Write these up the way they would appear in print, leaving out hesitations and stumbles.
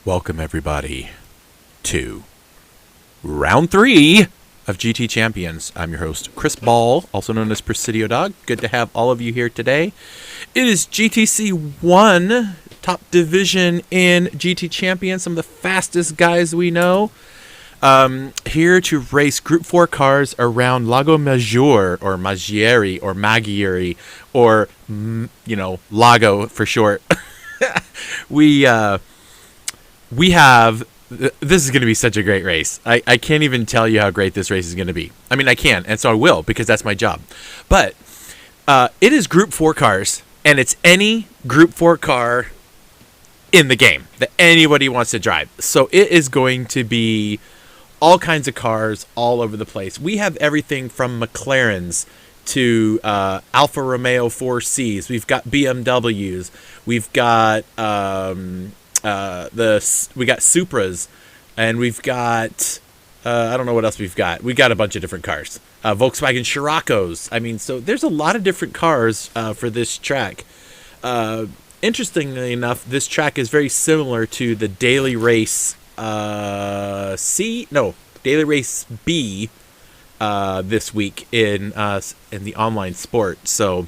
Welcome, everybody, to round 3 of GT Champions. I'm your host, Chris Ball, also known as Presidio Dog. Good to have all of you here today. It is GTC 1, top division in GT Champions, some of the fastest guys we know. Here to race Group 4 cars around Lago Maggiore, or Maggiore, or Maggiore, or, Lago for short. We have, this is going to be such a great race. I can't even tell you how great this race is going to be. I mean, I can, and so I will, because that's my job. But it is Group 4 cars, and it's any Group 4 car in the game that anybody wants to drive. So it is going to be all kinds of cars all over the place. We have everything from McLarens to Alfa Romeo 4Cs. We've got BMWs. We've got we got Supras, and we've got I don't know what else we've got. We got a bunch of different cars. Volkswagen Scirocco's. I mean, so there's a lot of different cars for this track. Interestingly enough, this track is very similar to the Daily Race Daily Race B this week in the online sport. So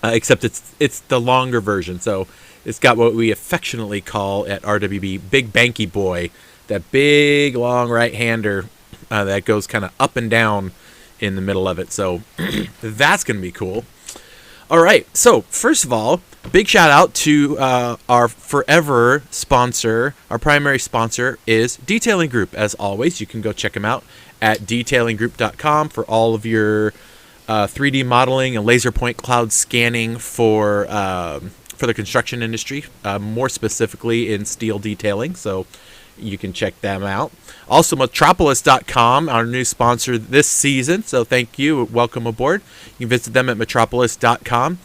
except it's the longer version. So it's got what we affectionately call at RWB Big Banky Boy, that big long right-hander that goes kind of up and down in the middle of it. So that's going to be cool. All right, so first of all, big shout out to our forever sponsor. Our primary sponsor is Detailing Group. As always, you can go check them out at detailinggroup.com for all of your 3D modeling and laser point cloud scanning for the construction industry, more specifically in steel detailing. So you can check them out. Also, Metropolis.com, our new sponsor this season. So thank you. Welcome aboard. You can visit them at Metropolis.com.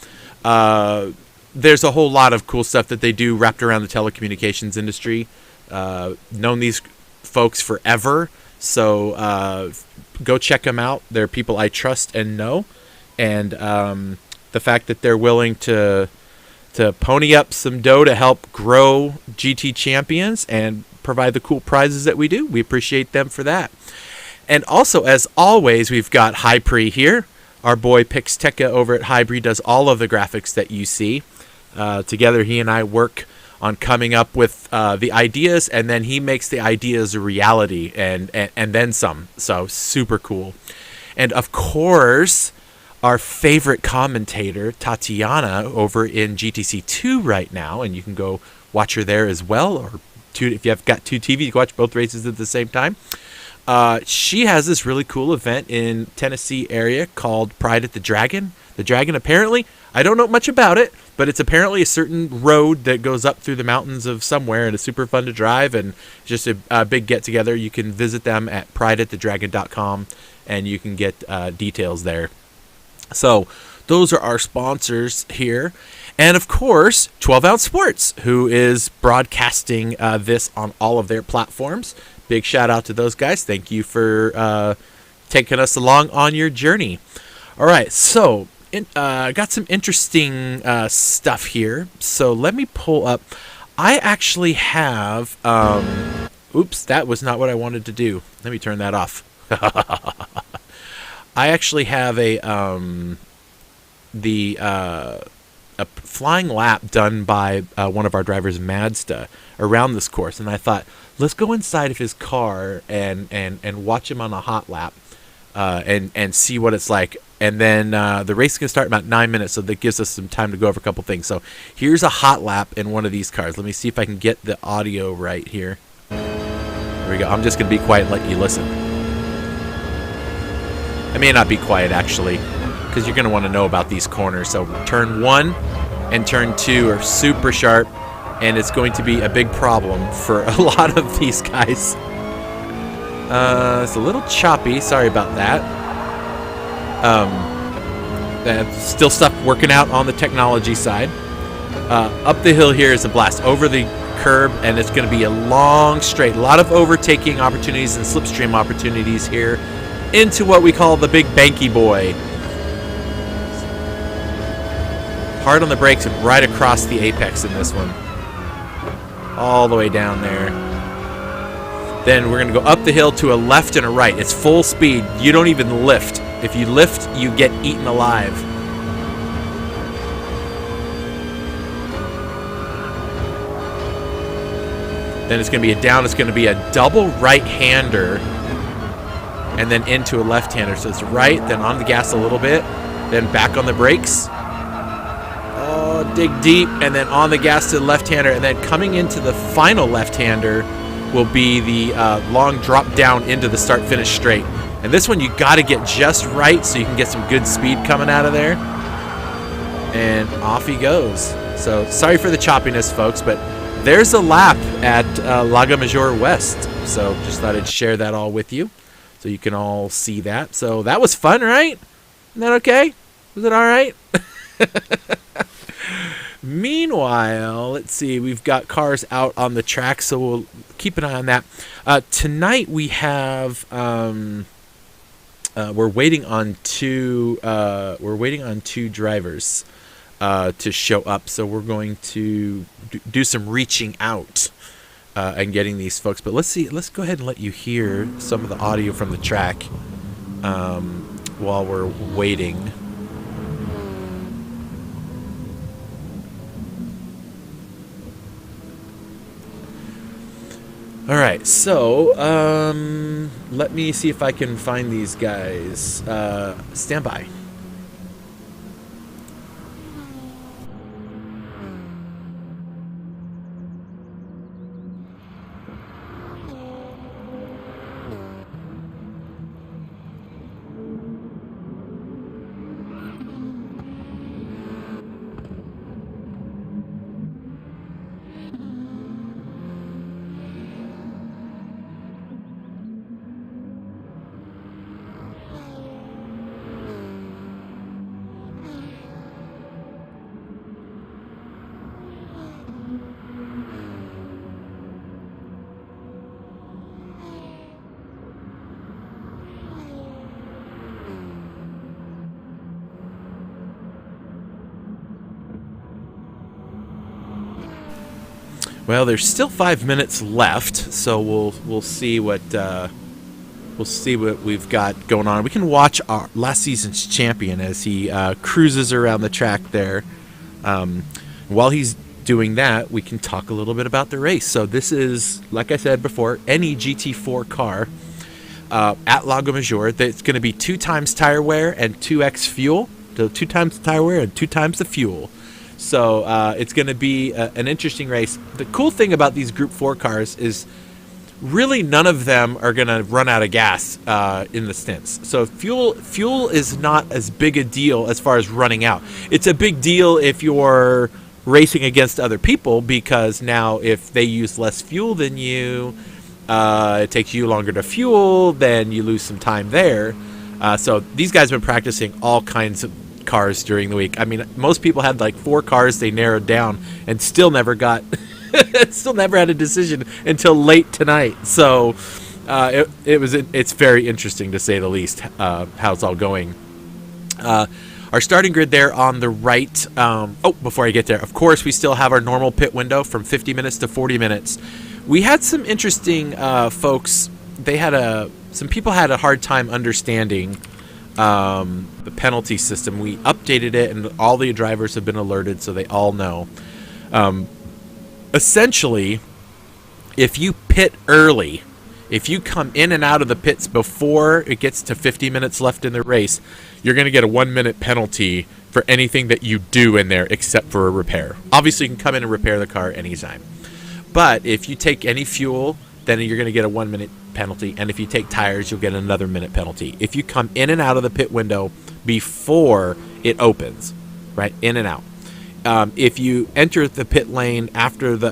There's a whole lot of cool stuff that they do wrapped around the telecommunications industry. Known these folks forever. So go check them out. They're people I trust and know. And the fact that they're willing to pony up some dough to help grow GT Champions and provide the cool prizes that we do. We appreciate them for that. And also, as always, we've got Hypre here. Our boy Pixteca over at Hypre does all of the graphics that you see. Together, he and I work on coming up with the ideas, and then he makes the ideas a reality and then some. So super cool. And of course, our favorite commentator, Tatiana, over in GTC2 right now, and you can go watch her there as well, or if you have got two TVs, you can watch both races at the same time. She has this really cool event in Tennessee area called Pride at the Dragon. The Dragon, apparently, I don't know much about it, but it's apparently a certain road that goes up through the mountains of somewhere, and it's super fun to drive, and just a big get-together. You can visit them at prideatthedragon.com, and you can get details there. So those are our sponsors here. And, of course, 12 Ounce Sports, who is broadcasting this on all of their platforms. Big shout out to those guys. Thank you for taking us along on your journey. All right, so got some interesting stuff here. So let me pull up. I actually have... oops, that was not what I wanted to do. Let me turn that off. I actually have a flying lap done by one of our drivers, Madsta, around this course, and I thought, let's go inside of his car and watch him on a hot lap and see what it's like. And then the race is going to start in about 9 minutes, so that gives us some time to go over a couple things. So here's a hot lap in one of these cars. Let me see if I can get the audio right here. There we go. I'm just going to be quiet and let you listen. I may not be quiet, actually, because you're going to want to know about these corners. So turn 1 and turn 2 are super sharp, and it's going to be a big problem for a lot of these guys. It's a little choppy. Sorry about that. Still stuff working out on the technology side. Up the hill here is a blast. Over the curb, and it's going to be a long straight. A lot of overtaking opportunities and slipstream opportunities here into what we call the Big Banky Boy. Hard on the brakes and right across the apex in this one. all the way down there. Then we're going to go up the hill to a left and a right. It's full speed. You don't even lift. If you lift, you get eaten alive. Then it's going to be a down. It's going to be a double right-hander and then into a left-hander. So it's right, then on the gas a little bit, then back on the brakes. Oh, dig deep, and then on the gas to the left-hander, and then coming into the final left-hander will be the long drop down into the start-finish straight. And this one you got to get just right so you can get some good speed coming out of there. And off he goes. So sorry for the choppiness, folks, but there's a lap at Lago Maggiore West. So just thought I'd share that all with you so you can all see that. So that was fun, right? Isn't that okay? Was it all right? Meanwhile, let's see. We've got cars out on the track, so we'll keep an eye on that. Tonight we have we're waiting on two drivers to show up, so we're going to do some reaching out and getting these folks. But let's go ahead and let you hear some of the audio from the track while we're waiting. All right, so let me see if I can find these guys. Stand by. Well, there's still 5 minutes left, so we'll see what we've got going on. We can watch our last season's champion as he cruises around the track there. While he's doing that, we can talk a little bit about the race. So this is, like I said before, any GT4 car at Lago Maggiore. It's going to be 2 times tire wear and 2x fuel. So 2 times the tire wear and 2 times the fuel. So it's going to be an interesting race. The cool thing about these Group 4 cars is really none of them are going to run out of gas in the stints. So fuel is not as big a deal as far as running out. It's a big deal if you're racing against other people, because now if they use less fuel than you, it takes you longer to fuel, then you lose some time there. So these guys have been practicing all kinds of cars during the week. I mean, most people had like 4 cars they narrowed down and still never got still never had a decision until late tonight. So it's very interesting, to say the least, how it's all going. Our starting grid there on the right. Before I get there, of course, we still have our normal pit window from 50 minutes to 40 minutes. We had some interesting folks. Some people had a hard time understanding the penalty system. We updated it, and all the drivers have been alerted, so they all know. Essentially, if you pit early, if you come in and out of the pits before it gets to 50 minutes left in the race, you're going to get a 1-minute penalty for anything that you do in there except for a repair. Obviously, you can come in and repair the car anytime. But if you take any fuel, then you're going to get a 1-minute penalty. And if you take tires, you'll get another minute penalty. If you come in and out of the pit window before it opens, right, in and out. If you enter the pit lane after the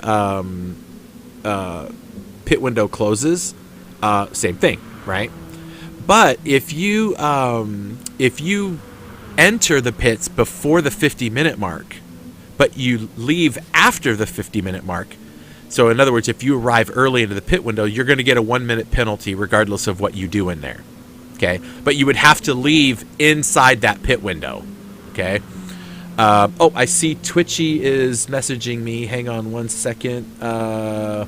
pit window closes, same thing, right? But if you enter the pits before the 50-minute mark, but you leave after the 50-minute mark, so in other words, if you arrive early into the pit window, you're going to get a 1-minute penalty regardless of what you do in there, okay? But you would have to leave inside that pit window, okay? Oh, I see Twitchy is messaging me. Hang on one second. Oh,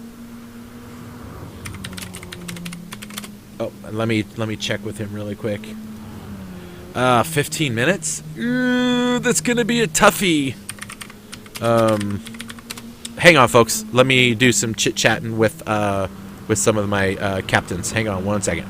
let me check with him really quick. 15 minutes? That's gonna be a toughie. Hang on, folks. Let me do some chit-chatting with some of my captains. Hang on one second.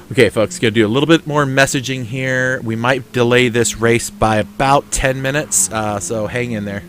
Okay, folks, gonna do a little bit more messaging here. We might delay this race by about 10 minutes, so hang in there.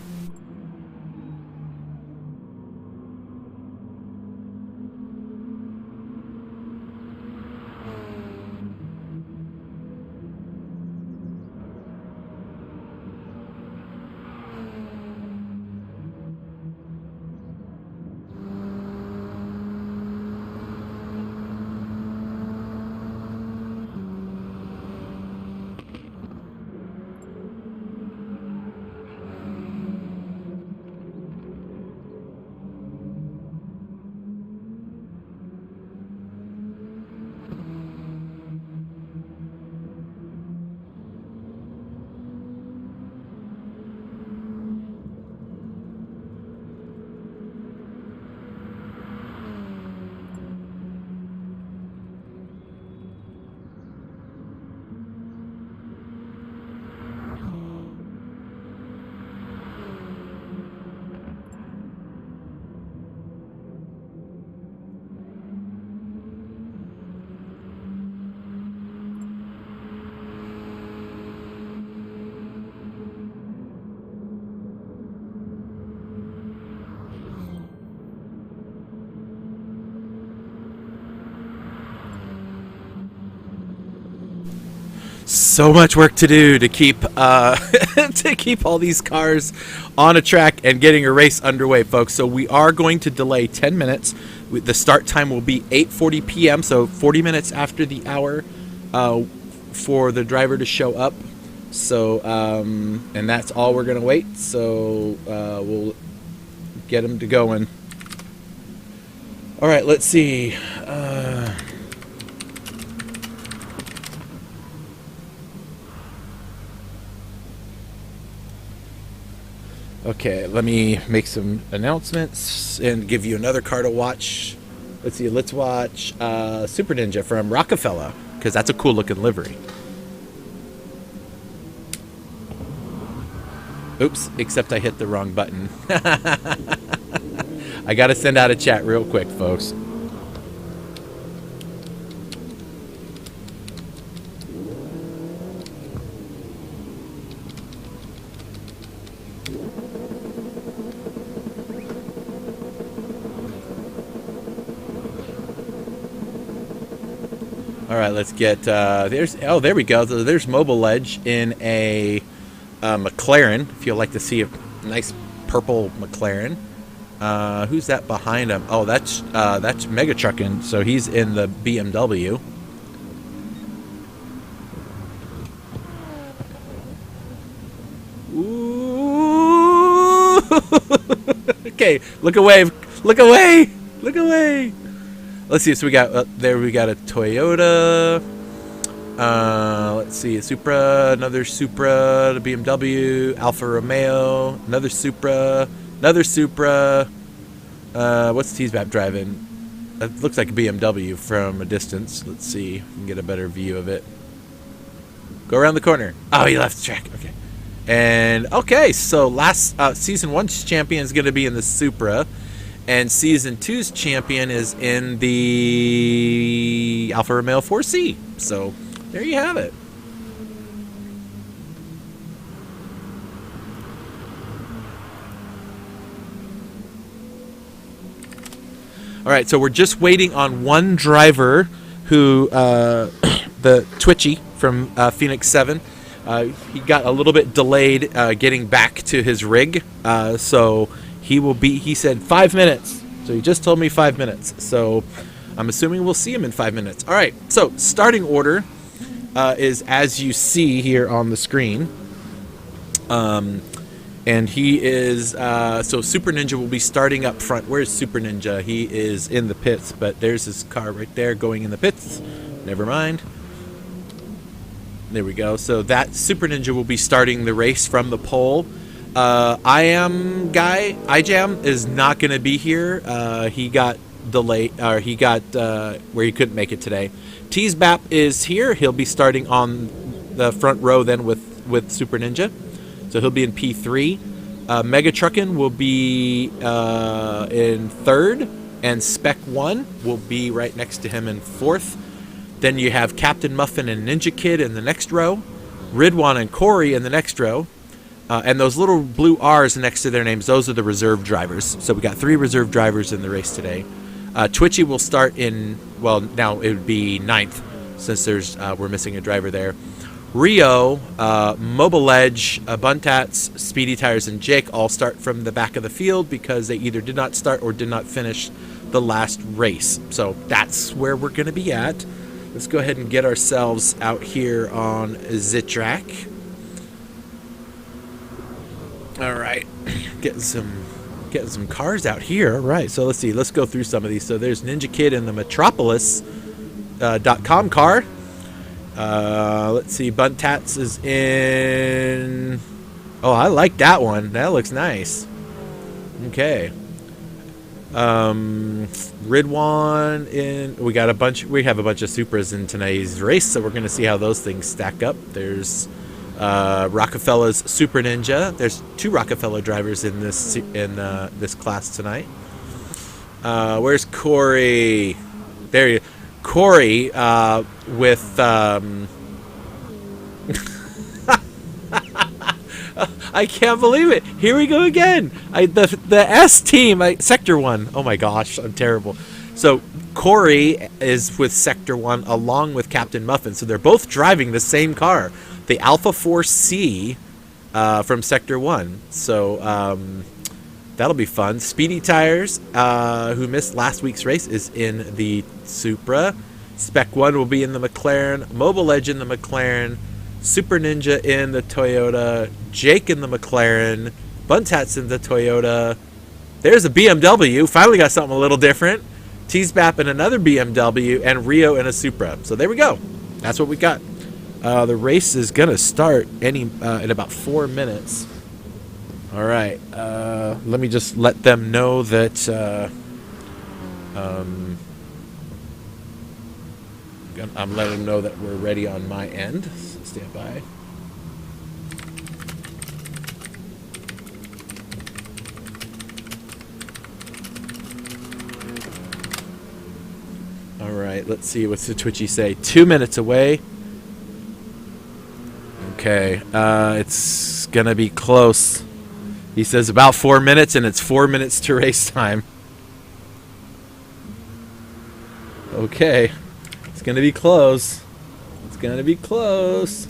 So much work to do to keep to keep all these cars on a track and getting a race underway, folks. So we are going to delay 10 minutes. The start time will be 8:40 p.m. So 40 minutes after the hour for the driver to show up. So and that's all we're gonna wait. So we'll get him to going. All right, let's see. Okay, let me make some announcements and give you another car to watch. Let's see, let's watch Super Ninja from Rockefeller, because that's a cool looking livery. Oops, except I hit the wrong button. I gotta send out a chat real quick, folks. All right, let's get there we go. So there's Mobile Ledge in a McLaren. If you'd like to see a nice purple McLaren. Who's that behind him? Oh, that's Mega Truckin'. So he's in the BMW. Ooh. Okay, look away, look away, look away. Let's see. So we got we got a Toyota. Let's see, a Supra, another Supra, the BMW, Alfa Romeo, another Supra, What's T-Bap driving? It looks like a BMW from a distance. Let's see if we can get a better view of it. Go around the corner. Oh, he left the track. Okay. And, okay, so last Season 1's champion is going to be in the Supra. And Season 2's champion is in the Alfa Romeo 4C. So, there you have it. All right, so we're just waiting on one driver who, the Twitchy from Phoenix 7, he got a little bit delayed getting back to his rig. So he said 5 minutes. So he just told me 5 minutes. So I'm assuming we'll see him in 5 minutes. All right, so starting order is as you see here on the screen. And he is, so Super Ninja will be starting up front. Where's Super Ninja? He is in the pits, but there's his car right there going in the pits. Never mind. There we go. So that Super Ninja will be starting the race from the pole. iJam is not going to be here. He got delayed, or he got where he couldn't make it today. T-Bap is here. He'll be starting on the front row then with Super Ninja. So he'll be in P3. Mega Truckin' will be in third, and Spec 1 will be right next to him in fourth. Then you have Captain Muffin and Ninja Kid in the next row, Ridwan and Corey in the next row, and those little blue R's next to their names, those are the reserve drivers. So we got 3 reserve drivers in the race today. Twitchy will start in, well, now it would be ninth, since we're missing a driver there. Rio, Mobile Edge, Buntats, Speedy Tires, and Jake all start from the back of the field because they either did not start or did not finish the last race. So that's where we're going to be at. Let's go ahead and get ourselves out here on the track. All right, getting some cars out here. All right, so let's see. Let's go through some of these. So there's Ninja Kid in the Metropolis.com car. Let's see, Buntats is in... Oh, I like that one. That looks nice. Okay. Ridwan in... We have a bunch of Supras in tonight's race, so we're going to see how those things stack up. There's Rockefeller's Super Ninja. There's 2 Rockefeller drivers in this class tonight. Where's Corey? There you go. Corey with I can't believe it. Here we go again. The S team, Sector 1. Oh my gosh, I'm terrible. So Corey is with Sector 1 along with Captain Muffin. So they're both driving the same car, the Alpha 4C from Sector 1. So that'll be fun. Speedy Tires, who missed last week's race, is in the Supra. Spec 1 will be in the McLaren. Mobile Edge in the McLaren. Super Ninja in the Toyota. Jake in the McLaren. Buntats in the Toyota. There's a BMW. Finally got something a little different. T-Bap in another BMW. And Rio in a Supra. So there we go. That's what we got. The race is going to start in about 4 minutes. All right. Let me just let them know that I'm letting them know that we're ready on my end. So stand by. All right. Let's see. What's the Twitchy say? 2 minutes away. Okay. It's going to be close. He says about 4 minutes, and it's 4 minutes to race time. Okay. It's going to be close. It's going to be close.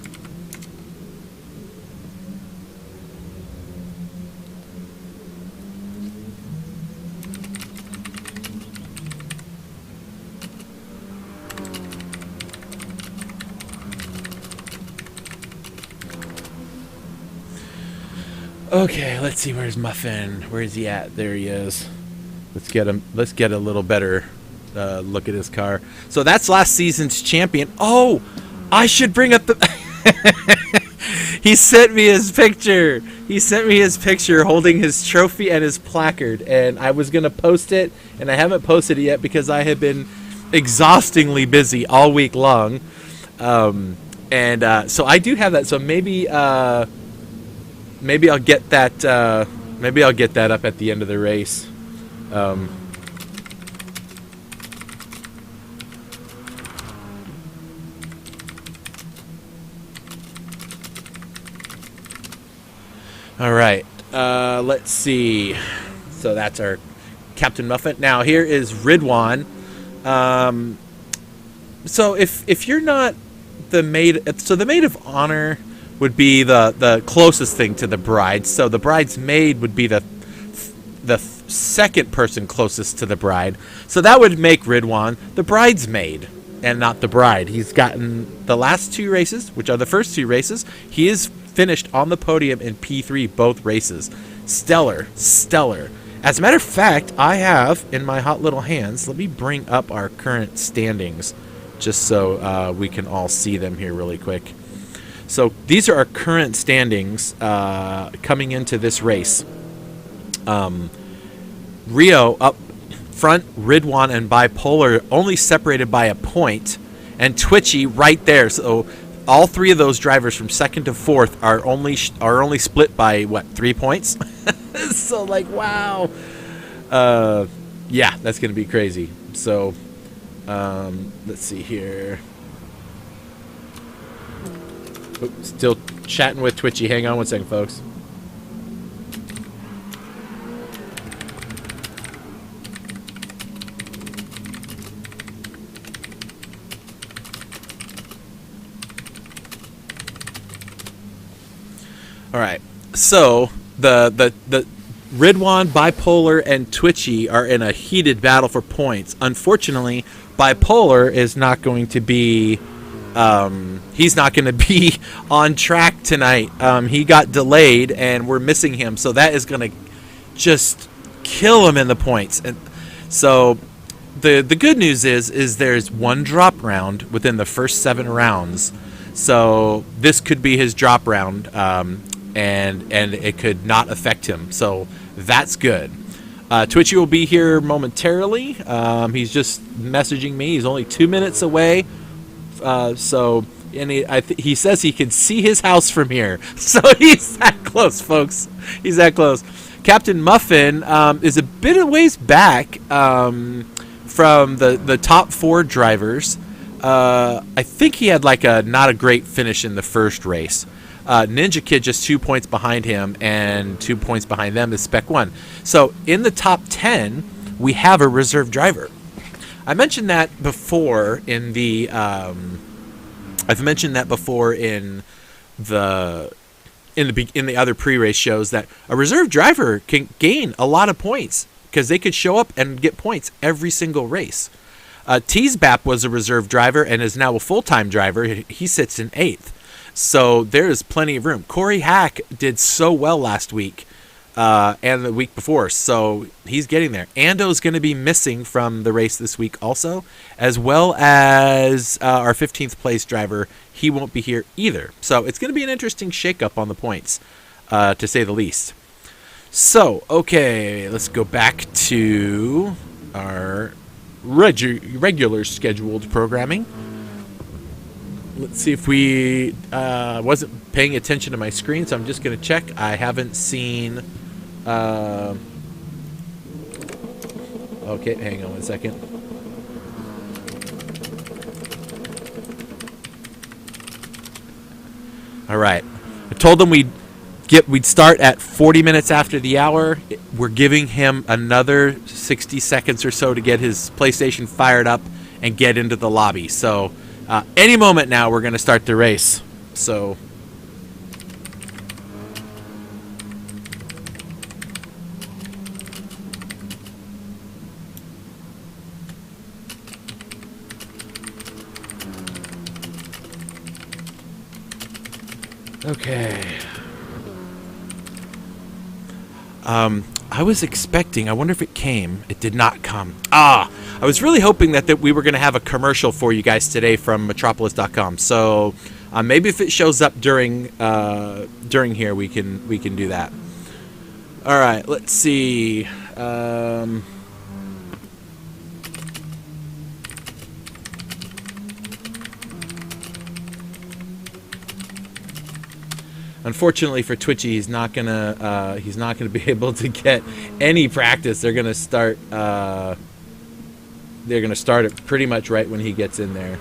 Okay, let's see, where's Muffin? Where is he at? There he is. Let's get him. Let's get a little better look at his car. So that's last season's champion. Oh, I should bring up the He sent me his picture. He sent me his picture holding his trophy and his placard, and I was gonna post it, and I haven't posted it yet because I have been exhaustingly busy all week long. So I do have that. So maybe I'll get that. Maybe I'll get that up at the end of the race. All right. Let's see. So that's our Captain Muffin. Now here is Ridwan. So if you're not the maid, so the maid of honor would be the closest thing to the bride. So the bridesmaid would be the second person closest to the bride. So that would make Ridwan the bridesmaid and not the bride. He's gotten the last two races, which are the first two races. He is finished on the podium in P3 both races. Stellar. As a matter of fact, I have in my hot little hands, let me bring up our current standings just so we can all see them here really quick. So these are our current standings coming into this race. Rio up front, Ridwan and Bipolar only separated by a point, and Twitchy right there. So all three of those drivers from second to fourth are only split by 3 points. So wow. Yeah, that's gonna be crazy. So let's see here. Oops, still chatting with Twitchy. Hang on one second, folks. All right. So the Ridwan, Bipolar, and Twitchy are in a heated battle for points. Unfortunately, Bipolar is not going to be he's not going to be on track tonight. He got delayed, and we're missing him, so that is going to just kill him in the points. And so the good news is there's one drop round within the first 7 rounds. So this could be his drop round, and it could not affect him. So that's good. Twitchy will be here momentarily. He's just messaging me. He's only 2 minutes away. He says he can see his house from here. So he's that close, folks. He's that close. Captain Muffin is a bit of ways back from the top 4 drivers. I think he had not a great finish in the first race. Ninja Kid just 2 points behind him, and 2 points behind them is Spec 1. So in the top 10, we have a reserve driver. I mentioned that before in the in the other pre-race shows that a reserve driver can gain a lot of points because they could show up and get points every single race. Teasbap was a reserve driver and is now a full-time driver. He sits in 8th. So there is plenty of room. Corey Hack did so well last week and the week before, so he's getting there. Ando's going to be missing from the race this week also, as well as our 15th place driver. He won't be here either. So it's going to be an interesting shakeup on the points, to say the least. So, okay, let's go back to our regular scheduled programming. Let's see if we wasn't paying attention to my screen, so I'm just going to check. I haven't seen... okay, hang on one second. All right. I told them we'd start at 40 minutes after the hour. We're giving him another 60 seconds or so to get his PlayStation fired up and get into the lobby. So... any moment now, we're going to start the race. So, okay. I was expecting, I wonder if it came. It did not come. I was really hoping that we were going to have a commercial for you guys today from Metropolis.com. So Maybe if it shows up during here, we can do that. All right, let's see. Unfortunately for Twitchy, he's not gonna be able to get any practice. They're gonna start it pretty much right when he gets in there.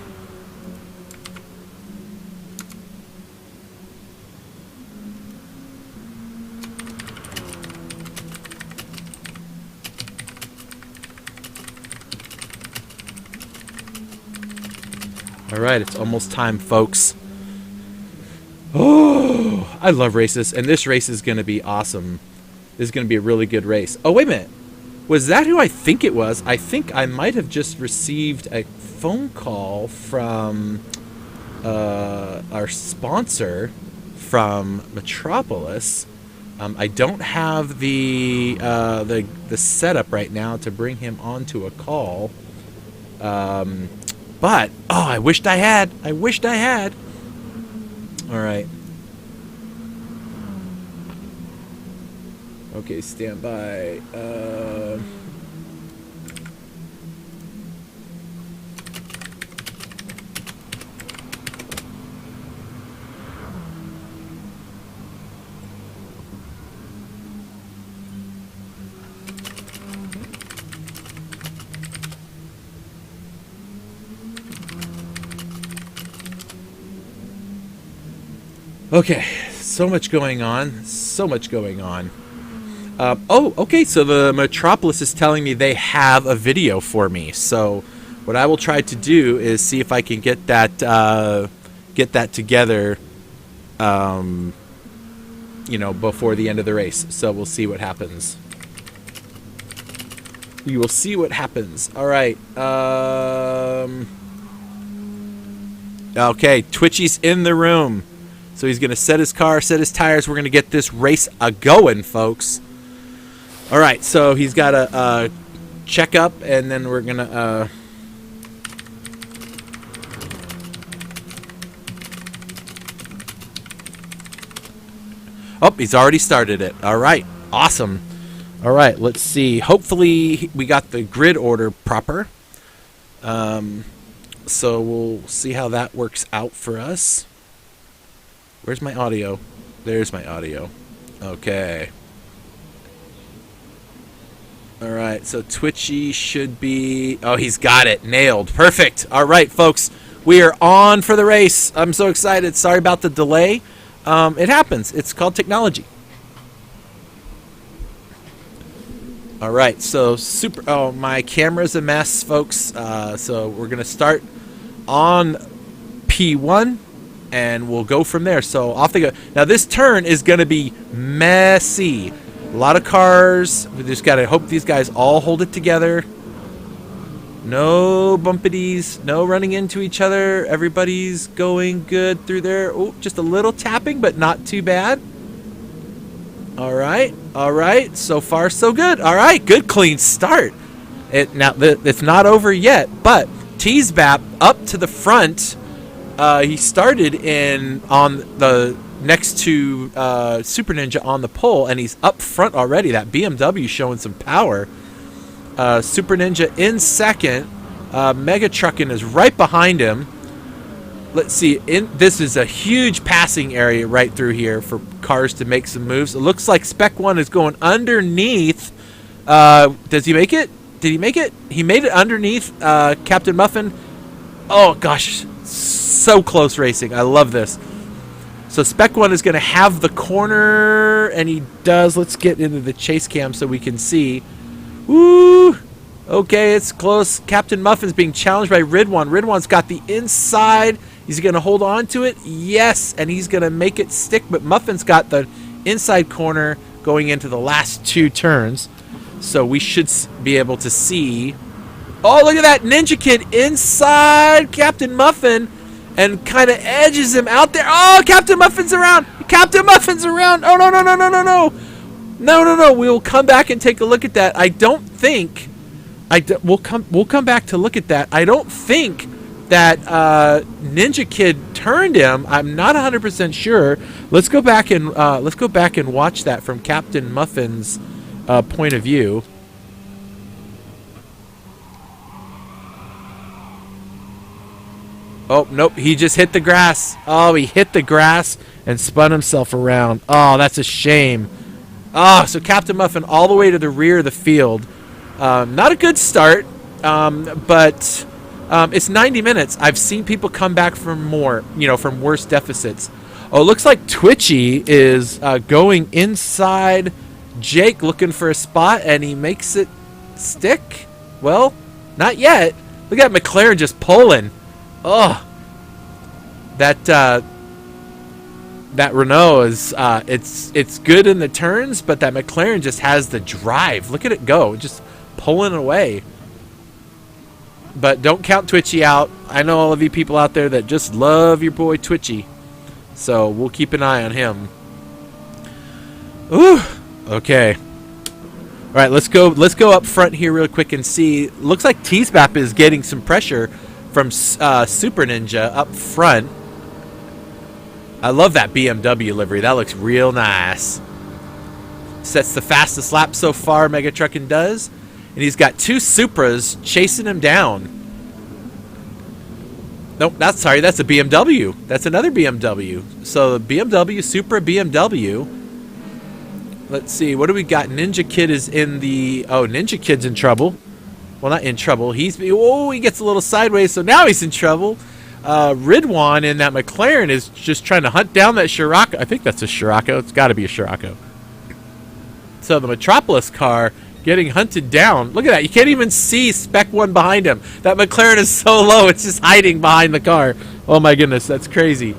All right, it's almost time, folks. Oh, I love races, and this race is going to be awesome. This is going to be a really good race. Oh, wait a minute. Was that who I think it was? I think I might have just received a phone call from our sponsor from Metropolis. I don't have the setup right now to bring him onto a call. But, oh, I wished I had. I wished I had. All right. Okay, stand by. Okay, so much going on. So much going on. Oh, okay, so the Metropolis is telling me they have a video for me. So what I will try to do is see if I can get that together, before the end of the race. So we'll see what happens. You will see what happens. All right. Okay, Twitchy's in the room. So he's going to set his car, set his tires. We're going to get this race a-going, folks. All right, so he's got a check up, and then we're going to... Oh, he's already started it. All right, awesome. All right, let's see. Hopefully we got the grid order proper. So we'll see how that works out for us. Where's my audio? There's my audio. Okay. All right, so Twitchy should be... Oh, he's got it. Nailed. Perfect. All right, folks. We are on for the race. I'm so excited. Sorry about the delay. It happens. It's called technology. All right, so super... Oh, my camera's a mess, folks. So we're going to start on P1. And we'll go from there. So off they go. Now this turn is going to be messy. A lot of cars. We just got to hope these guys all hold it together. No bumpities. No running into each other. Everybody's going good through there. Oh, just a little tapping, but not too bad. All right. All right. So far, so good. All right. Good, clean start. Now, it's not over yet, but Teasbap up to the front. He started on the next to Super Ninja on the pole, and he's up front already. That BMW showing some power. Super Ninja in second. Mega Truckin' is right behind him. Let's see. This is a huge passing area right through here for cars to make some moves. It looks like Spec 1 is going underneath. Does he make it? Did he make it? He made it underneath Captain Muffin. Oh, gosh. So close racing. I love this. So Spec 1 is going to have the corner, and he does. Let's get into the chase cam so we can see. Woo! Okay, it's close. Captain Muffin's being challenged by Ridwan. Ridwan's got the inside. He's going to hold on to it. Yes, and he's going to make it stick, but Muffin's got the inside corner going into the last two turns. So we should be able to see. Oh, look at that Ninja Kid inside Captain Muffin and kind of edges him out there. Oh, Captain Muffin's around. Captain Muffin's around. Oh, no, no, no, no, no, no. No, no, no. We will come back and take a look at that. I don't think we'll come back to look at that. I don't think that Ninja Kid turned him. I'm not 100% sure. Let's go back and watch that from Captain Muffin's point of view. Oh, nope, he just hit the grass. Oh, he hit the grass and spun himself around. Oh, that's a shame. Oh, so Captain Muffin all the way to the rear of the field. Not a good start, but it's 90 minutes. I've seen people come back from more, from worse deficits. Oh, it looks like Twitchy is going inside Jake looking for a spot, and he makes it stick. Well, not yet. Look at McLaren just pulling. Oh, that Renault is it's good in the turns, but that McLaren just has the drive. Look at it go, just pulling away. But don't count Twitchy out. I know all of you people out there that just love your boy Twitchy, so we'll keep an eye on him. Ooh, okay. All right, let's go up front here real quick and see. Looks like T-Spap is getting some pressure from Super Ninja up front. I love that BMW livery. That looks real nice. Sets the fastest lap so far, Mega Truckin' does. And he's got two Supras chasing him down. Nope, that's a BMW. That's another BMW. So the BMW, Supra, BMW. Let's see, what do we got? Ninja Kid is in the... Oh, Ninja Kid's in trouble. Well, not in trouble. He gets a little sideways, so now he's in trouble. Ridwan in that McLaren is just trying to hunt down that Scirocco. I think that's a Scirocco. It's got to be a Scirocco. So the Metropolis car getting hunted down. Look at that. You can't even see Spec 1 behind him. That McLaren is so low, it's just hiding behind the car. Oh, my goodness. That's crazy.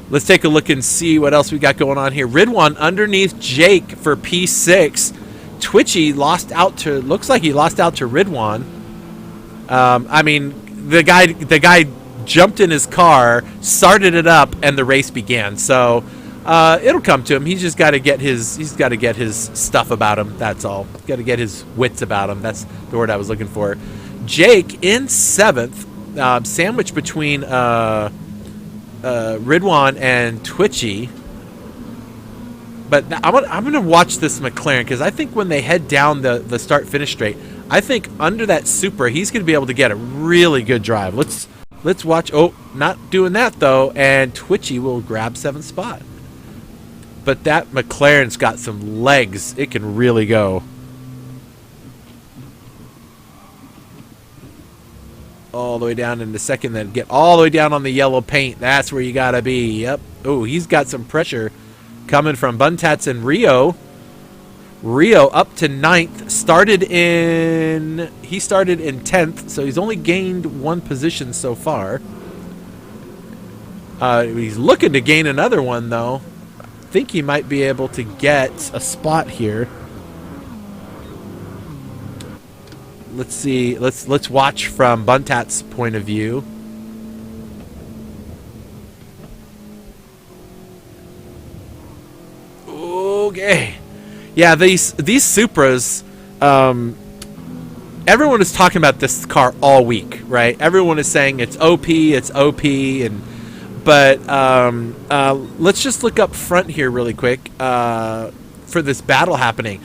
Let's take a look and see what else we got going on here. Ridwan underneath Jake for P6. Twitchy looks like he lost out to Ridwan. I mean, the guy jumped in his car, started it up, and the race began. So it'll come to him. He's just got to get his stuff about him. That's all. Got to get his wits about him. That's the word I was looking for. Jake in 7th, sandwiched between Ridwan and Twitchy. But I'm going to watch this McLaren, because I think when they head down the start-finish straight, I think under that Supra, he's going to be able to get a really good drive. Let's watch. Oh, not doing that, though, and Twitchy will grab 7th spot. But that McLaren's got some legs. It can really go. All the way down into 2nd, then get all the way down on the yellow paint. That's where you got to be. Yep. Oh, he's got some pressure coming from Buntats and Rio. Rio up to 9th. He started in 10th, so he's only gained 1 position so far. He's looking to gain another one, though. I think he might be able to get a spot here. Let's see. Let's watch from Buntat's point of view. Okay. Yeah, these Supras, everyone is talking about this car all week, right? Everyone is saying it's OP, but let's just look up front here really quick for this battle happening.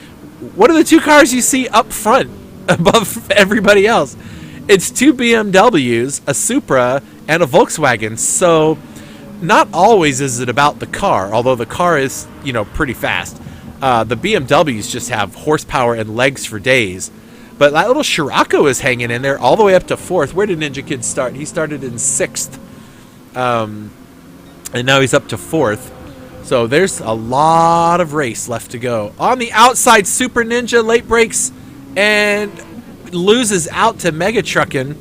What are the 2 cars you see up front above everybody else? It's 2 BMWs, a Supra, and a Volkswagen. So not always is it about the car, although the car is, pretty fast. The BMWs just have horsepower and legs for days. But that little Scirocco is hanging in there all the way up to 4th. Where did Ninja Kid start? He started in 6th. And now he's up to 4th. So there's a lot of race left to go. On the outside, Super Ninja late breaks and loses out to Mega Truckin'.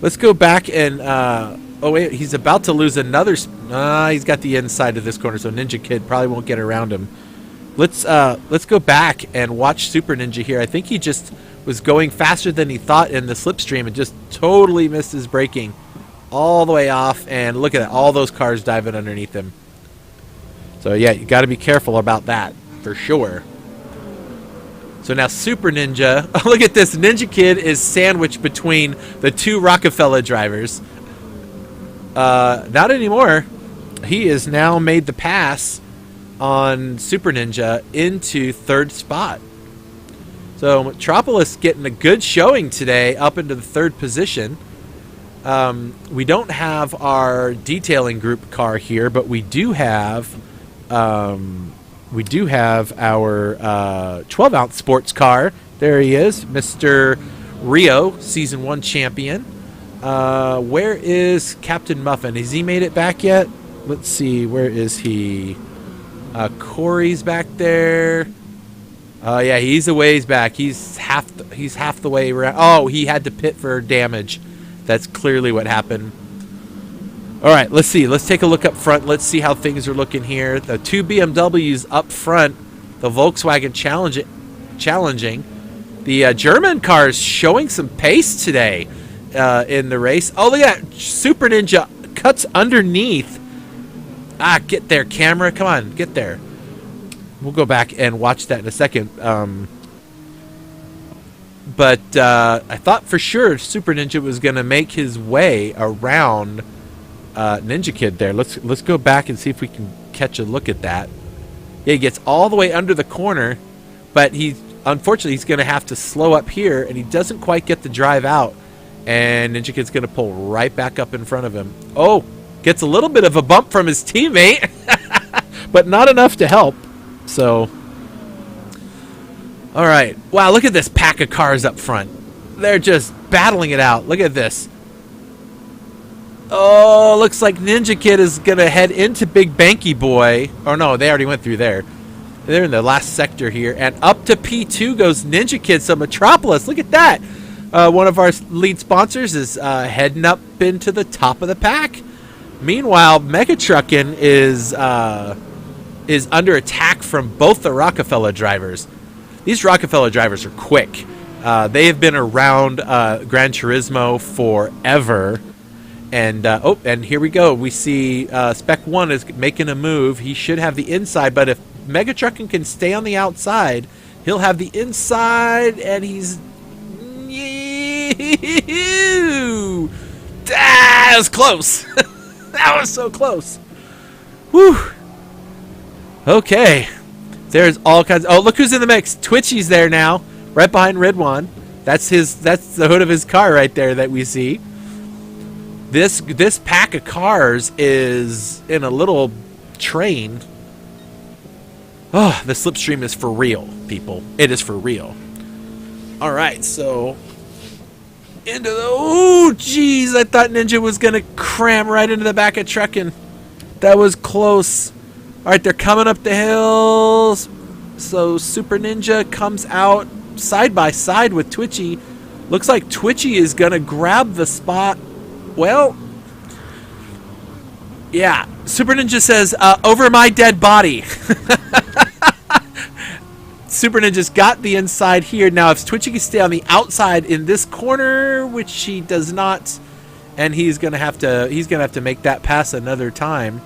Let's go back and... oh, wait, he's about to lose another... he's got the inside of this corner, so Ninja Kid probably won't get around him. Let's go back and watch Super Ninja here. I think he just was going faster than he thought in the slipstream and just totally missed his braking all the way off. And look at that, all those cars diving underneath him. So yeah, you got to be careful about that for sure. So now Super Ninja, oh, look at this. Ninja Kid is sandwiched between the two Rockefeller drivers. Not anymore. He has now made the pass on Super Ninja into third spot. So Metropolis getting a good showing today up into the third position. We don't have our detailing group car here, but we do have our 12-ounce sports car. There he is, Mr. Rio, Season 1 champion. Where is Captain Muffin? Has he made it back yet? Let's see. Where is he? Corey's back there. Yeah, he's a ways back. He's half the way around. Oh, he had to pit for damage. That's clearly what happened. All right, let's see. Let's take a look up front. Let's see how things are looking here. The two BMWs up front. The Volkswagen challenging. The German cars showing some pace today in the race. Oh, look at that. Super Ninja cuts underneath. Get there, camera. Come on, get there. We'll go back and watch that in a second. But I thought for sure Super Ninja was going to make his way around Ninja Kid there. Let's go back and see if we can catch a look at that. Yeah, he gets all the way under the corner, but unfortunately he's going to have to slow up here, and he doesn't quite get the drive out. And Ninja Kid's going to pull right back up in front of him. Oh, gets a little bit of a bump from his teammate, but not enough to help. So, all right. Wow, look at this pack of cars up front. They're just battling it out. Look at this. Oh, looks like Ninja Kid is going to head into Big Banky Boy. Oh, no, they already went through there. They're in the last sector here. And up to P2 goes Ninja Kid. So Metropolis, look at that. One of our lead sponsors is heading up into the top of the pack. Meanwhile, Megatruckin is under attack from both the Rockefeller drivers. These Rockefeller drivers are quick. They have been around Gran Turismo forever. And and here we go. We see Spec 1 is making a move. He should have the inside, but if Megatruckin can stay on the outside, he'll have the inside, and he's... That was close. That was so close. Whew. Okay. There's all kinds. Oh, look who's in the mix. Twitchy's there now, right behind Ridwan. That's the hood of his car right there that we see. This pack of cars is in a little train. Oh, the slipstream is for real, people. It is for real. All right, so into the... Oh, jeez, I thought Ninja was going to cram right into the back of Truckin'. That was close. All right, they're coming up the hills. So Super Ninja comes out side by side with Twitchy. Looks like Twitchy is going to grab the spot. Well, yeah. Super Ninja says, over my dead body. Super Ninja's got the inside here. Now, if Twitchy can stay on the outside in this corner, which he does not, and he's gonna have to make that pass another time,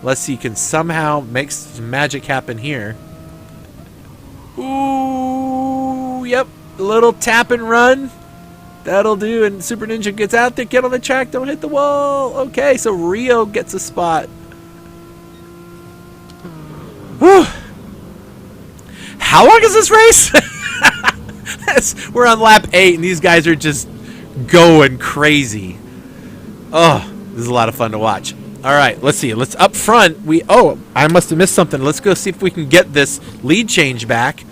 unless he can somehow make some magic happen here. Ooh, yep, a little tap and run. That'll do, and Super Ninja gets out there, get on the track, don't hit the wall. Okay, so Rio gets a spot. Whew. How long is this race? We're on lap 8, and these guys are just going crazy. Oh, this is a lot of fun to watch. All right, let's see. Let's up front. I must have missed something. Let's go see if we can get this lead change back.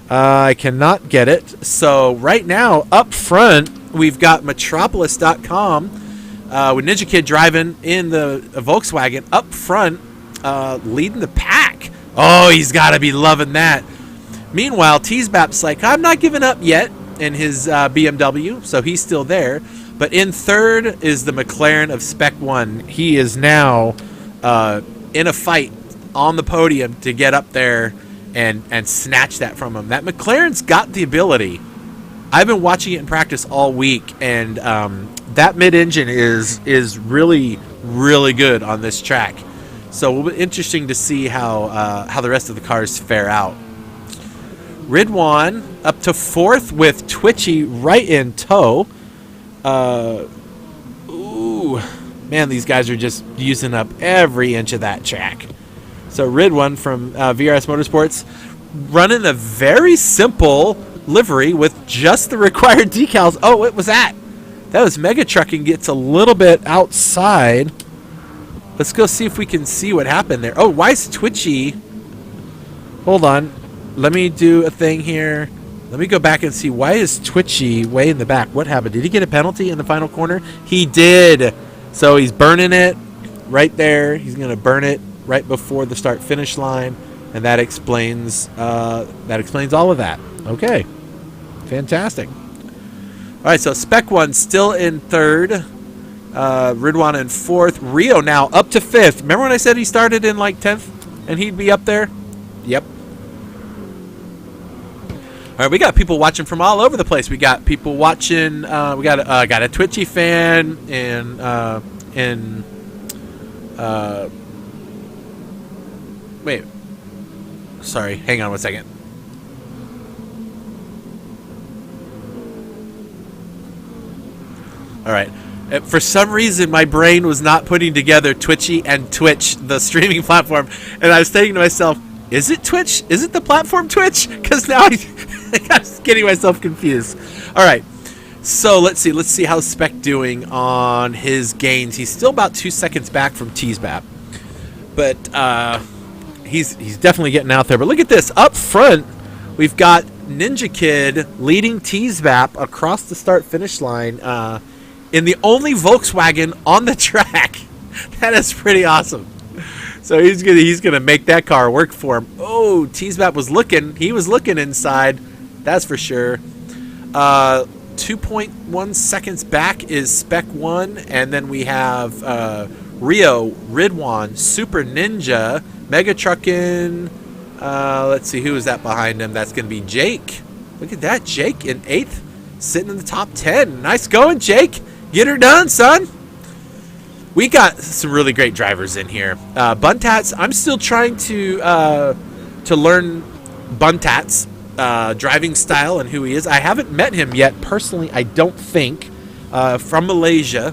I cannot get it. So right now, up front, we've got Metropolis.com with Ninja Kid driving in the Volkswagen up front, leading the pack. Oh, he's got to be loving that. Meanwhile, Teasbap's like, I'm not giving up yet in his BMW, so he's still there. But in third is the McLaren of Spec 1. He is now in a fight on the podium to get up there and snatch that from him. That McLaren's got the ability. I've been watching it in practice all week, and that mid-engine is really, really good on this track. So it'll be interesting to see how the rest of the cars fare out. Ridwan up to 4th with Twitchy right in tow. Ooh, man, these guys are just using up every inch of that track. So Ridwan from VRS Motorsports running a very simple livery with just the required decals. Oh, what was that? That was Mega Trucking gets a little bit outside. Let's go see if we can see what happened there. Oh, why is Twitchy? Hold on. Let me do a thing here. Let me go back and see. Why is Twitchy way in the back? What happened? Did he get a penalty in the final corner? He did. So he's burning it right there. He's going to burn it right before the start-finish line. And that explains all of that. Okay. Fantastic. All right, so Spec 1 still in 3rd. Ridwan in 4th. Rio now up to 5th. Remember when I said he started in like 10th and he'd be up there? Yep. All right, we got people watching from all over the place. We got people watching. We got a Twitchy fan in wait. Sorry, hang on one second. All right. For some reason, my brain was not putting together Twitchy and Twitch, the streaming platform, and I was thinking to myself, is it Twitch? Is it the platform Twitch? Because now I'm getting myself confused. All right. So let's see how Spec doing on his gains. He's still about 2 seconds back from Teasbap, but he's definitely getting out there. But look at this up front. We've got Ninja Kid leading Teasbap across the start-finish line in the only Volkswagen on the track. That is pretty awesome. So he's gonna make that car work for him. Oh, Teasbap was looking. He was looking inside. That's for sure. 2.1 seconds back is Spec 1, and then we have Rio, Ridwan, Super Ninja, Mega Truckin'. Let's see, who is that behind him? That's gonna be Jake. Look at that, Jake in 8th, sitting in the top 10. Nice going, Jake. Get her done, son. We got some really great drivers in here. Buntat's, I'm still trying to learn Buntat's driving style and who he is. I haven't met him yet personally, I don't think, from Malaysia.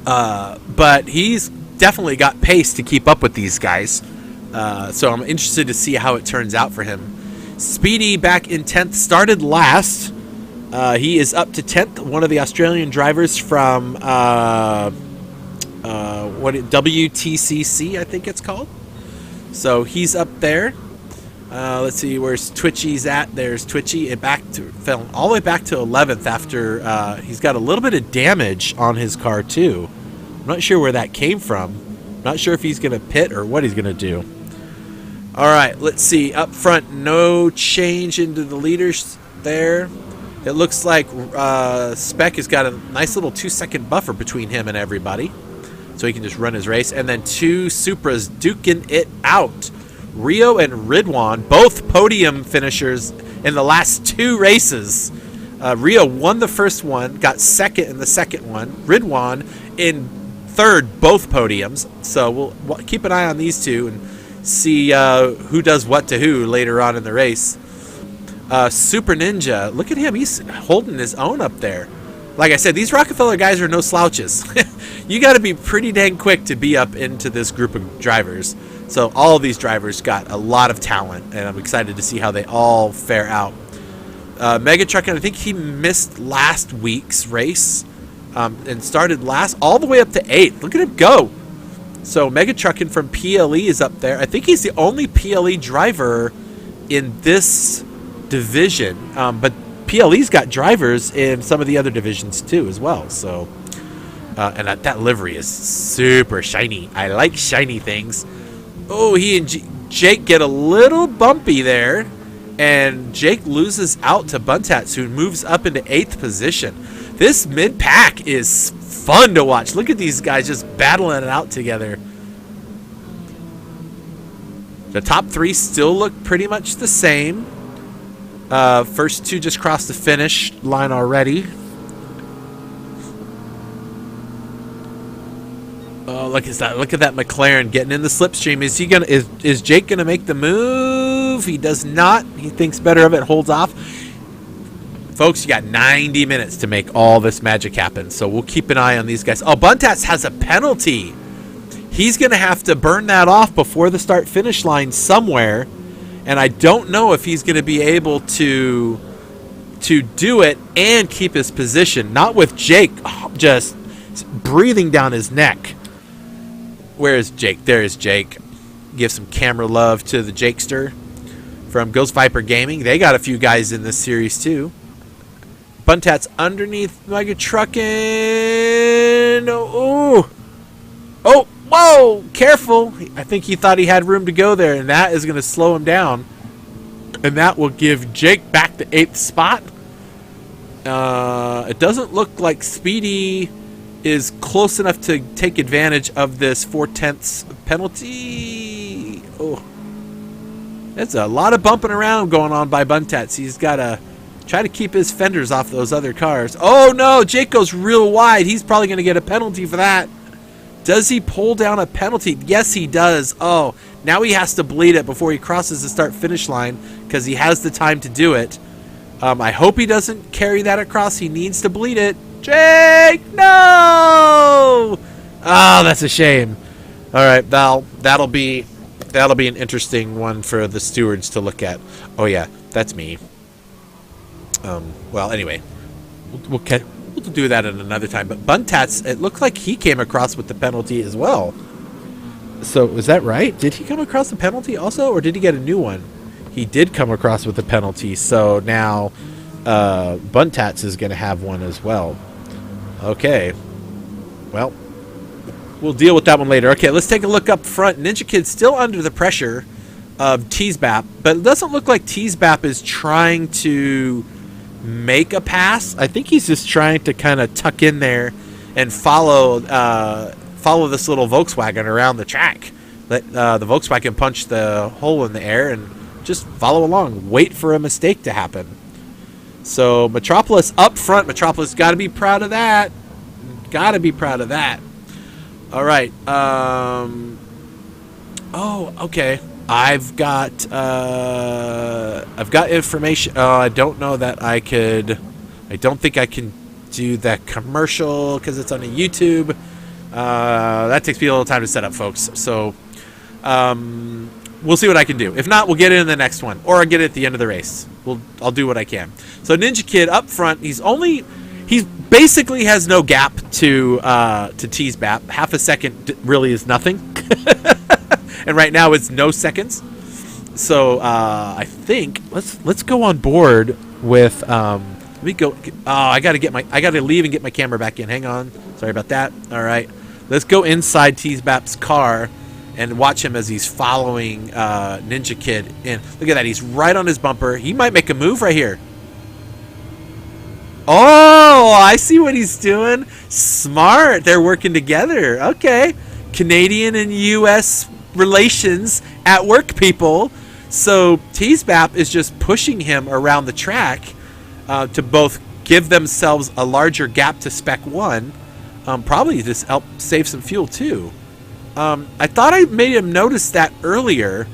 But he's definitely got pace to keep up with these guys. So I'm interested to see how it turns out for him. Speedy back in 10th, started last. He is up to 10th, one of the Australian drivers from WTCC, I think it's called. So he's up there. Let's see, where's Twitchy's at? There's Twitchy, and fell all the way back to 11th after he's got a little bit of damage on his car too. I'm not sure where that came from. Not sure if he's going to pit or what he's going to do. All right, let's see. Up front, no change into the leaders there. It looks like Spec has got a nice little 2-second buffer between him and everybody. So he can just run his race. And then 2 Supras duking it out. Rio and Ridwan, both podium finishers in the last 2 races. Rio won the first one, got second in the second one. Ridwan in third, both podiums. So we'll keep an eye on these two and see who does what to who later on in the race. Super Ninja, look at him. He's holding his own up there. Like I said, these Rockefeller guys are no slouches. You got to be pretty dang quick to be up into this group of drivers. So all of these drivers got a lot of talent, and I'm excited to see how they all fare out. Mega Truckin', I think he missed last week's race and started last all the way up to 8th. Look at him go. So Mega Truckin' from PLE is up there. I think he's the only PLE driver in this division, but PLE's got drivers in some of the other divisions too as well. So and that livery is super shiny. I like shiny things. Oh, he and Jake get a little bumpy there, and Jake loses out to Buntats, who moves up into 8th position. This mid-pack is fun to watch. Look at these guys just battling it out together. The top 3 still look pretty much the same. First 2 just crossed the finish line already. Oh, look at that! Look at that McLaren getting in the slipstream. Is Jake gonna make the move? move. He does not. He thinks better of it, holds off. Folks, you got 90 minutes to make all this magic happen, so we'll keep an eye on these guys. Oh, Buntats has a penalty. He's going to have to burn that off before the start-finish line somewhere, and I don't know if he's going to be able to do it and keep his position. Not with Jake just breathing down his neck. Where is Jake? There is Jake. Give some camera love to the Jakester from Ghost Viper Gaming. They got a few guys in this series too. Buntats underneath Mega Truckin'. Oh, whoa! Careful! I think he thought he had room to go there, and that is going to slow him down. And that will give Jake back the 8th spot. It doesn't look like Speedy is close enough to take advantage of this 4/10 penalty. Oh, there's a lot of bumping around going on by Buntats. He's got to try to keep his fenders off those other cars. Oh no, Jake goes real wide. He's probably going to get a penalty for that. Does he pull down a penalty? Yes, he does. Oh, now he has to bleed it before he crosses the start-finish line because he has the time to do it. I hope he doesn't carry that across. He needs to bleed it. Jake, no! Oh, that's a shame. All right, that'll be an interesting one for the stewards to look at. Oh yeah, that's me. Well, anyway, we'll do that at another time. But Buntats, it looked like he came across with the penalty as well. So was that right? Did he come across the penalty also, or did he get a new one? He did come across with the penalty. So now Buntats is going to have one as well. Okay. Well, we'll deal with that one later. Okay, let's take a look up front. Ninja Kid's still under the pressure of Teasbap, but it doesn't look like Teasbap is trying to make a pass. I think he's just trying to kind of tuck in there and follow this little Volkswagen around the track. Let the Volkswagen punch the hole in the air and just follow along. Wait for a mistake to happen. So Metropolis up front. Metropolis got to be proud of that. Got to be proud of that. All right. Oh, okay. I've got information. I don't know that I could. I don't think I can do that commercial because it's on a YouTube. That takes me a little time to set up, folks. So we'll see what I can do. If not, we'll get it in the next one, or I'll get it at the end of the race. I'll do what I can. So Ninja Kid up front. He basically has no gap to Teasbap. Half a second really is nothing. And right now it's no seconds. So I think let's go on board with let me go. Oh, I gotta leave and get my camera back in. Hang on. Sorry about that. All right. Let's go inside Teasbap's car and watch him as he's following Ninja Kid in. Look at that. He's right on his bumper. He might make a move right here. Oh, I see what he's doing. Smart. They're working together. Okay. Canadian and U.S. relations at work, people. So Teasbap is just pushing him around the track to both give themselves a larger gap to Spec 1. Probably just help save some fuel too. I thought I made him notice that earlier,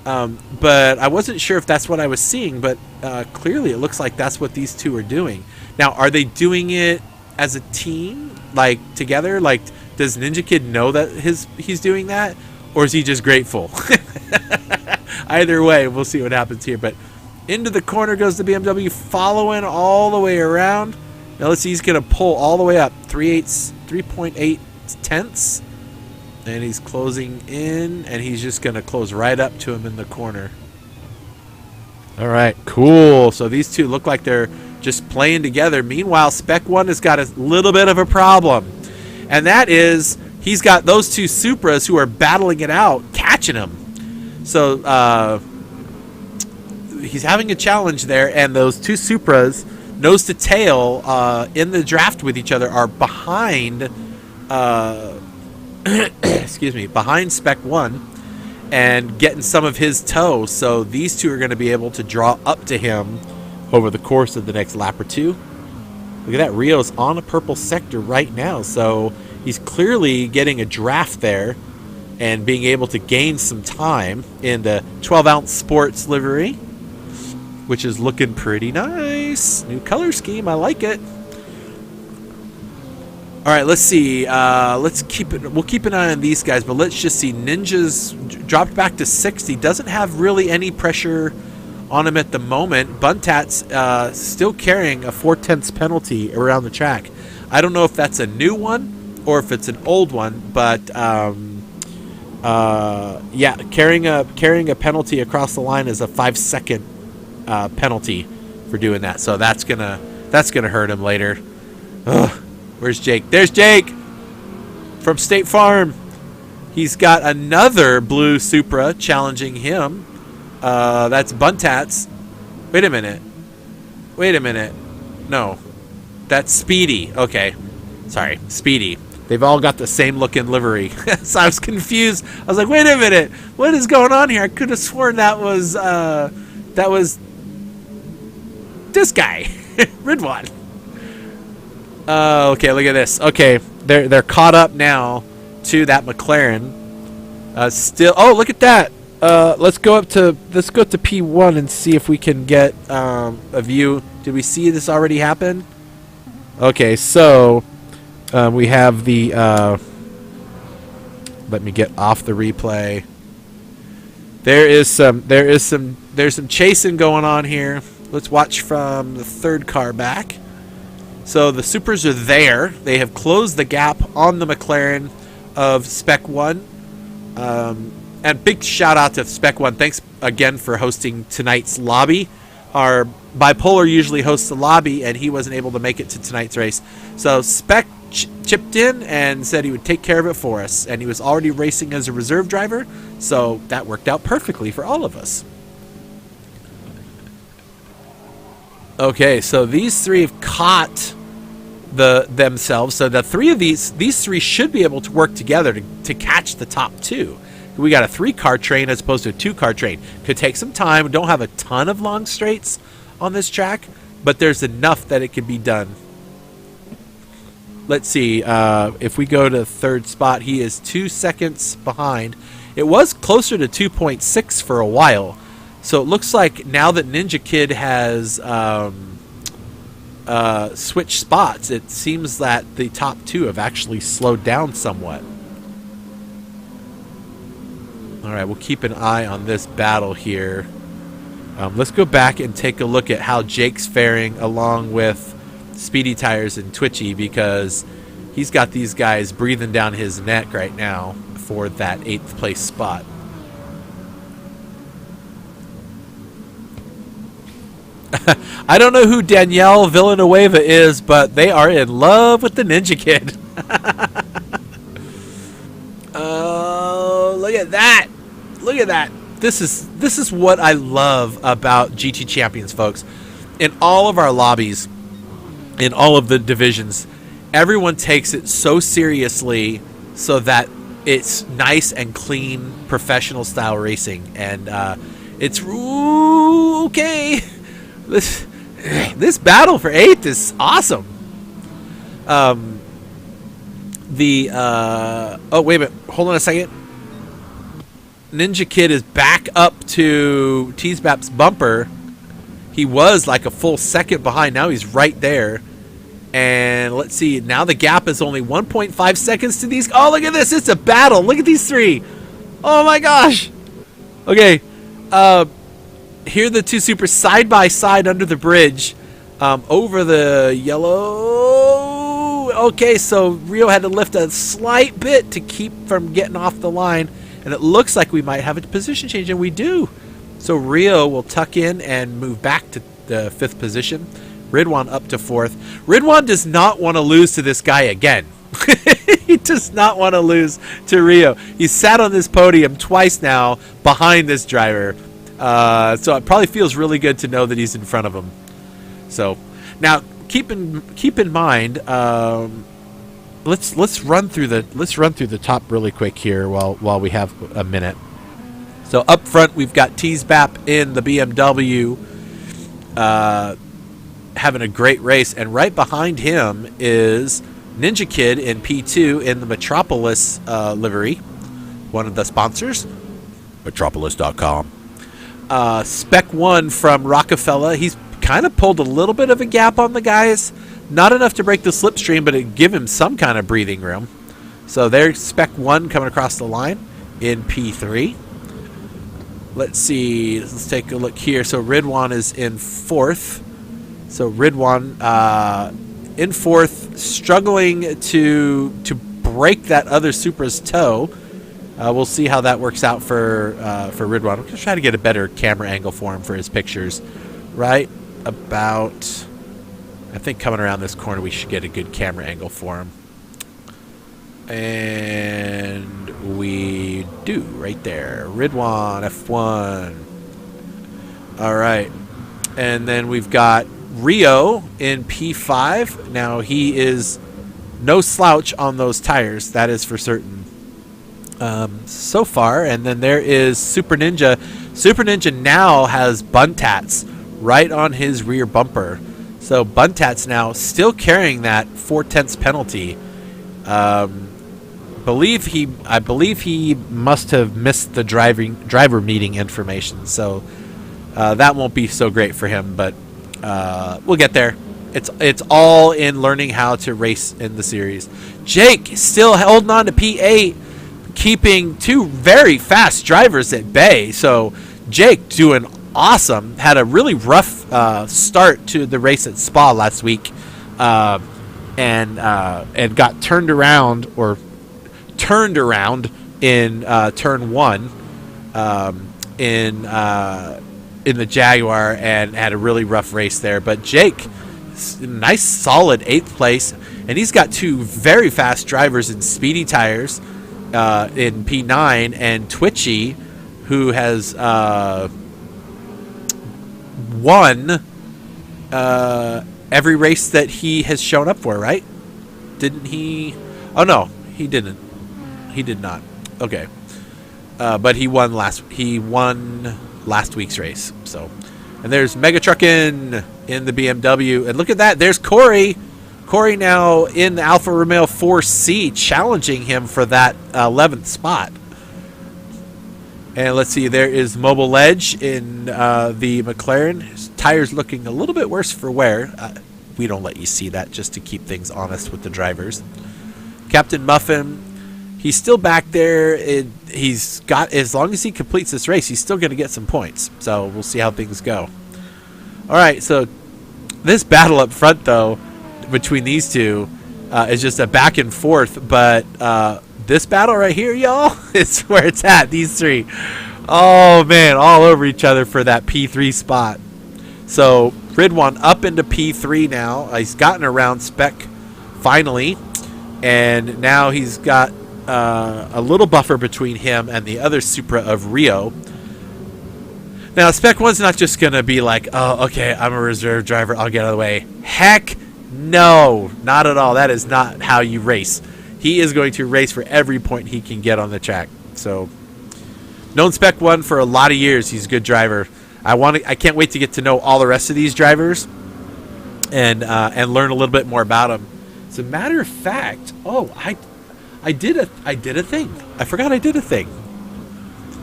but I wasn't sure if that's what I was seeing. But clearly it looks like that's what these two are doing. Now, are they doing it as a team, like together? Like, does Ninja Kid know that he's doing that, or is he just grateful? Either way, we'll see what happens here. But into the corner goes the BMW, following all the way around. Now let's see, he's going to pull all the way up, 3.8 tenths. And he's closing in, and he's just going to close right up to him in the corner. All right, cool. So these two look like they're just playing together. Meanwhile, Spec 1 has got a little bit of a problem. And that is, he's got those two Supras who are battling it out, catching him. So he's having a challenge there, and those two Supras, nose to tail, in the draft with each other, are behind excuse me, behind Spec 1 and getting some of his tow. So these two are going to be able to draw up to him over the course of the next lap or two. Look at that. Rio's on a purple sector right now, so he's clearly getting a draft there. and being able to gain some time in the 12-ounce sports livery, which is looking pretty nice. New color scheme, I like it. All right, let's see. Let's keep it. We'll keep an eye on these guys, but let's just see. Ninja's dropped back to 60. Doesn't have really any pressure on him at the moment. Buntat's still carrying a 4/10 penalty around the track. I don't know if that's a new one or if it's an old one, but yeah, carrying a penalty across the line is a 5-second penalty for doing that. So that's gonna hurt him later. Ugh. Where's Jake? There's Jake from State Farm. He's got another blue Supra challenging him. That's Buntats. Wait a minute. No. That's Speedy. Okay. Sorry. Speedy. They've all got the same looking livery. So I was confused. I was like, wait a minute. What is going on here? I could have sworn that was this guy. Ridwan. Okay, look at this. Okay, they're caught up now to that McLaren. Still, oh, look at that. Let's go to P1 and see if we can get a view. Did we see this already happen? Okay, so we have the. Let me get off the replay. There's some chasing going on here. Let's watch from the third car back. So the Supers are there. They have closed the gap on the McLaren of Spec 1. And big shout out to Spec 1. Thanks again for hosting tonight's lobby. Our Bipolar usually hosts the lobby, and he wasn't able to make it to tonight's race. So Spec chipped in and said he would take care of it for us. And he was already racing as a reserve driver, so that worked out perfectly for all of us. Okay, so these three have caught themselves. So the three of these three should be able to work together to catch the top two. We got a 3-car train as opposed to a 2-car train. Could take some time. We don't have a ton of long straights on this track, but there's enough that it can be done. Let's see. If we go to third spot, he is 2 seconds behind. It was closer to 2.6 for a while. So it looks like now that Ninja Kid has switched spots, it seems that the top two have actually slowed down somewhat. All right, we'll keep an eye on this battle here. Let's go back and take a look at how Jake's faring along with Speedy Tires and Twitchy, because he's got these guys breathing down his neck right now for that 8th place spot. I don't know who Danielle Villanueva is, but they are in love with the Ninja Kid. Oh, look at that. Look at that. This is what I love about GT Champions, folks. In all of our lobbies, in all of the divisions, everyone takes it so seriously so that it's nice and clean, professional style racing. And it's okay. This battle for 8th is awesome. Oh, wait a minute. Hold on a second. Ninja Kid is back up to Teasbap's bumper. He was like a full second behind. Now he's right there. And let's see. Now the gap is only 1.5 seconds to these. Oh, look at this. It's a battle. Look at these three. Oh, my gosh. Okay. Here are the two Supers side by side under the bridge. Over the yellow. Okay, so Rio had to lift a slight bit to keep from getting off the line. And it looks like we might have a position change, and we do. So Rio will tuck in and move back to the 5th position. Ridwan up to 4th. Ridwan does not want to lose to this guy again. He does not want to lose to Rio. He's sat on this podium twice now behind this driver. So it probably feels really good to know that he's in front of him. So now keep in mind. Let's run through the top really quick here while we have a minute. So up front we've got Teasbap in the BMW, having a great race, and right behind him is Ninja Kid in P2 in the Metropolis livery. one of the sponsors, Metropolis.com. Spec 1 from Rockefeller. He's kind of pulled a little bit of a gap on the guys. Not enough to break the slipstream, but it give him some kind of breathing room. So there's Spec 1 coming across the line in P3. Let's see. Let's take a look here. So Ridwan is in 4th. So Ridwan in 4th, struggling to break that other Supra's toe. We'll see how that works out for Ridwan. I'm going to try to get a better camera angle for him for his pictures. Right about, I think coming around this corner, we should get a good camera angle for him. And we do, right there. Ridwan, F1. All right. And then we've got Rio in P5. Now, he is no slouch on those tires. That is for certain. So far. And then there is Super Ninja. Super Ninja now has Buntats right on his rear bumper. So Buntats now still carrying that 4/10 penalty. I believe he must have missed the driver meeting information, so that won't be so great for him. But we'll get there. It's all in learning how to race in the series. Jake still holding on to P8, keeping two very fast drivers at bay. So Jake doing awesome. Had a really rough start to the race at Spa last week, and got turned around in turn 1 in the Jaguar, and had a really rough race there. But Jake, nice solid 8th place, and he's got two very fast drivers in speedy tires in P9, and Twitchy, who has won every race that he has shown up for, right? Didn't he? Oh no, he didn't. He did not. Okay, but he won last week's race. So, and there's Megatruckin in the BMW, and look at that. There's Corey. Corey now in the Alfa Romeo 4C, challenging him for that 11th spot. And let's see, there is Mobile Ledge in the McLaren. His tires looking a little bit worse for wear. We don't let you see that just to keep things honest with the drivers. Captain Muffin, he's still back there. He's got, as long as he completes this race, he's still going to get some points. So we'll see how things go. All right, so this battle up front, though, between these two is just a back and forth. But this battle right here, y'all, is where it's at. These three, oh man, all over each other for that P3 spot. So Ridwan up into P3 now. He's gotten around Spec finally, and now he's got a little buffer between him and the other Supra of Rio. Now Spec 1's not just gonna be like, oh, okay, I'm a reserve driver, I'll get out of the way. Heck no, not at all. That is not how you race. He is going to race for every point he can get on the track. So, known Spec 1 for a lot of years. He's a good driver. I can't wait to get to know all the rest of these drivers and learn a little bit more about them. As a matter of fact, I did a thing. I forgot I did a thing.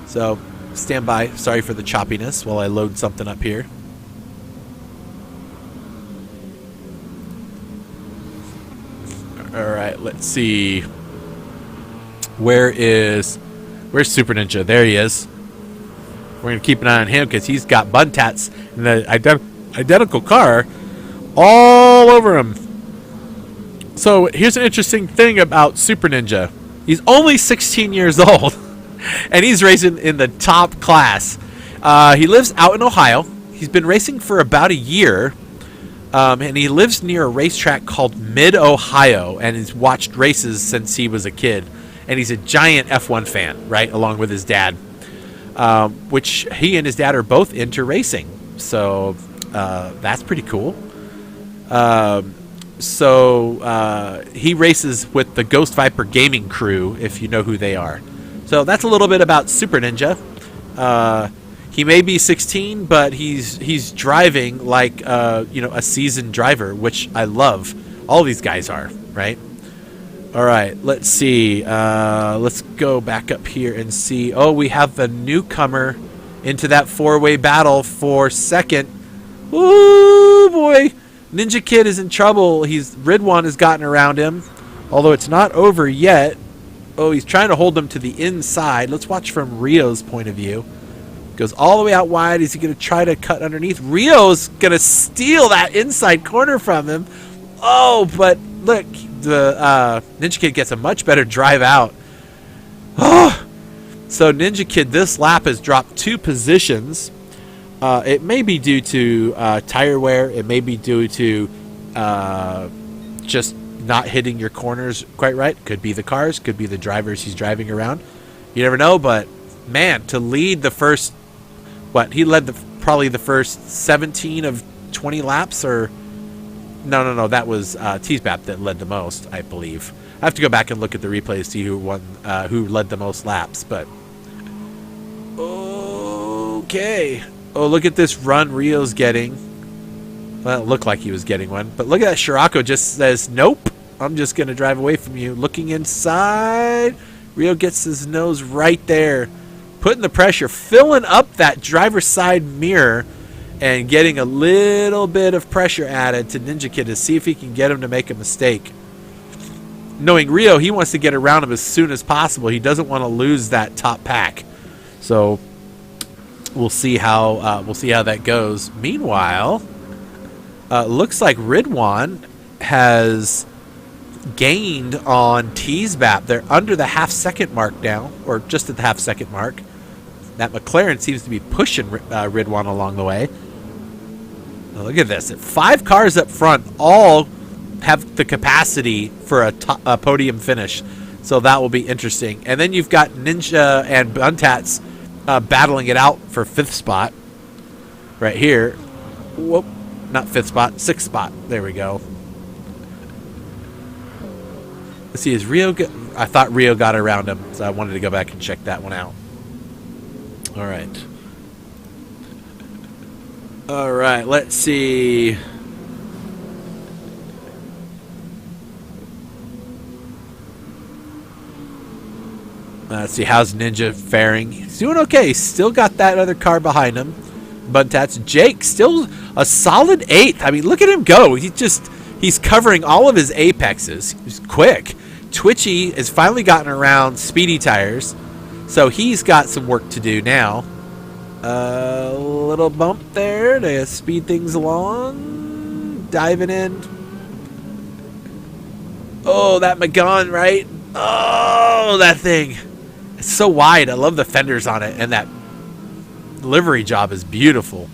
So, stand by. Sorry for the choppiness while I load something up here. All right, let's see. Where's Super Ninja? There he is. We're going to keep an eye on him because he's got Buntats in the identical car all over him. So here's an interesting thing about Super Ninja. He's only 16 years old, and he's racing in the top class. He lives out in Ohio. He's been racing for about a year. And he lives near a racetrack called Mid-Ohio, and has watched races since he was a kid. And he's a giant F1 fan, right, along with his dad, which he and his dad are both into racing. So that's pretty cool. He races with the Ghost Viper Gaming crew, if you know who they are. So that's a little bit about Super Ninja. He may be 16, but he's driving like a seasoned driver, which I love. All these guys are, right? All right, let's see. Let's go back up here and see. Oh, we have a newcomer into that four-way battle for second. Ooh, boy. Ninja Kid is in trouble. Ridwan has gotten around him, although it's not over yet. Oh, he's trying to hold them to the inside. Let's watch from Rio's point of view. Goes all the way out wide. Is he going to try to cut underneath? Rio's going to steal that inside corner from him. Oh, but look, the Ninja Kid gets a much better drive out. Oh, so Ninja Kid this lap has dropped 2 positions. It may be due to tire wear. It may be due to just not hitting your corners quite right. Could be the cars. Could be the drivers he's driving around. You never know, but man, to lead the first, he led probably the first 17 of 20 laps, or no, that was Teasbap that led the most, I believe. I have to go back and look at the replay to see who led the most laps, but okay. Oh, look at this run Rio's getting. Well, it looked like he was getting one, but look at that. Scirocco just says, nope, I'm just going to drive away from you. Looking inside, Rio gets his nose right there, putting the pressure, filling up that driver's side mirror, and getting a little bit of pressure added to Ninja Kid to see if he can get him to make a mistake. Knowing Rio, he wants to get around him as soon as possible. He doesn't want to lose that top pack. So we'll see how that goes. Meanwhile, looks like Ridwan has gained on Teasbap. They're under the half-second mark now, or just at the half-second mark. That McLaren seems to be pushing Ridwan along the way. Now look at this. 5 cars up front all have the capacity for a podium finish. So that will be interesting. And then you've got Ninja and Buntats battling it out for 5th spot. Right here. Whoop. Not 5th spot. 6th spot. There we go. Let's see. Is Rio... I thought Rio got around him. So I wanted to go back and check that one out. All right. All right, let's see. Let's see, how's Ninja faring? He's doing okay. He's still got that other car behind him. Buntats. Jake, still a solid 8th. I mean, look at him go. He's covering all of his apexes. He's quick. Twitchy has finally gotten around Speedy Tires, so he's got some work to do now. A little bump there to speed things along. Diving in. Oh, that Magan, right? Oh, that thing. It's so wide. I love the fenders on it, and that livery job is beautiful.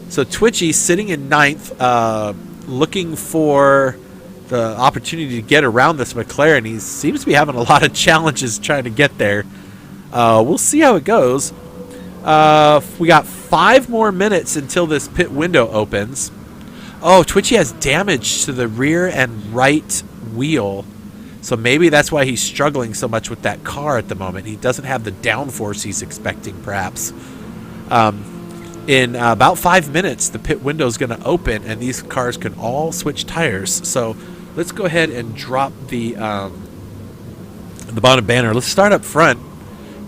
So Twitchy sitting in 9th, looking for the opportunity to get around this McLaren. He seems to be having a lot of challenges trying to get there. We'll see how it goes. We got 5 more minutes until this pit window opens. Oh, Twitchy has damage to the rear and right wheel. So maybe that's why he's struggling so much with that car at the moment. He doesn't have the downforce he's expecting, perhaps. In about 5 minutes, the pit window is going to open, and these cars can all switch tires. So let's go ahead and drop the bottom banner. Let's start up front,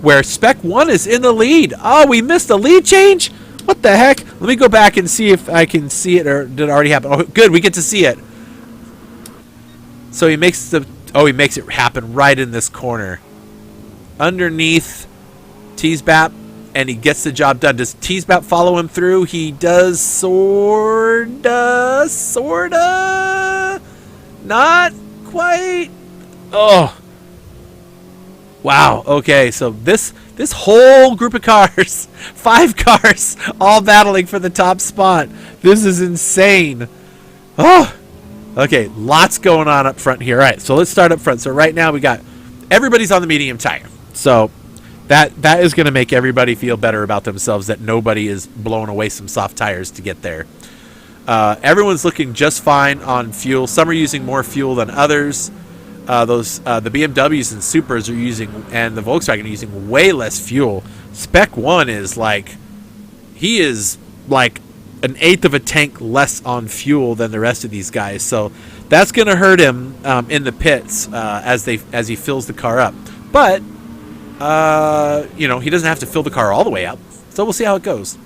where Spec 1 is in the lead. Oh, we missed a lead change? What the heck? Let me go back and see if I can see it, or did it already happen? Oh, good, we get to see it. So he makes it happen right in this corner. Underneath Teasbap, and he gets the job done. Does Teasbap follow him through? He does, sorta. Not quite. Oh. Wow, okay, so this whole group of cars, 5 cars, all battling for the top spot. This is insane. Oh, okay, lots going on up front here. All right, so let's start up front. So right now we got everybody's on the medium tire. So that is going to make everybody feel better about themselves, that nobody is blowing away some soft tires to get there. Everyone's looking just fine on fuel. Some are using more fuel than others. The BMWs and Supers are using, and the Volkswagen are using way less fuel. Spec 1 is like, he is like an 1/8 of a tank less on fuel than the rest of these guys. So That's going to hurt him in the pits as he fills the car up. But he doesn't have to fill the car all the way up. So we'll see how it goes.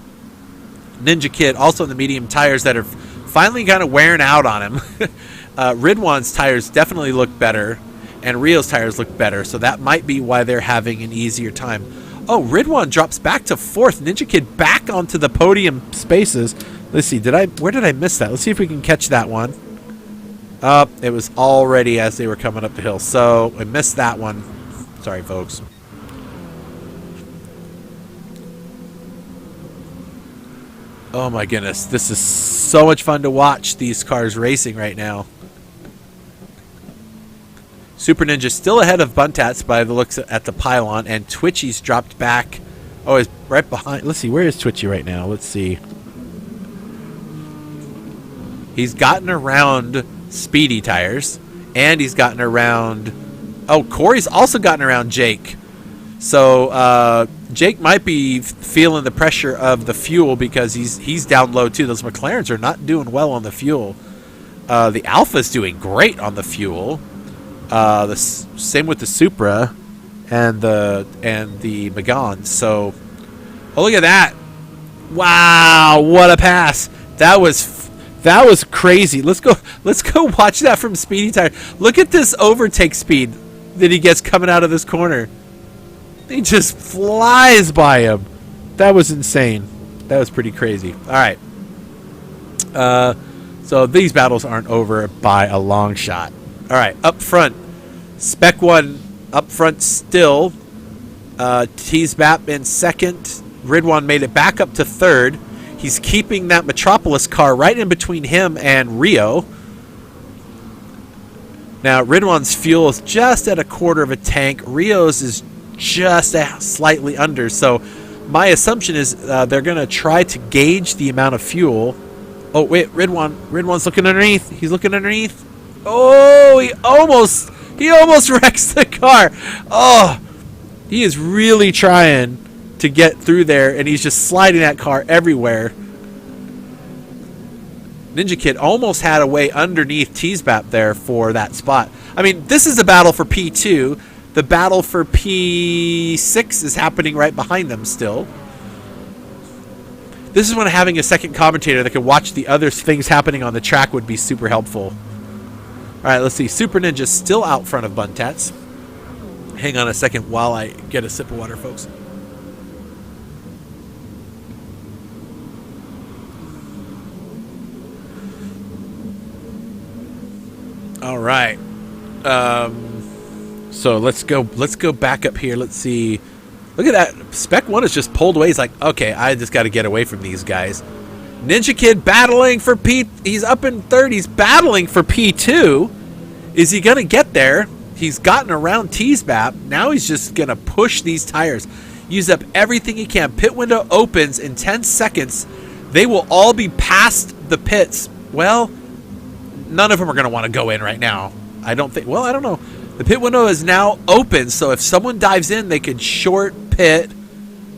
Ninja Kid also in the medium tires that are finally kind of wearing out on him. Ridwan's tires definitely look better, and Rio's tires look better. So that might be why they're having an easier time. Oh, Ridwan drops back to 4th. Ninja Kid back onto the podium spaces. Let's see. Where did I miss that? Let's see if we can catch that one. It was already as they were coming up the hill. So I missed that one. Sorry, folks. Oh my goodness. This is so much fun to watch these cars racing right now. Super Ninja still ahead of Buntats by the looks at the pylon, and Twitchy's dropped back. Oh, he's right behind. Let's see. Where is Twitchy right now? Let's see. He's gotten around Speedy tires, and he's gotten around. Oh, Corey's also gotten around Jake. So Jake might be feeling the pressure of the fuel because he's down low too. Those McLarens are not doing well on the fuel. The Alpha's doing great on the fuel. The same with the Supra and the Megane. So, oh, look at that! Wow, what a pass! That was crazy. Let's go watch that from Speedy Tire. Look at this overtake speed that he gets coming out of this corner. He just flies by him. That was insane. That was pretty crazy. All right. So these battles aren't over by a long shot. All right, up front. Spec 1 up front still. Teasbap in 2nd. Ridwan made it back up to 3rd. He's keeping that Metropolis car right in between him and Rio. Now, Ridwan's fuel is just at a quarter of a tank. Rio's is just slightly under. So my assumption is they're going to try to gauge the amount of fuel. Oh, wait, Ridwan's looking underneath. He's looking underneath. Oh, he almost wrecks the car. Oh, he is really trying to get through there, and he's just sliding that car everywhere. Ninja Kid almost had a way underneath Teasbap there for that spot. I mean, this is a battle for P2. The battle for P6 is happening right behind them still. This is when having a second commentator that can watch the other things happening on the track would be super helpful. All right, let's see. Super Ninja's still out front of Buntats. Hang on a second while I get a sip of water, folks. All right. So let's go back up here. Let's see. Look at that. Spec 1 is just pulled away. He's like, okay, I just got to get away from these guys. Ninja Kid battling for P. He's up in 3rd. He's battling for P2. Is he going to get there? He's gotten around Teasbap. Now he's just going to push these tires. Use up everything he can. Pit window opens in 10 seconds. They will all be past the pits. Well, none of them are going to want to go in right now. I don't think. Well, I don't know. The pit window is now open, so if someone dives in, they could short pit.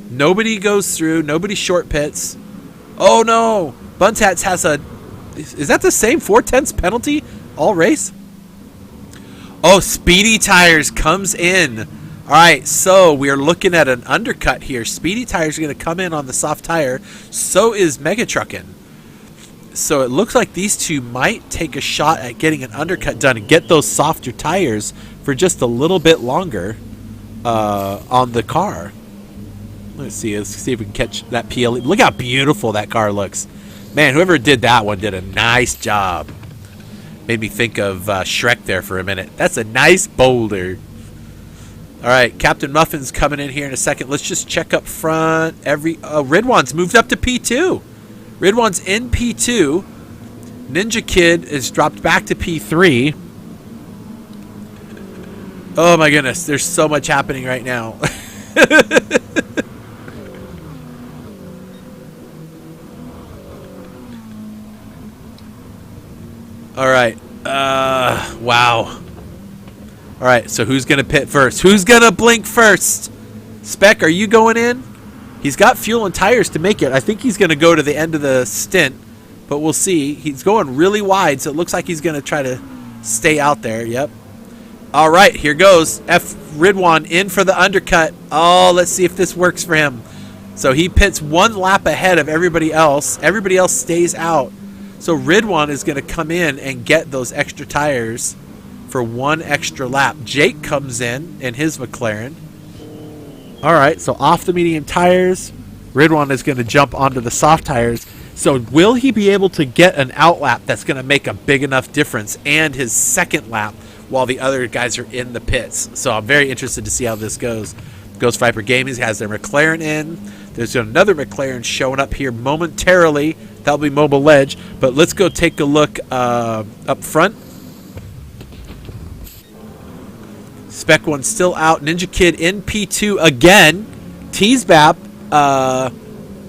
Nobody goes through. Nobody short pits. Oh, no. Buntats has a... Is that the same 4/10 penalty all race? Oh, Speedy Tires comes in. All right, so we are looking at an undercut here. Speedy Tires are going to come in on the soft tire. So is Megatruckin'. So it looks like these two might take a shot at getting an undercut done and get those softer tires for just a little bit longer on the car. Let's see if we can catch that PLE. Look how beautiful that car looks. Man, whoever did that one did a nice job. Made me think of Shrek there for a minute. That's a nice boulder. All right, Captain Muffin's coming in here in a second. Let's just check up front. Ridwan's moved up to P2. Ridwan's in P2. Ninja Kid is dropped back to P3. Oh my goodness, there's so much happening right now. All right. Wow. All right, so who's going to pit first? Who's going to blink first? Spec, are you going in? He's got fuel and tires to make it. I think he's going to go to the end of the stint but we'll see. He's going really wide, so it looks like he's going to try to stay out there. Yep. All right, here goes. Ridwan in for the undercut. Oh, let's see if this works for him. So he pits 1 lap ahead of everybody else. Everybody else stays out. So Ridwan is going to come in and get those extra tires for 1 extra lap. Jake comes in his McLaren. All right, so off the medium tires, Ridwan is going to jump onto the soft tires. So will he be able to get an outlap that's going to make a big enough difference and his second lap while the other guys are in the pits? So I'm very interested to see how this goes. Ghost Viper Gaming has their McLaren in. There's another McLaren showing up here momentarily. That'll be Mobile Ledge. But let's go take a look up front. Spec 1 still out. Ninja Kid in P2 again. Teasbap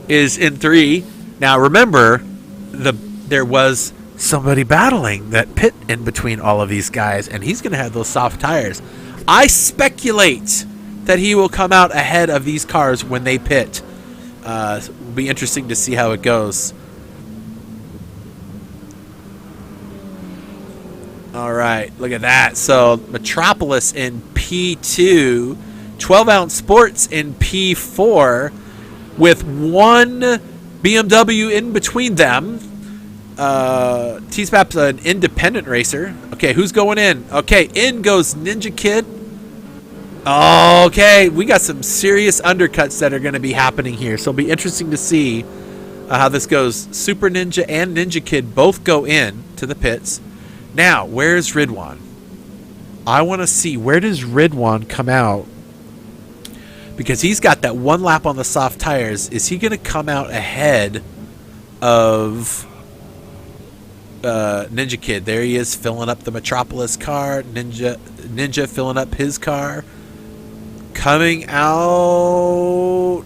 is in 3. Now remember, there was somebody battling that pit in between all of these guys, and he's going to have those soft tires. I speculate that he will come out ahead of these cars when they pit. It'll be interesting to see how it goes. All right, look at that. So Metropolis in P2, 12-ounce Sports in P4, with 1 BMW in between them. T-Spap's an independent racer. Okay, who's going in? Okay, in goes Ninja Kid. Okay, we got some serious undercuts that are going to be happening here. So it'll be interesting to see how this goes. Super Ninja and Ninja Kid both go in to the pits. Now, where's Ridwan? I want to see, where does Ridwan come out? Because he's got that 1 lap on the soft tires. Is he going to come out ahead of Ninja Kid? There he is, filling up the Metropolis car. Ninja filling up his car. Coming out.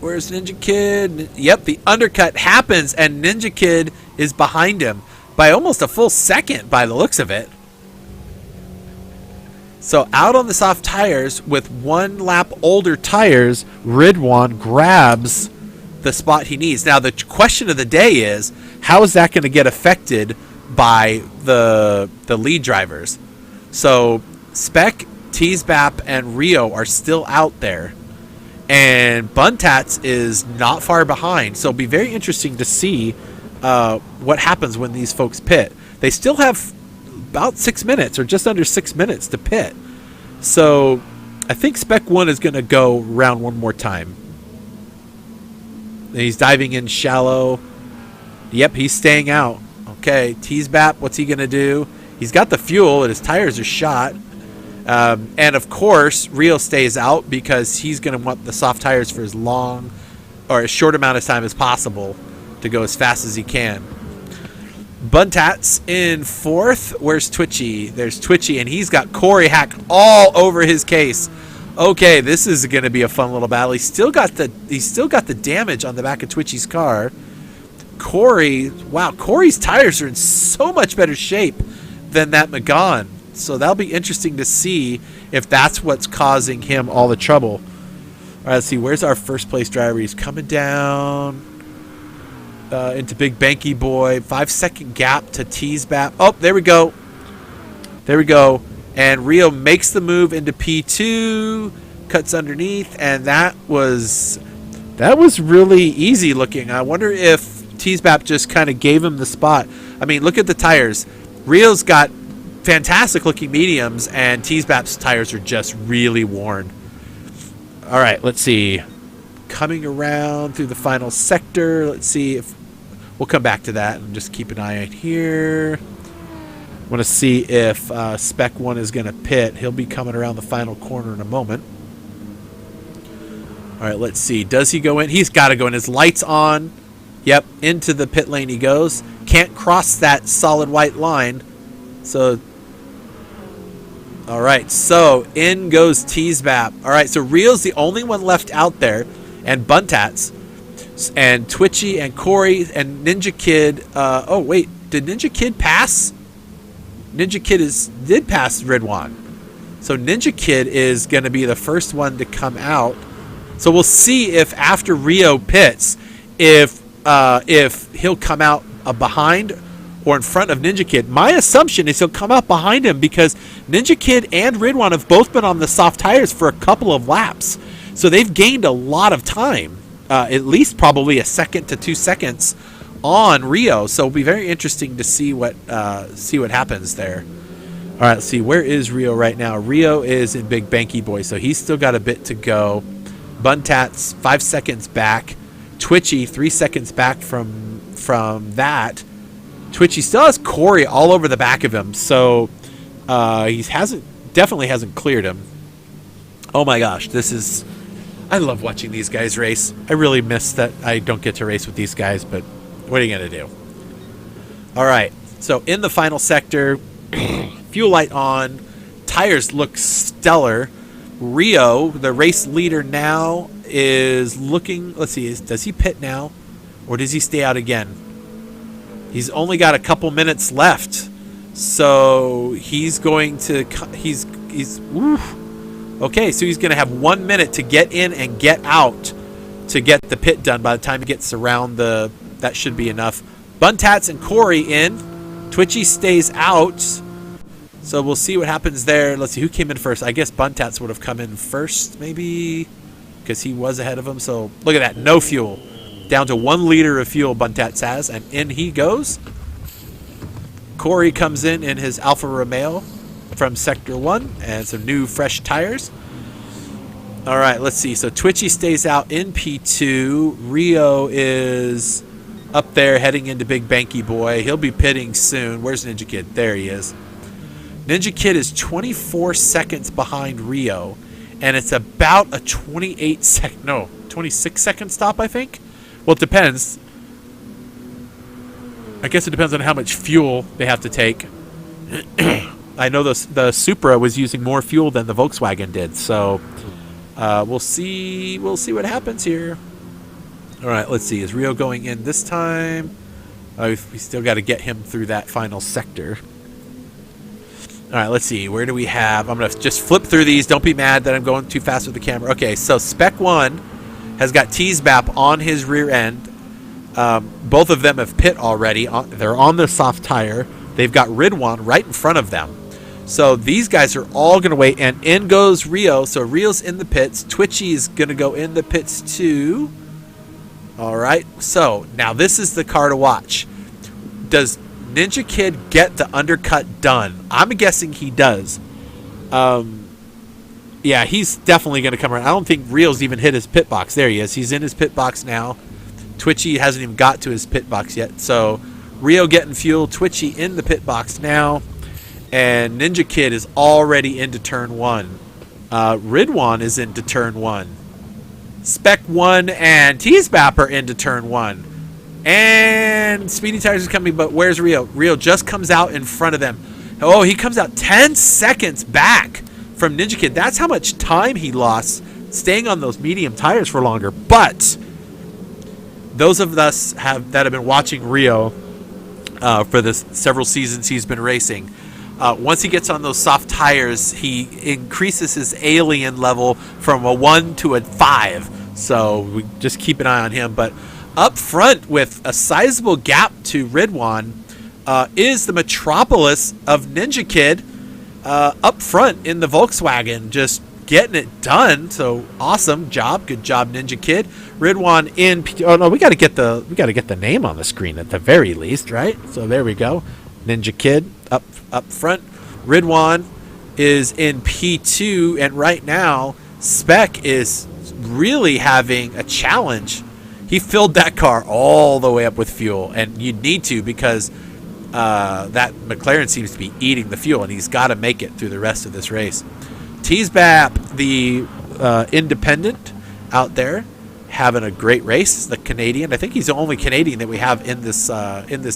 Where's Ninja Kid? Yep, the undercut happens, and Ninja Kid is behind him by almost a full second by the looks of it. So out on the soft tires with 1 lap older tires, Ridwan grabs the spot he needs. Now the question of the day is, how is that going to get affected by the lead drivers? So Spec, Teasbap, and Rio are still out there, and Buntats is not far behind. So it'll be very interesting to see what happens when these folks pit. They still have about 6 minutes or just under 6 minutes to pit. So I think Spec 1 is going to go around one more time. He's diving in shallow. Yep, he's staying out. Okay, Teasbap, what's he going to do? He's got the fuel and his tires are shot. And of course, Rio stays out because he's going to want the soft tires for as long or as short amount of time as possible to go as fast as he can. Buntats in 4th. Where's Twitchy? There's Twitchy, and he's got Corey Hack all over his case. Okay, this is going to be a fun little battle. He's still got the damage on the back of Twitchy's car. Corey, wow, Corey's tires are in so much better shape than that Magan. So that'll be interesting to see if that's what's causing him all the trouble. All right, let's see. Where's our first place driver? He's coming down into Big Banky Boy. 5-second gap to Teasbap. Oh, there we go. There we go. And Rio makes the move into P2, cuts underneath, and that was really easy looking. I wonder if Teasbap just kind of gave him the spot. I mean, look at the tires. Rio's got fantastic looking mediums, and Teasbap's tires are just really worn. All right, let's see. Coming around through the final sector. Let's see if we'll come back to that and just keep an eye out here. I want to see if Spec 1 is going to pit. He'll be coming around the final corner in a moment. All right, let's see. Does he go in? He's got to go in. His light's on. Yep, into the pit lane he goes. Can't cross that solid white line. So, all right, so in goes Teasbap. All right, so Rio's the only one left out there, and Buntats, and Twitchy, and Corey, and Ninja Kid. Oh, wait, did Ninja Kid pass? Ninja Kid did pass Ridwan. So Ninja Kid is going to be the first one to come out. So we'll see if after Rio pits, if he'll come out behind or in front of Ninja Kid. My assumption is he'll come out behind him because Ninja Kid and Ridwan have both been on the soft tires for a couple of laps. So they've gained a lot of time, at least probably a second to 2 seconds on Rio. So it'll be very interesting to see what happens there. All right, let's see. Where is Rio right now? Rio is in Big Banky Boy, so he's still got a bit to go. Buntat's 5 seconds back. Twitchy 3 seconds back from that. Twitchy still has Corey all over the back of him, so he definitely hasn't cleared him. Oh my gosh, I love watching these guys race. I really miss that I don't get to race with these guys, but what are you gonna do? All right, so in the final sector, fuel light on, tires look stellar. Rio, the race leader now, is looking. Let's see, does he pit now, or does he stay out again? He's only got a couple minutes left, so he's going to. Okay, so he's going to have 1 minute to get in and get out to get the pit done. By the time he gets around that should be enough. Buntats and Corey in. Twitchy stays out. So we'll see what happens there. Let's see who came in first. I guess Buntats would have come in first, maybe, because he was ahead of him. So look at that, no fuel. Down to 1 liter of fuel Buntats has, and in he goes. Corey comes in his Alfa Romeo from Sector 1 and some new fresh tires. All right, let's see. So Twitchy stays out in P2. Rio is up there heading into Big Banky Boy. He'll be pitting soon. Where's Ninja Kid? There he is. Ninja Kid is 24 seconds behind Rio, and it's about a 26 second stop, I think. Well, it depends. I guess it depends on how much fuel they have to take. I know the Supra was using more fuel than the Volkswagen did, so we'll see. We'll see what happens here. All right, let's see. Is Rio going in this time? We still got to get him through that final sector. All right, let's see. Where do we have? I'm going to just flip through these. Don't be mad that I'm going too fast with the camera. Okay, so Spec 1 has got T-Zbap on his rear end. Both of them have pit already. They're on the soft tire. They've got Ridwan right in front of them. So these guys are all going to wait, and in goes Rio. So Rio's in the pits. Twitchy is going to go in the pits too. All right, so now this is the car to watch. Does Ninja Kid get the undercut done? I'm guessing he does. Yeah, he's definitely going to come around. I don't think Rio's even hit his pit box. There he is. He's in his pit box now. Twitchy hasn't even got to his pit box yet. So Rio getting fuel. Twitchy in the pit box now. And Ninja Kid is already into turn 1. Ridwan is into turn 1. Spec 1 and T-Zbap are into turn 1. And Speedy Tires is coming, but where's Rio? Rio just comes out in front of them. Oh, he comes out 10 seconds back from Ninja Kid. That's how much time he lost staying on those medium tires for longer. But those of us that have been watching Rio for the several seasons he's been racing, once he gets on those soft tires, he increases his alien level from a 1 to a 5. So we just keep an eye on him. But up front with a sizable gap to Ridwan is the Metropolis of Ninja Kid up front in the Volkswagen, just getting it done. So awesome job, good job, Ninja Kid. Ridwan in. Oh no, we got to get the name on the screen at the very least, right? So there we go, Ninja Kid up front. Ridwan is in P2, and right now Spec is really having a challenge. He filled that car all the way up with fuel, and you need to, because that McLaren seems to be eating the fuel, and he's got to make it through the rest of this race. T-Zbap, the independent out there, having a great race. The Canadian, I think he's the only Canadian that we have in this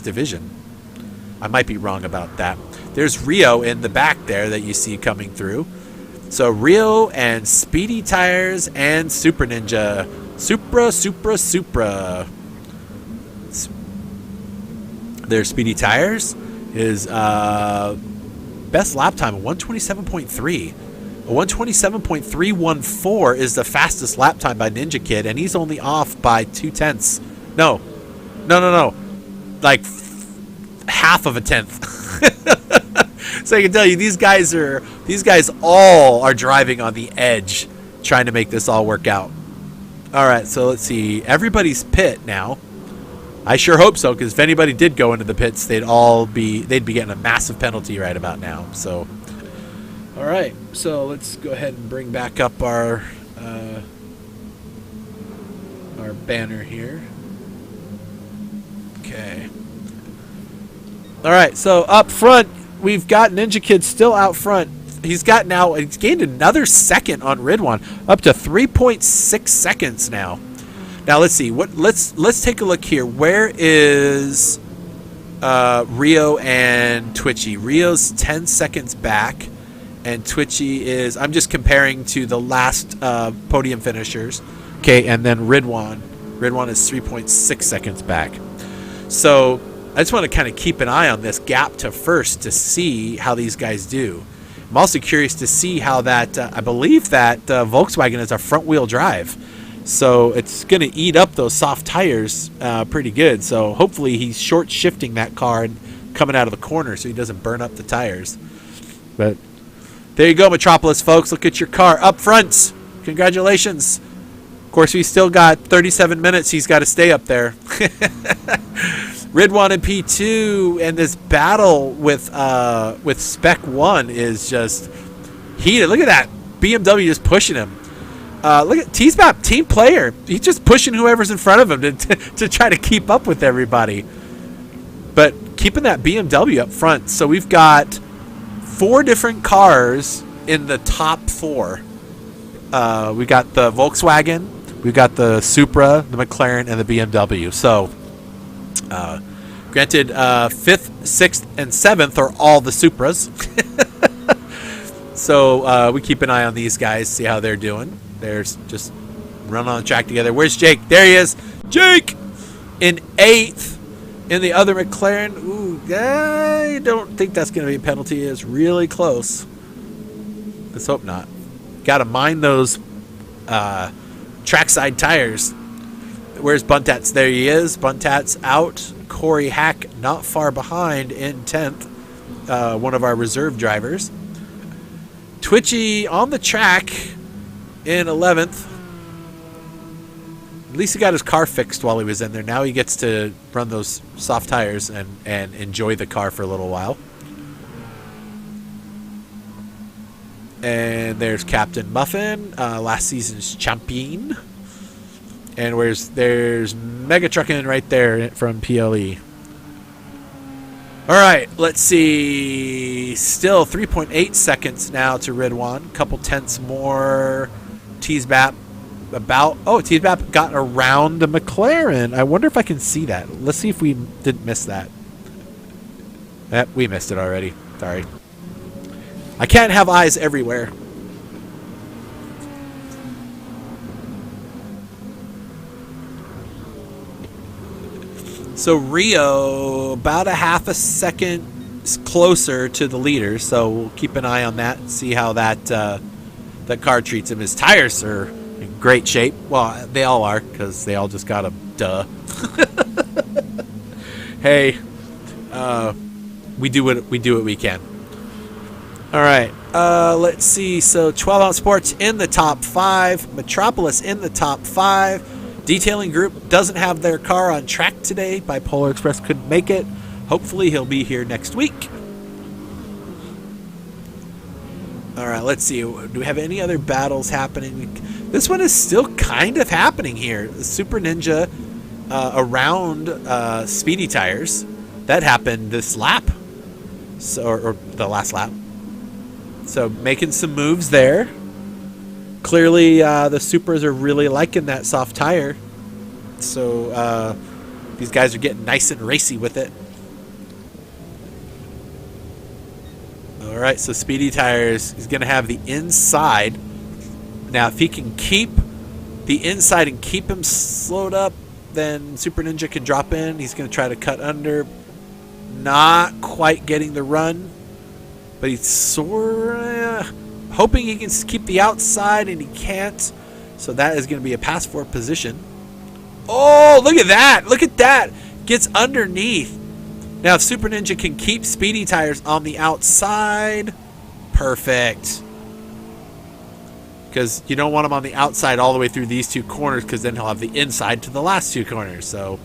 division. I might be wrong about that. There's Rio in the back there that you see coming through. So Rio and Speedy Tires and Super Ninja. Supra. There's Speedy Tires. His best lap time, a 127.3. A 127.314 is the fastest lap time by Ninja Kid, and he's only off by 0.2. No. like half of a tenth. So I can tell you, these guys all are driving on the edge, trying to make this all work out. All right, so let's see. Everybody's pit now. I sure hope so, because if anybody did go into the pits, they'd be getting a massive penalty right about now. So, all right, so let's go ahead and bring back up our banner here. Okay. All right, so up front, we've got Ninja Kid still out front. He's gained another second on Ridwan, up to 3.6 seconds now. Now let's see. Let's take a look here. Where is Rio and Twitchy? Rio's 10 seconds back, and Twitchy is. I'm just comparing to the last podium finishers. Okay, and then Ridwan. Ridwan is 3.6 seconds back. So I just want to kind of keep an eye on this gap to first to see how these guys do. I'm also curious to see how that. I believe that Volkswagen is a front-wheel drive. So it's going to eat up those soft tires pretty good. So hopefully he's short shifting that car and coming out of the corner so he doesn't burn up the tires. But there you go, Metropolis folks. Look at your car up front. Congratulations. Of course, we still got 37 minutes. He's got to stay up there. Ridwan in P2, and this battle with Spec 1 is just heated. Look at that. BMW just pushing him. Look at T-Spap, team player. He's just pushing whoever's in front of him to try to keep up with everybody. But keeping that BMW up front. So we've got 4 different cars in the top 4. We got the Volkswagen, we've got the Supra, the McLaren, and the BMW. So, granted, 5th, 6th, and 7th are all the Supras. So we keep an eye on these guys, see how they're doing. They're just running on the track together. Where's Jake? There he is. Jake in 8th. In the other McLaren. Ooh, I don't think that's going to be a penalty. It's really close. Let's hope not. Got to mind those trackside tires. Where's Buntats? There he is. Buntats out. Corey Hack not far behind in 10th. One of our reserve drivers. Twitchy on the track in 11th. At least he got his car fixed while he was in there. Now he gets to run those soft tires and enjoy the car for a little while. And there's Captain Muffin, last season's champion. And there's Mega Truckin' right there from PLE. All right, let's see. Still 3.8 seconds now to Ridwan. Couple tenths more. T-Spap T-Spap got around the McLaren. I wonder if I can see that. Let's see if we didn't miss that. We missed it already. Sorry. I can't have eyes everywhere. So Rio about a half a second closer to the leader, so we'll keep an eye on that and see how that car treats him. His tires are in great shape. Well, they all are, because they all just got a duh. Hey, we do what we can. All right, let's see. So 12 Ounce Sports in the top 5. Metropolis in the top 5. Detailing Group doesn't have their car on track today. Bipolar Express couldn't make it. Hopefully he'll be here next week. All right, let's see. Do we have any other battles happening? This one is still kind of happening here. The Super Ninja around Speedy Tires. That happened this lap. So, or the last lap. So making some moves there. Clearly, the Supras are really liking that soft tire. So these guys are getting nice and racy with it. All right, so Speedy Tires is going to have the inside. Now, if he can keep the inside and keep him slowed up, then Super Ninja can drop in. He's going to try to cut under. Not quite getting the run, but he's sort of hoping he can keep the outside, and he can't. So that is going to be a pass for position. Oh, look at that. Look at that. gets underneath. Now, if Super Ninja can keep Speedy Tires on the outside, perfect. Because you don't want him on the outside all the way through these two corners, because then he'll have the inside to the last two corners. So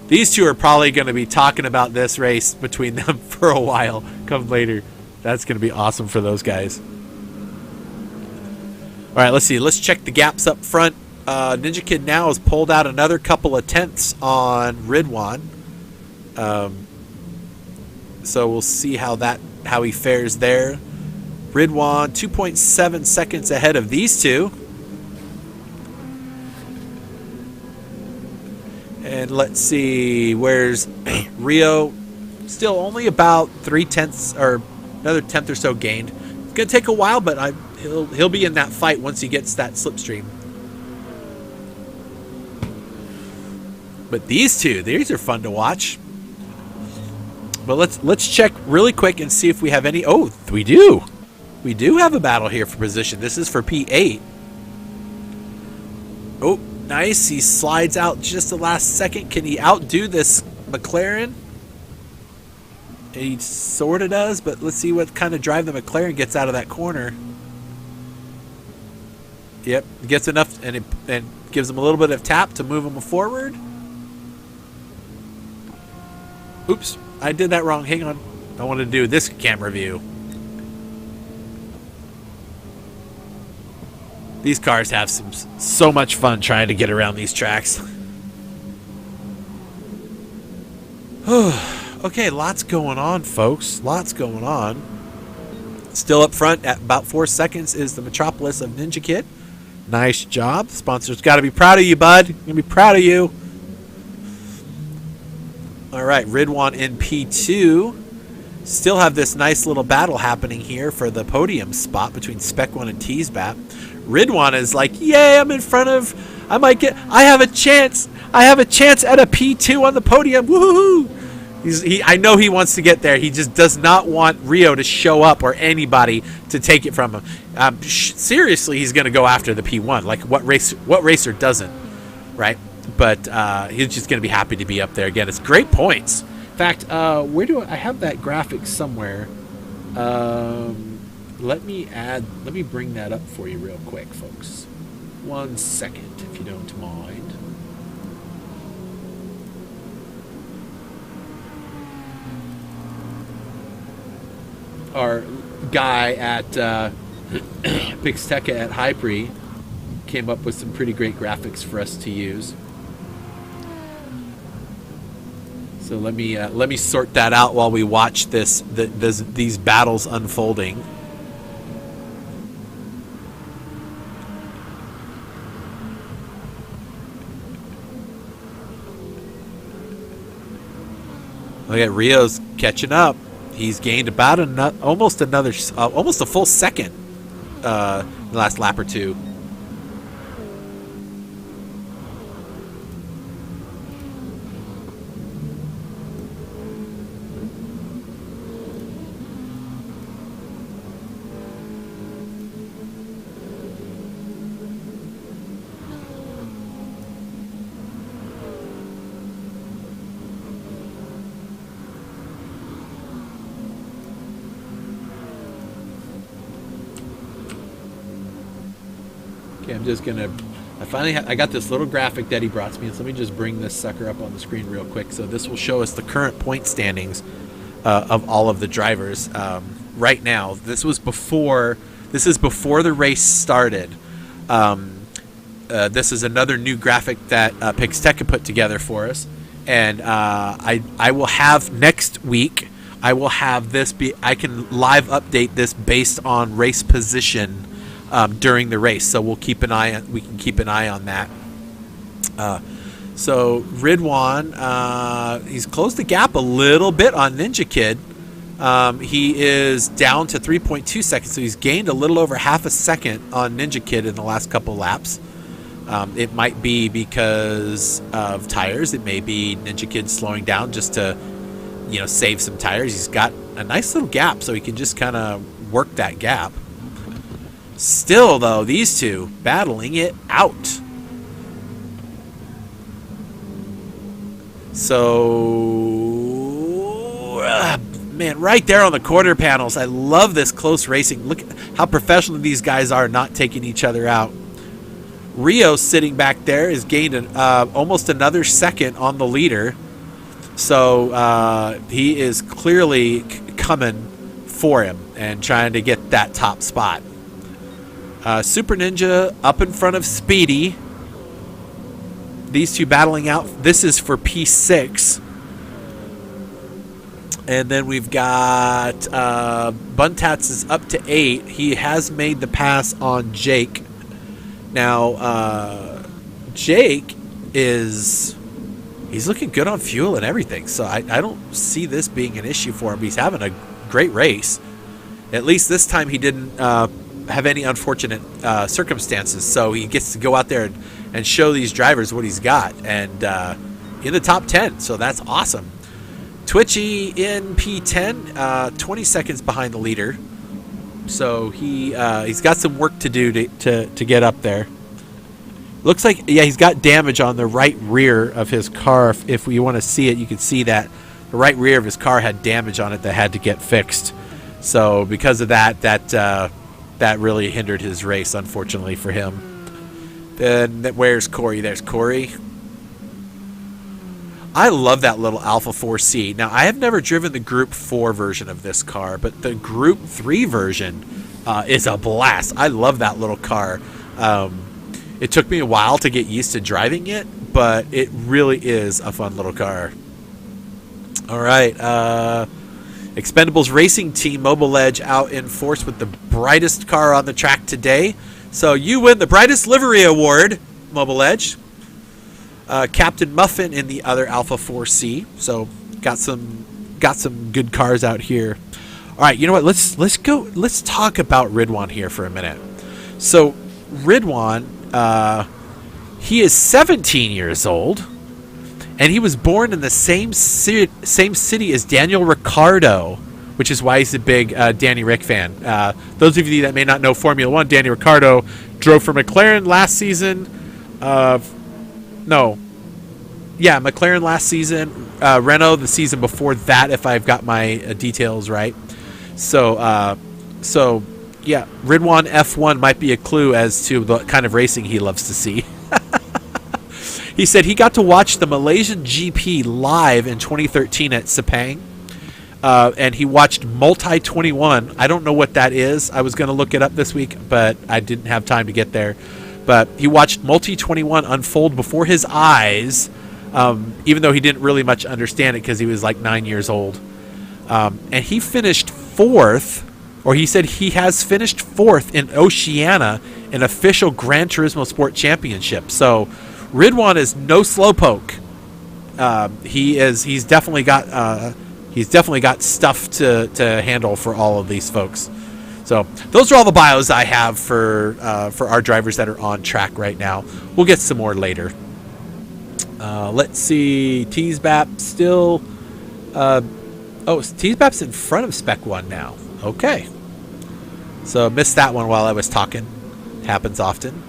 these two are probably going to be talking about this race between them for a while come later. That's going to be awesome for those guys. All right, let's see. Let's check the gaps up front. Ninja Kid now has pulled out another couple of tenths on Ridwan. So we'll see how he fares there. Ridwan 2.7 seconds ahead of these two. And let's see, where's Rio? Still only about 0.3 or another tenth or so gained. It's gonna take a while, but he'll be in that fight once he gets that slipstream. But these are fun to watch. But let's check really quick and see if we have any. Oh, we do. We do have a battle here for position. This is for P8. Oh, nice. He slides out just the last second. Can he outdo this McLaren? He sort of does, but let's see what kind of drive the McLaren gets out of that corner. Yep, gets enough, and gives him a little bit of tap to move him forward. Oops, I did that wrong. Hang on. I want to do this camera view. These cars have so much fun trying to get around these tracks. Okay, lots going on, folks. Lots going on. Still up front at about 4 seconds is the Metropolis of Ninja Kid. Nice job. Sponsors got to be proud of you, bud. Gonna be proud of you. All right, Ridwan in P2. Still have this nice little battle happening here for the podium spot between Spec 1 and Teasbat. Ridwan is like, yay, I'm in front of, I have a chance at a P2 on the podium, woohoo! I know he wants to get there. He just does not want Rio to show up or anybody to take it from him. Seriously, he's going to go after the P1. Like, what racer doesn't, right? But he's just going to be happy to be up there again. It's great points. In fact, where do I have that graphic somewhere? Let me bring that up for you real quick, folks. 1 second, if you don't mind. Our guy at Pixteca at Hypre came up with some pretty great graphics for us to use. So let me sort that out while we watch these battles unfolding. Look at Rio's catching up. He's gained about almost a full second the last lap or two. Okay, I'm just gonna. I got this little graphic that he brought me, so let me just bring this sucker up on the screen real quick. So this will show us the current point standings of all of the drivers right now. This is before the race started. This is another new graphic that Pixteca put together for us, and I will have next week. I will have this be. I can live update this based on race position. During the race, so we can keep an eye on that. So Ridwan, he's closed the gap a little bit on Ninja Kid. He is down to 3.2 seconds, so he's gained a little over half a second on Ninja Kid in the last couple laps. It might be because of tires. It may be Ninja Kid slowing down just to, save some tires. He's got a nice little gap, so he can just kind of work that gap. Still, though, these two battling it out. So, man, right there on the quarter panels. I love this close racing. Look how professional these guys are, not taking each other out. Rio sitting back there has gained almost another second on the leader. So he is clearly coming for him and trying to get that top spot. Super Ninja up in front of Speedy. These two battling out. This is for P6. And then we've got Buntats is up to 8. He has made the pass on Jake. Now, Jake he's looking good on fuel and everything. So I don't see this being an issue for him. He's having a great race. At least this time he didn't have any unfortunate circumstances. So he gets to go out there and show these drivers what he's got. And in the top 10. So that's awesome. Twitchy in P10, 20 seconds behind the leader. So he's got some work to do to get up there. Looks like, yeah, he's got damage on the right rear of his car. If you want to see it, you can see that the right rear of his car had damage on it that had to get fixed. So because of that really hindered his race, unfortunately for him. Then where's Corey? There's Corey. I love that little Alpha 4C. Now, I have never driven the Group 4 version of this car, but the Group 3 version is a blast. I love that little car. It took me a while to get used to driving it, but it really is a fun little car. All right. Expendables Racing Team Mobile Edge out in force with the brightest car on the track today. So you win the brightest livery award, Mobile Edge. Captain Muffin in the other Alpha 4C. So got some good cars out here. All right, you know what? Let's talk about Ridwan here for a minute. So Ridwan, he is 17 years old, and he was born in the same city as Daniel Ricciardo, which is why he's a big Danny Rick fan. Those of you that may not know Formula One, Danny Ricciardo drove for McLaren last season. McLaren last season, Renault the season before that, if I've got my details right. So yeah, Ridwan F1 might be a clue as to the kind of racing he loves to see. He said he got to watch the Malaysian GP live in 2013 at Sepang, and he watched Multi 21. I don't know what that is. I was going to look it up this week, but I didn't have time to get there. But he watched Multi 21 unfold before his eyes, even though he didn't really much understand it because he was like 9 years old. And he finished fourth, or he said he has finished fourth in Oceania, an official Gran Turismo Sport Championship. So Ridwan is no slowpoke. He's definitely got stuff to handle for all of these folks. So those are all the bios I have for our drivers that are on track right now. We'll get some more later. Let's see. Teasbap still. Teasbap's in front of Spec 1 now. Okay. So missed that one while I was talking. Happens often.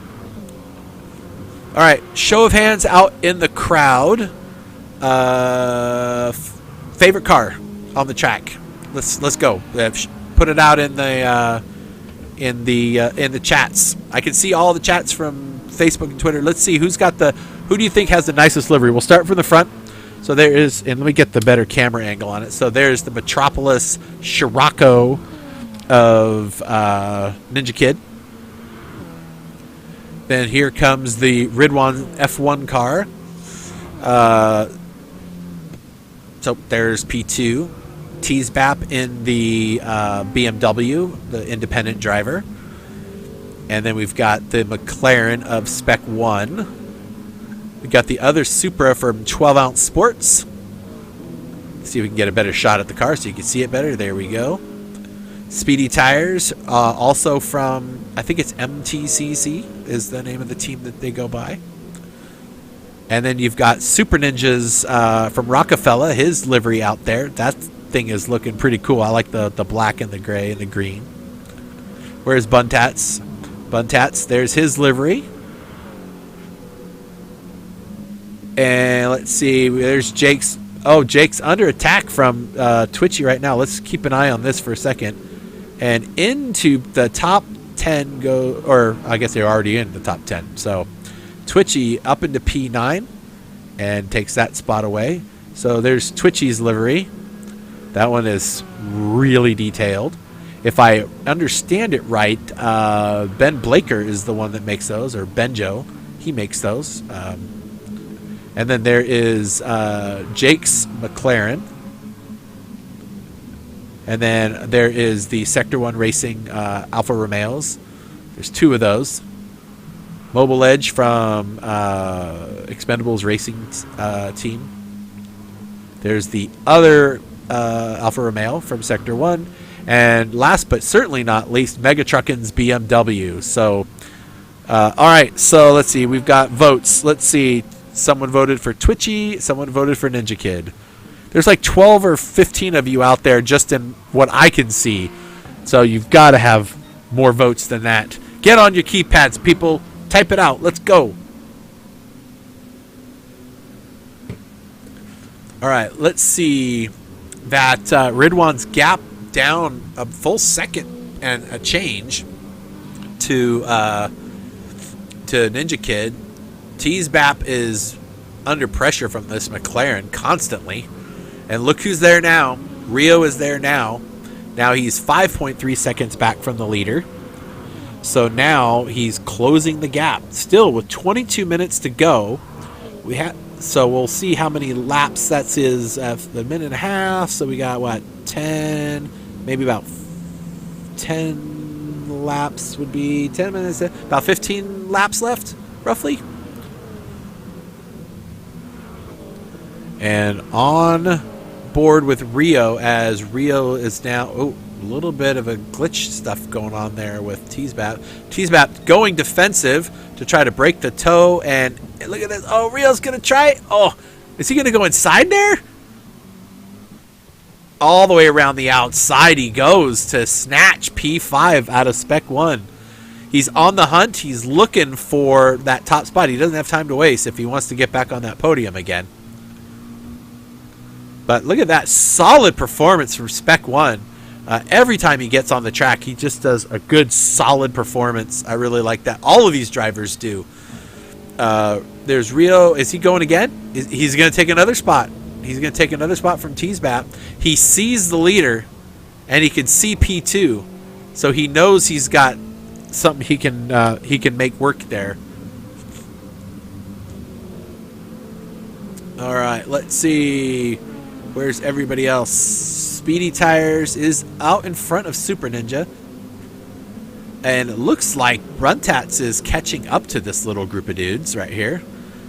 All right. Show of hands out in the crowd. Favorite car on the track. Let's go. Put it out in the chats. I can see all the chats from Facebook and Twitter. Let's see who do you think has the nicest livery? We'll start from the front. So there is, and let me get the better camera angle on it. So there's the Metropolis Scirocco of Ninja Kid. Then here comes the Ridwan F1 car. So there's P2. Teasbap in the BMW, the independent driver. And then we've got the McLaren of Spec 1. We've got the other Supra from 12 Ounce Sports. See if we can get a better shot at the car so you can see it better. There we go. Speedy Tires, also from, I think it's MTCC is the name of the team that they go by. And then you've got Super Ninjas from Rockefeller, his livery out there. That thing is looking pretty cool. I like the black and the gray and the green. Where's Buntats? Buntats, there's his livery. And let's see. There's Jake's. Oh, Jake's under attack from Twitchy right now. Let's keep an eye on this for a second. And into the top 10 go, or I guess they're already in the top 10. So Twitchy up into P9 and takes that spot away. So there's Twitchy's livery. That one is really detailed. If I understand it right, Ben Blaker is the one that makes those, or Benjo. He makes those. And then there is Jake's McLaren. And then there is the Sector 1 Racing Alfa Romeos. There's 2 of those. Mobile Edge from Expendables Racing team. There's the other Alfa Romeo from Sector 1. And last but certainly not least, Megatruckin's BMW. So, all right, so let's see. We've got votes. Let's see. Someone voted for Twitchy. Someone voted for Ninja Kid. There's like 12 or 15 of you out there just in what I can see. So you've got to have more votes than that. Get on your keypads, people. Type it out. Let's go. All right, let's see. That Ridwan's gap down a full second and a change to Ninja Kid. T's Bap is under pressure from this McLaren constantly. And look who's there now. Rio is there now. Now he's 5.3 seconds back from the leader. So now he's closing the gap. Still with 22 minutes to go. So we'll see how many laps that is at the minute and a half. So we got, what, 10, maybe about 10 laps would be 10 minutes. About 15 laps left, roughly. And on board with Rio, as Rio is now, a little bit of a glitch stuff going on there with T-Sbap. T-Sbap going defensive to try to break the toe, and look at this. Oh, Rio's going to try it. Oh, is he going to go inside there? All the way around the outside he goes to snatch P5 out of Spec 1. He's on the hunt. He's looking for that top spot. He doesn't have time to waste if he wants to get back on that podium again. But look at that solid performance from Spec 1. Every time he gets on the track, he just does a good, solid performance. I really like that. All of these drivers do. There's Rio. Is he going again? He's going to take another spot. He's going to take another spot from T-Sbap. He sees the leader, and he can see P2. So he knows he's got something he can make work there. All right, let's see. Where's everybody else? Speedy Tires is out in front of Super Ninja. And it looks like Runtats is catching up to this little group of dudes right here.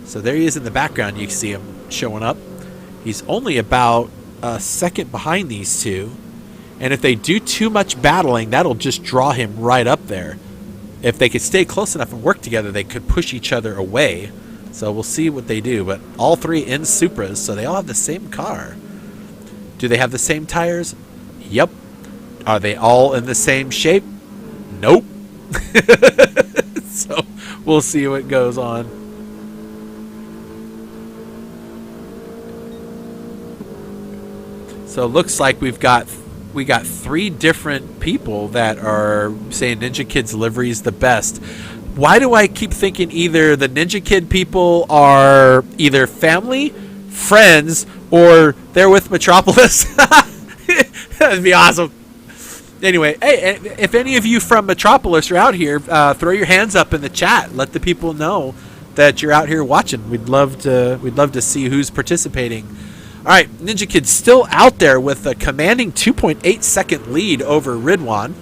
So there he is in the background. You can see him showing up. He's only about a second behind these two. And if they do too much battling, that'll just draw him right up there. If they could stay close enough and work together, they could push each other away. So we'll see what they do. But all three in Supras, so they all have the same car. Do they have the same tires? Yep. Are they all in the same shape? Nope. So we'll see what goes on. So it looks like we got 3 different people that are saying Ninja Kid's livery is the best. Why do I keep thinking either the Ninja Kid people are either family, friends, or they're with Metropolis? That'd be awesome. Anyway, hey, if any of you from Metropolis are out here, throw your hands up in the chat. Let the people know that you're out here watching. We'd love to see who's participating. All right, Ninja Kid's still out there with a commanding 2.8 second lead over Ridwan.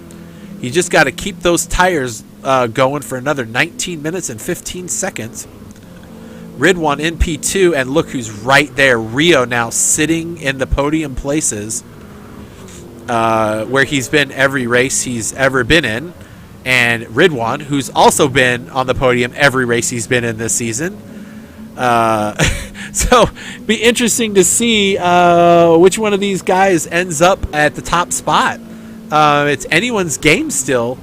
You just got to keep those tires going for another 19 minutes and 15 seconds. Ridwan in P2, and look who's right there. Rio now sitting in the podium places where he's been every race he's ever been in. And Ridwan, who's also been on the podium every race he's been in this season. So be interesting to see which one of these guys ends up at the top spot. It's anyone's game still,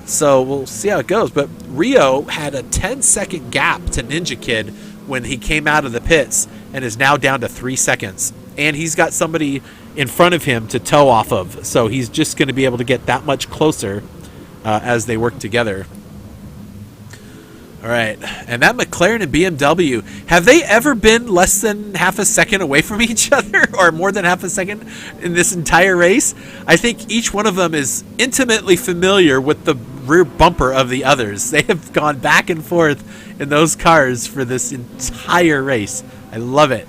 so we'll see how it goes. But Rio had a 10-second gap to Ninja Kid when he came out of the pits and is now down to 3 seconds. And he's got somebody in front of him to tow off of. So he's just going to be able to get that much closer as they work together. All right. And that McLaren and BMW, have they ever been less than half a second away from each other or more than half a second in this entire race? I think each one of them is intimately familiar with the rear bumper of the others. They have gone back and forth in those cars for this entire race. I love it.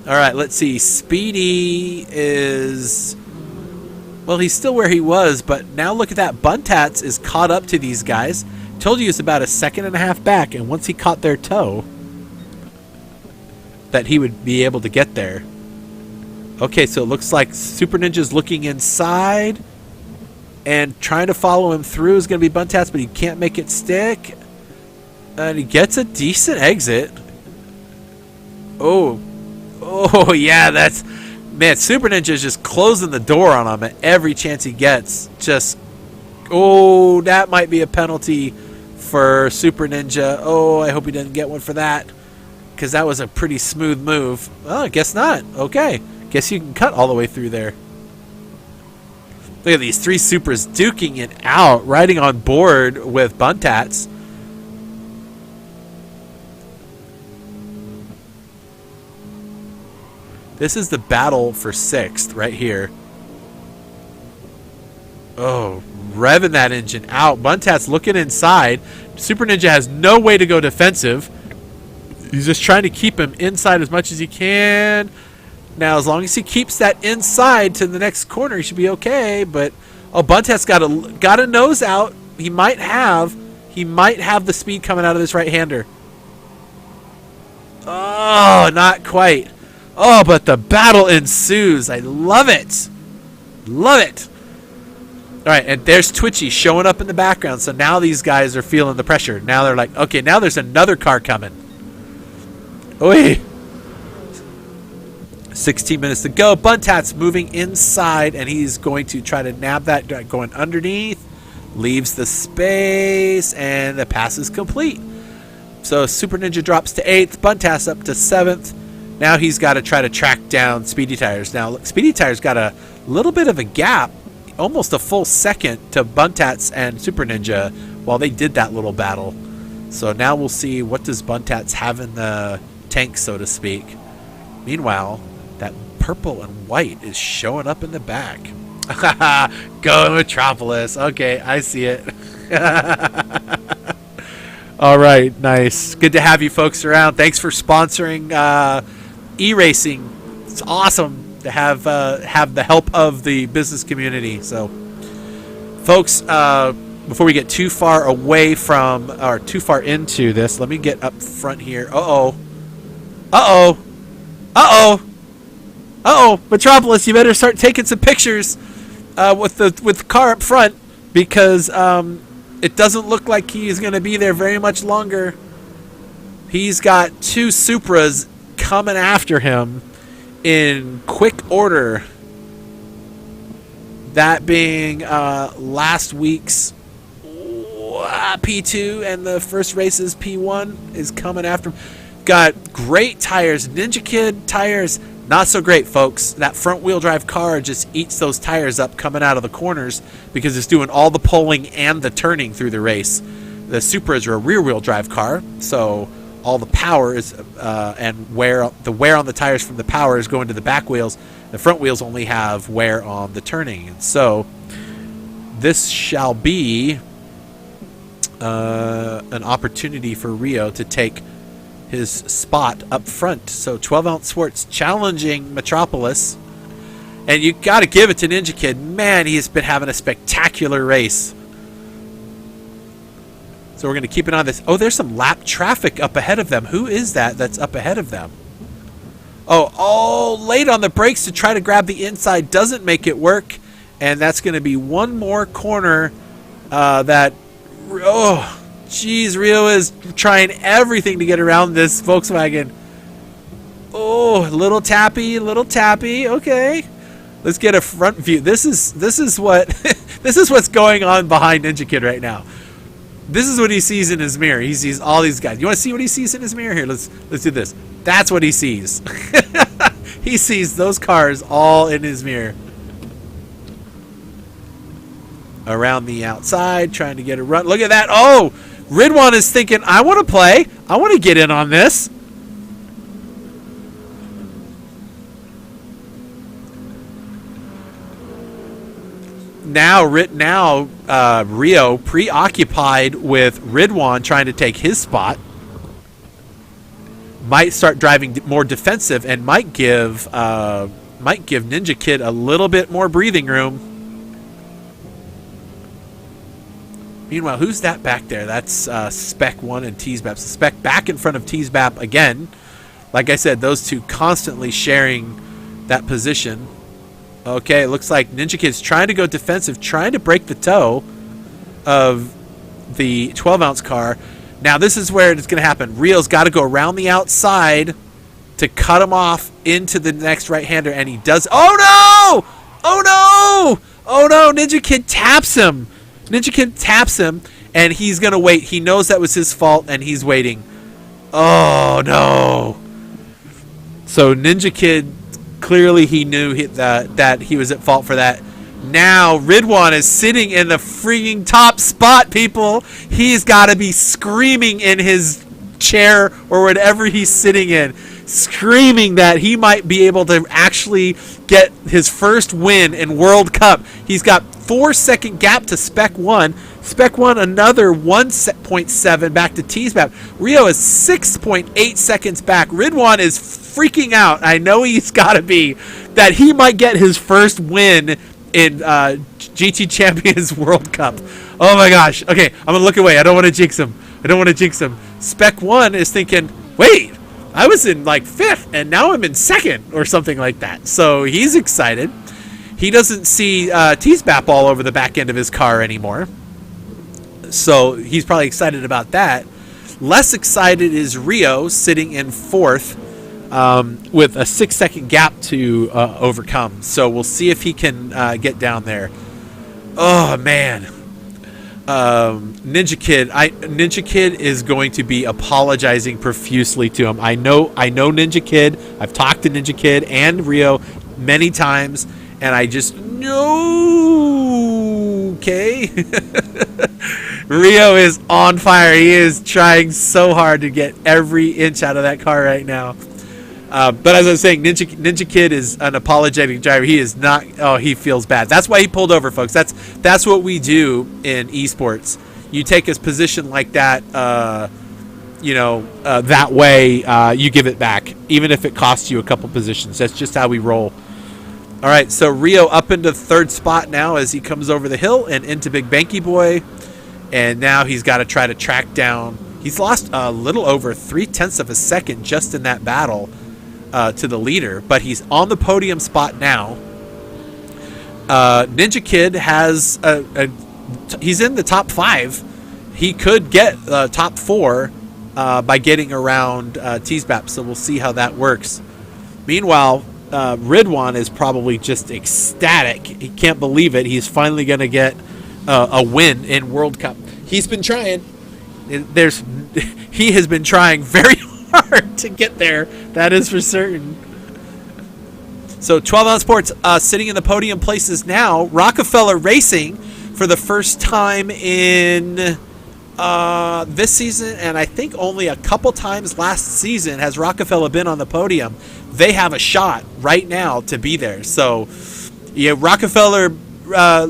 All right, let's see. Speedy is... well, he's still where he was, but now look at that. Buntats is caught up to these guys. Told you it's about a second and a half back, and once he caught their toe, that he would be able to get there. Okay, so it looks like Super Ninja's looking inside, and trying to follow him through is going to be Buntats, but he can't make it stick. And he gets a decent exit. Oh, yeah, that's... man, Super Ninja is just closing the door on him at every chance he gets. Just... oh, that might be a penalty for Super Ninja. Oh, I hope he doesn't get one for that, because that was a pretty smooth move. Well, I guess not. Okay. Guess you can cut all the way through there. Look at these three Supras duking it out, riding on board with Buntats. This is the battle for 6th right here. Oh, revving that engine out. Buntat's looking inside. Super Ninja has no way to go defensive. He's just trying to keep him inside as much as he can. Now, as long as he keeps that inside to the next corner, he should be okay. But oh, Buntat's got a nose out. He might have the speed coming out of this right-hander. Oh, not quite. Oh, but the battle ensues. I love it. Love it. All right, and there's Twitchy showing up in the background. So now these guys are feeling the pressure. Now they're like, okay, now there's another car coming. Oi. 16 minutes to go. Buntat's moving inside, and he's going to try to nab that going underneath. Leaves the space, and the pass is complete. So Super Ninja drops to 8th. Buntat's up to 7th. Now he's got to try to track down Speedy Tires. Now, look, Speedy Tires got a little bit of a gap, almost a full second to Buntats and Super Ninja while they did that little battle. So now we'll see, what does Buntats have in the tank, so to speak. Meanwhile, that purple and white is showing up in the back. Go Metropolis. Okay, I see it. All right, nice. Good to have you folks around. Thanks for sponsoring e-racing. It's awesome to have the help of the business community. So, folks, before we get too far away from, or too far into this, let me get up front here. Metropolis, you better start taking some pictures with the car up front, because it doesn't look like he's going to be there very much longer. He's got 2 Supras coming after him in quick order. That being last week's P2 and the first race's P1 is coming after him. Got great tires. Ninja Kid tires, not so great, folks. That front wheel drive car just eats those tires up coming out of the corners because it's doing all the pulling and the turning through the race. The Supras are a rear wheel drive car, so all the power is and the wear on the tires from the power is going to the back wheels. The front wheels only have wear on the turning. And so this shall be an opportunity for Rio to take his spot up front. So 12-ounce Sports challenging Metropolis. And you got to give it to Ninja Kid. Man, he's been having a spectacular race. So we're going to keep an eye on this. Oh, there's some lap traffic up ahead of them. Who is that that's up ahead of them? Oh, late on the brakes to try to grab the inside. Doesn't make it work. And that's going to be one more corner that... oh, jeez, Rio is trying everything to get around this Volkswagen. Oh, little tappy. Okay, let's get a front view. This is what this is what's going on behind Ninja Kid right now. This is what he sees in his mirror. He sees all these guys. You want to see what he sees in his mirror? Here, let's do this. That's what he sees. He sees those cars all in his mirror. Around the outside, trying to get a run. Look at that. Oh, Ridwan is thinking, I want to play. I want to get in on this. Now Rio preoccupied with Ridwan trying to take his spot. Might start driving more defensive and might give Ninja Kid a little bit more breathing room. Meanwhile, who's that back there? That's Spec 1 and Teasbap. So Spec back in front of Teasbap again. Like I said, those two constantly sharing that position. Okay, it looks like Ninja Kid's trying to go defensive, trying to break the toe of the 12-ounce car. Now, this is where it's going to happen. Rio's got to go around the outside to cut him off into the next right-hander, and he does. Oh, no! Oh, no! Oh, no! Ninja Kid taps him. Ninja Kid taps him, and he's going to wait. He knows that was his fault, and he's waiting. Oh, no. So Ninja Kid, clearly he knew that he was at fault for that. Now Ridwan is sitting in the freaking top spot, people. He's got to be screaming in his chair or whatever he's sitting in, screaming that he might be able to actually get his first win in World Cup. He's got 4-second gap to Spec 1. Spec 1 another 1.7 back to Teasbap. Rio is 6.8 seconds back. Ridwan is freaking out. I know he's got to be, that he might get his first win in GT Champions World Cup. Oh my gosh. Okay, I'm going to look away. I don't want to jinx him. Spec 1 is thinking, wait, I was in like 5th and now I'm in 2nd or something like that. So he's excited. He doesn't see Teasbap all over the back end of his car anymore. So he's probably excited about that. Less excited is Rio, sitting in 4th with a 6-second gap to overcome. So we'll see if he can get down there. Oh, man. Ninja Kid is going to be apologizing profusely to him. I know Ninja Kid. I've talked to Ninja Kid and Rio many times, and I just know. Okay. Rio is on fire. He is trying so hard to get every inch out of that car right now. But as I was saying, Ninja Kid is an apologetic driver. He is not. Oh, he feels bad. That's why he pulled over, folks. That's what we do in esports. You take his position like that. That way you give it back, even if it costs you a couple positions. That's just how we roll. All right, so Rio up into 3rd spot now as he comes over the hill and into Big Banky Boy. And now he's got to try to track down. He's lost a little over 0.3 of a second just in that battle to the leader. But he's on the podium spot now. Ninja Kid has he's in the top 5. He could get top 4 by getting around Teasbap. So we'll see how that works. Meanwhile, Ridwan is probably just ecstatic. He can't believe it. He's finally going to get a win in World Cup. He's been trying. He has been trying very hard to get there. That is for certain. So 12-ounce sports sitting in the podium places now. Rockefeller Racing for the first time in this season, and I think only a couple times last season has Rockefeller been on the podium. They have a shot right now to be there. So, yeah, Rockefeller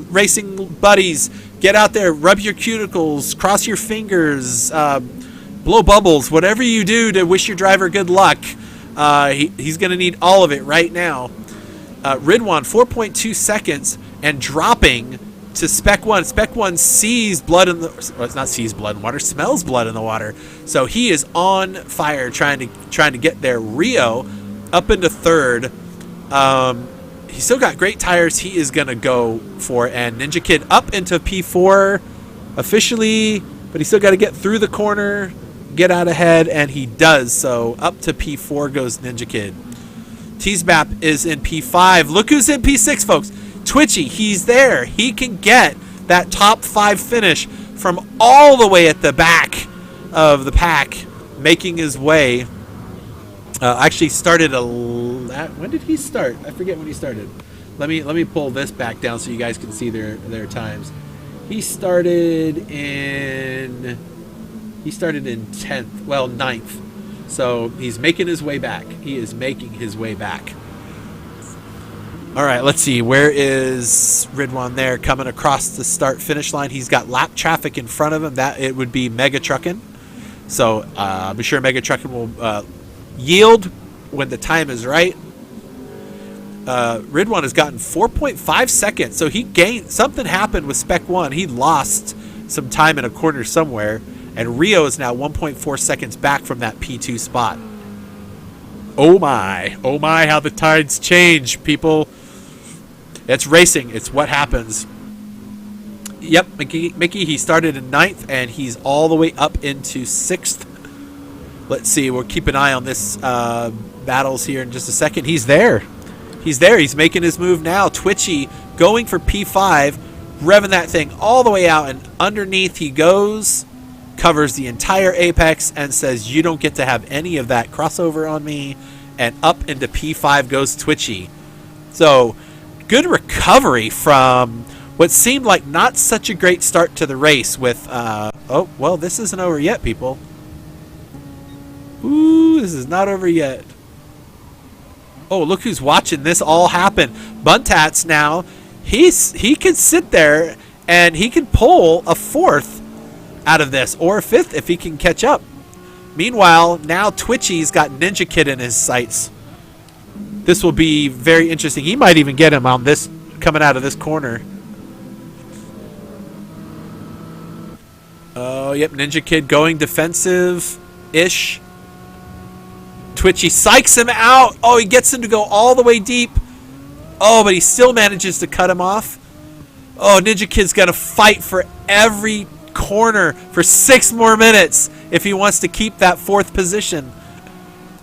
Racing buddies, get out there, rub your cuticles, cross your fingers, blow bubbles, whatever you do to wish your driver good luck. He's going to need all of it right now. Ridwan, 4.2 seconds and dropping to Spec 1. Spec 1 sees blood in the... Well, it's not sees blood in water, smells blood in the water. So he is on fire trying to get there. Rio up into 3rd. He's still got great tires. He is going to go for it. And Ninja Kid up into P4 officially, but he's still got to get through the corner, get out ahead, and he does. So up to P4 goes Ninja Kid. Teasbap is in P5. Look who's in P6, folks. Twitchy, he's there. He can get that top 5 finish from all the way at the back of the pack, making his way. Actually started when did he start? I forget when he started. Let me pull this back down so you guys can see their times. He started in 10th, well 9th. So he's making his way back. He is making his way back. All right, let's see. Where is Ridwan there coming across the start-finish line? He's got lap traffic in front of him. That it would be Mega Truckin'. So I'm sure Mega Truckin' will yield when the time is right. Ridwan has gotten 4.5 seconds. So he gained. Something happened with Spec 1. He lost some time in a corner somewhere. And Rio is now 1.4 seconds back from that P2 spot. Oh my, how the tides change, people. It's racing. It's what happens. Yep, Mickey, he started in 9th, and he's all the way up into 6th. Let's see. We'll keep an eye on this battles here in just a second. He's there. He's making his move now. Twitchy going for P5, revving that thing all the way out, and underneath he goes, covers the entire apex, and says, you don't get to have any of that crossover on me. And up into P5 goes Twitchy. So good recovery from what seemed like not such a great start to the race with oh well, this isn't over yet, people. Ooh, this is not over yet. Oh, look who's watching this all happen. Buntats now, he can sit there and he can pull a 4th out of this, or a 5th if he can catch up. Meanwhile, now Twitchy's got Ninja Kid in his sights. This will be very interesting. He might even get him on this, coming out of this corner. Oh, yep, Ninja Kid going defensive-ish. Twitchy psychs him out. Oh, he gets him to go all the way deep. Oh, but he still manages to cut him off. Oh, Ninja Kid's got to fight for every corner for 6 more minutes if he wants to keep that 4th position.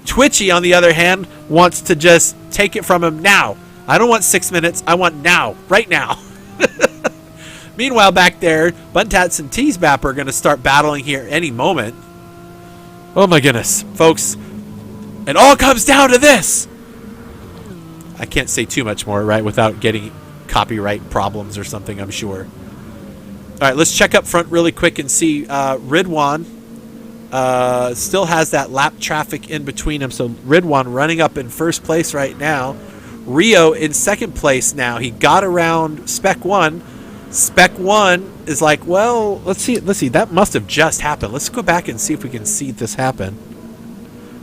Twitchy, on the other hand, wants to just take it from him now. I don't want 6 minutes. I want now. Right now. Meanwhile, back there, Buntats and Teasbap are going to start battling here any moment. Oh my goodness. Folks, it all comes down to this. I can't say too much more, right, without getting copyright problems or something, I'm sure. All right, let's check up front really quick and see. Ridwan still has that lap traffic in between him, so Ridwan running up in first place right now. Rio in second place now. He got around Spec 1. Spec 1 is like, well, let's see. That must have just happened. Let's go back and see if we can see this happen.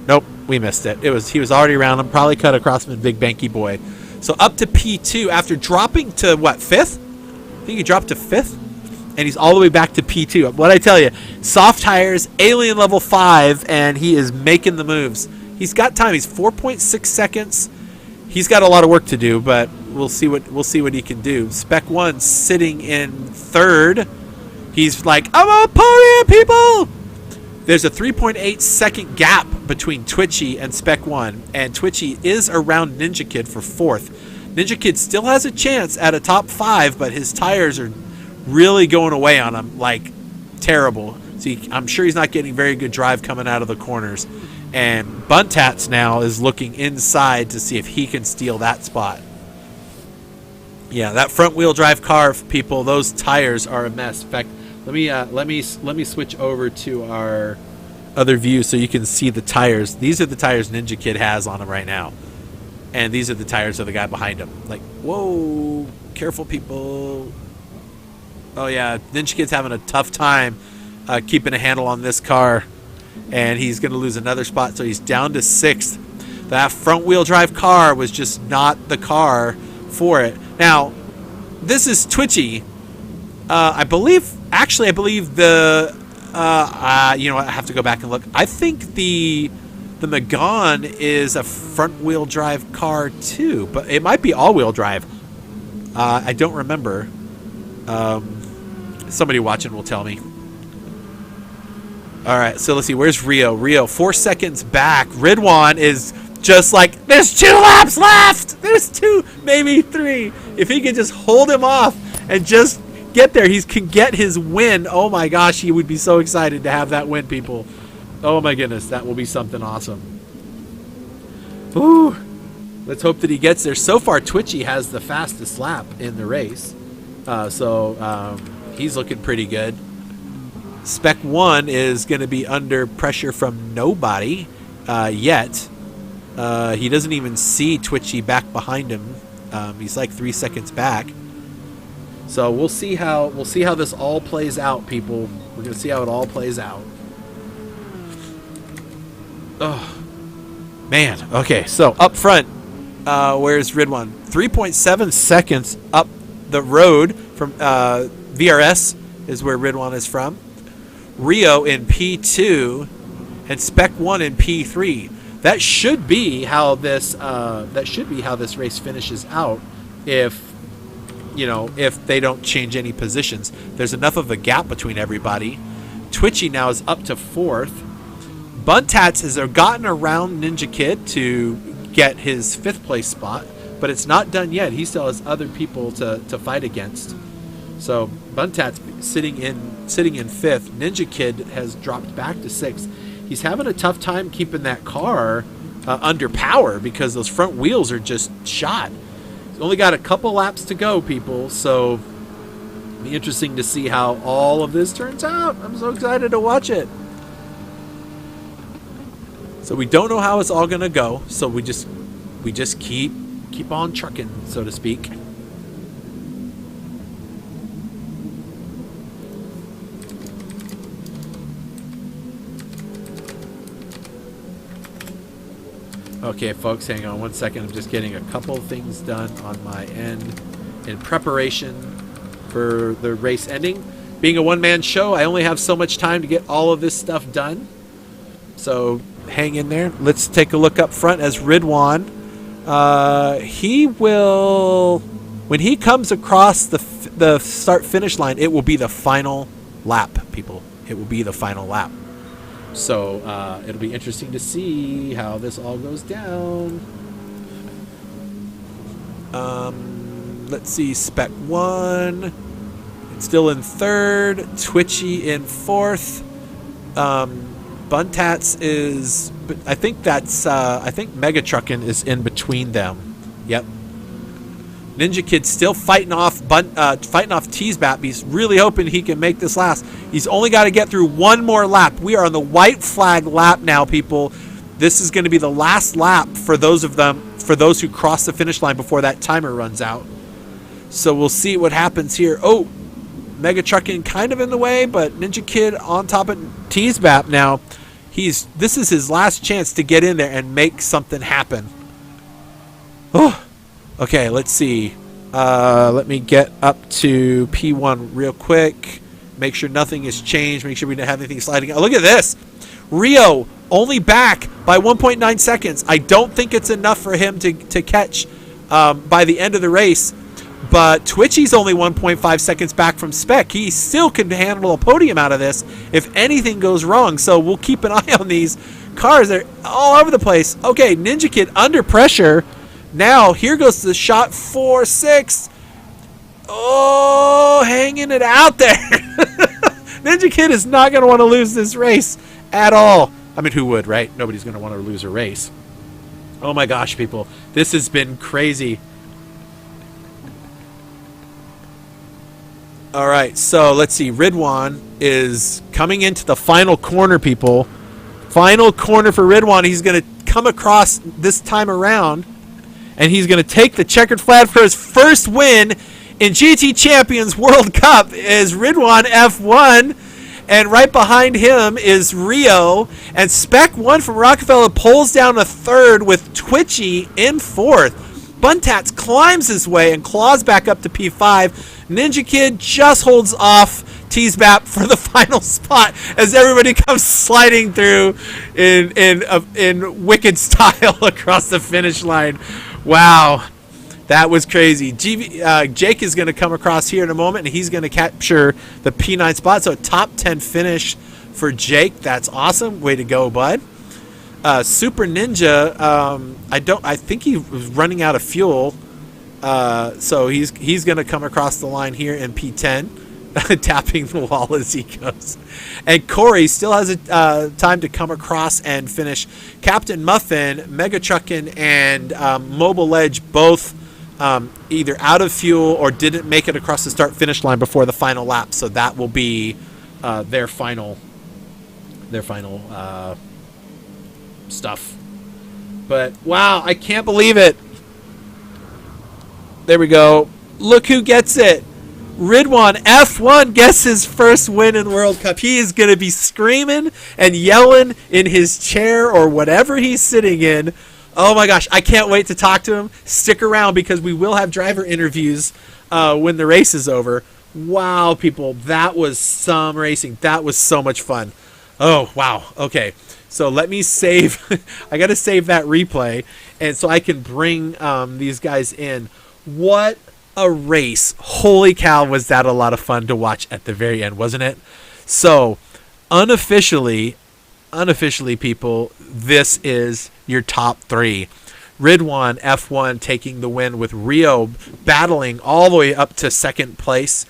Nope, we missed it. He was already around him. Probably cut across him in Big Banky Boy. So up to P2 after dropping to, what, 5th? I think he dropped to 5th. And he's all the way back to P2. What I tell you, soft tires, alien level 5, and he is making the moves. He's got time. He's 4.6 seconds. He's got a lot of work to do, but we'll see what he can do. Spec 1 sitting in 3rd. He's like, I'm on podium, people! There's a 3.8 second gap between Twitchy and Spec 1, and Twitchy is around Ninja Kid for 4th. Ninja Kid still has a chance at a top 5, but his tires are really going away on him, like terrible. See, I'm sure he's not getting very good drive coming out of the corners. And Buntats now is looking inside to see if he can steal that spot. Yeah, that front wheel drive car, people, those tires are a mess. In fact, let me switch over to our other view so you can see the tires. These are the tires Ninja Kid has on him right now. And these are the tires of the guy behind him. Like, whoa, careful, people. Oh yeah, Ninja Kid's having a tough time keeping a handle on this car. And he's going to lose another spot, so he's down to 6th. That front-wheel drive car was just not the car for it. Now, this is Twitchy. I believe the... you know what, I have to go back and look. I think the Megane is a front-wheel drive car, too. But it might be all-wheel drive. I don't remember. Somebody watching will tell me. All right, so let's see. Where's Rio? Rio, 4 seconds back. Ridwan is just like, there's 2 laps left. There's 2, maybe 3. If he could just hold him off and just get there. He can get his win. Oh my gosh, he would be so excited to have that win, people. Oh my goodness, that will be something awesome. Whew. Let's hope that he gets there. So far, Twitchy has the fastest lap in the race. So he's looking pretty good. Spec 1 is going to be under pressure from nobody yet. He doesn't even see Twitchy back behind him. He's like 3 seconds back. So we'll see how this all plays out, people. We're going to see how it all plays out. Oh, man. Okay, so up front, where's Ridwan? 3.7 seconds up the road from VRS is where Ridwan is from. Rio in P2 and Spec 1 in P3. That should be how this race finishes out if they don't change any positions. There's enough of a gap between everybody. Twitchy now is up to 4th. Buntats has gotten around Ninja Kid to get his 5th place spot, but it's not done yet. He still has other people to fight against. So Buntats sitting in 5th. Ninja Kid has dropped back to 6th. He's having a tough time keeping that car under power because those front wheels are just shot. He's only got a couple laps to go, people, so it'll be interesting to see how all of this turns out. I'm so excited to watch it. So we don't know how it's all going to go, so we just keep on trucking, so to speak. Okay, folks, hang on one second. I'm just getting a couple of things done on my end in preparation for the race ending. Being a one-man show, I only have so much time to get all of this stuff done. So hang in there. Let's take a look up front as Ridwan. He will, when he comes across the start-finish line, it will be the final lap, people. It will be the final lap. So it'll be interesting to see how this all goes down. Let's see, Spec 1. It's still in 3rd. Twitchy in 4th. Buntats is, I think Mega Truckin' is in between them. Yep. Ninja Kid's still fighting off Teasbap. He's really hoping he can make this last. He's only got to get through one more lap. We are on the white flag lap now, people. This is going to be the last lap for those who cross the finish line before that timer runs out. So we'll see what happens here. Oh, Mega Truckin' kind of in the way, but Ninja Kid on top of Teasbap now. This is his last chance to get in there and make something happen. Oh. Okay, let's see. Let me get up to P1 real quick. Make sure nothing has changed. Make sure we don't have anything sliding. Oh, look at this. Rio only back by 1.9 seconds. I don't think it's enough for him to catch by the end of the race. But Twitchy's only 1.5 seconds back from Spec. He still can handle a podium out of this if anything goes wrong. So we'll keep an eye on these cars. They're all over the place. Okay, Ninja Kid under pressure. Now, here goes the shot 4-6. Oh, hanging it out there. Ninja Kid is not going to want to lose this race at all. I mean, who would, right? Nobody's going to want to lose a race. Oh my gosh, people. This has been crazy. All right, so let's see. Ridwan is coming into the final corner, people. Final corner for Ridwan. He's going to come across this time around. And he's going to take the checkered flag for his first win in GT Champions World Cup is Ridwan F1. And right behind him is Rio. And Spec 1 from Rockefeller pulls down a 3rd with Twitchy in 4th. Buntats climbs his way and claws back up to P5. Ninja Kid just holds off Teasbap for the final spot as everybody comes sliding through in wicked style across the finish line. Wow, that was crazy. Jake is going to come across here in a moment, and he's going to capture the P9 spot. So a top 10 finish for Jake. That's awesome. Way to go, bud. Super Ninja, I think he was running out of fuel. So he's going to come across the line here in P10. tapping the wall as he goes. And Corey still has a time to come across and finish. Captain Muffin, Megatruckin, and Mobile Ledge both either out of fuel or didn't make it across the start-finish line before the final lap. So that will be their final stuff. But wow, I can't believe it. There we go. Look who gets it. Ridwan F1 gets his first win in the World Cup. He is going to be screaming and yelling in his chair or whatever he's sitting in. Oh my gosh, I can't wait to talk to him. Stick around because we will have driver interviews when the race is over. Wow, people, that was some racing. That was so much fun. Oh, wow. Okay, so let me save. I got to save that replay, and so I can bring these guys in. What a race. Holy cow, was that a lot of fun to watch at the very end, wasn't it? So, unofficially, people, this is your top three. Ridwan F1 taking the win with Rio battling all the way up to second place.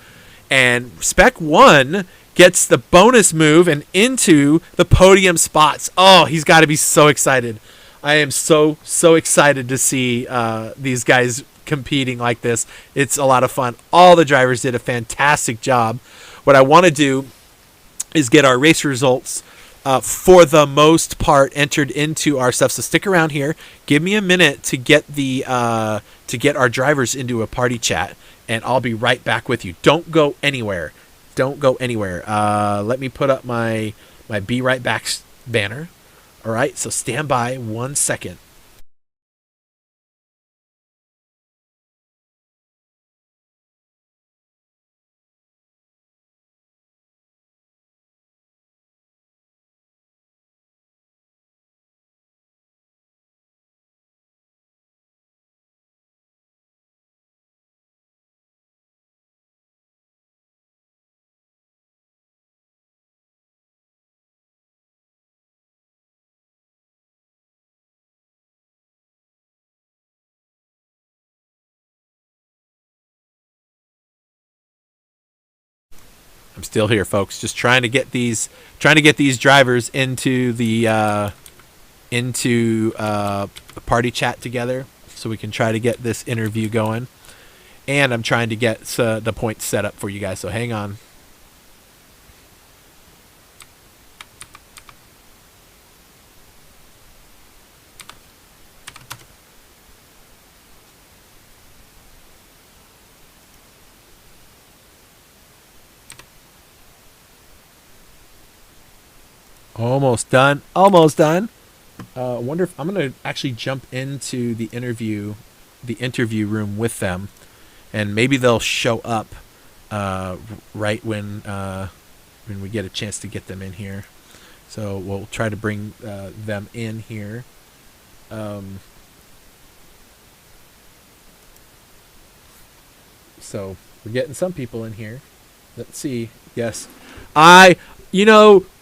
And Spec 1 gets the bonus move and into the podium spots. Oh, he's got to be so excited. I am so excited to see these guys competing like this. It's a lot of fun. All the drivers did a fantastic job. What I want to do is get our race results for the most part entered into our stuff. So stick around here. Give me a minute to get our drivers into a party chat, and I'll be right back with you. Don't go anywhere. Let me put up my Be Right Back banner. All right, so stand by 1 second. I'm still here, folks. Just trying to get these drivers into the party chat together, so we can try to get this interview going. And I'm trying to get the points set up for you guys. So hang on. Almost done. Wonder if I'm going to actually jump into the interview room with them, and maybe they'll show up right when we get a chance to get them in here. So we'll try to bring them in here. So we're getting some people in here. Let's see. Yes.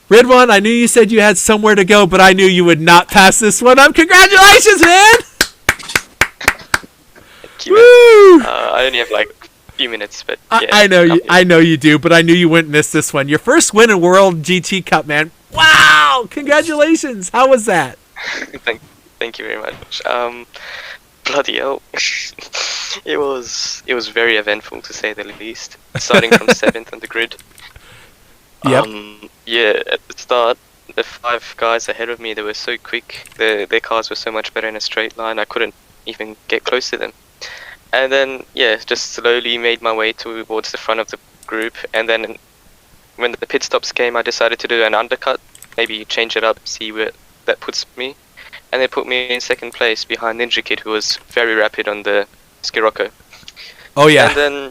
Ridwan, I knew you said you had somewhere to go, but I knew you would not pass this one up. Congratulations, man! Thank you. Woo! I only have like a few minutes, but yeah, I know you do, but I knew you wouldn't miss this one. Your first win in World GT Cup, man. Wow! Congratulations. How was that? Thank you very much. Bloody hell. It was very eventful, to say the least. Starting from 7th on the grid. Yep. At the start, the 5 guys ahead of me, they were so quick. Their cars were so much better in a straight line, I couldn't even get close to them. And then, just slowly made my way towards the front of the group. And then when the pit stops came, I decided to do an undercut, maybe change it up, see where that puts me. And they put me in second place behind Ninja Kid, who was very rapid on the Scirocco. Oh, yeah.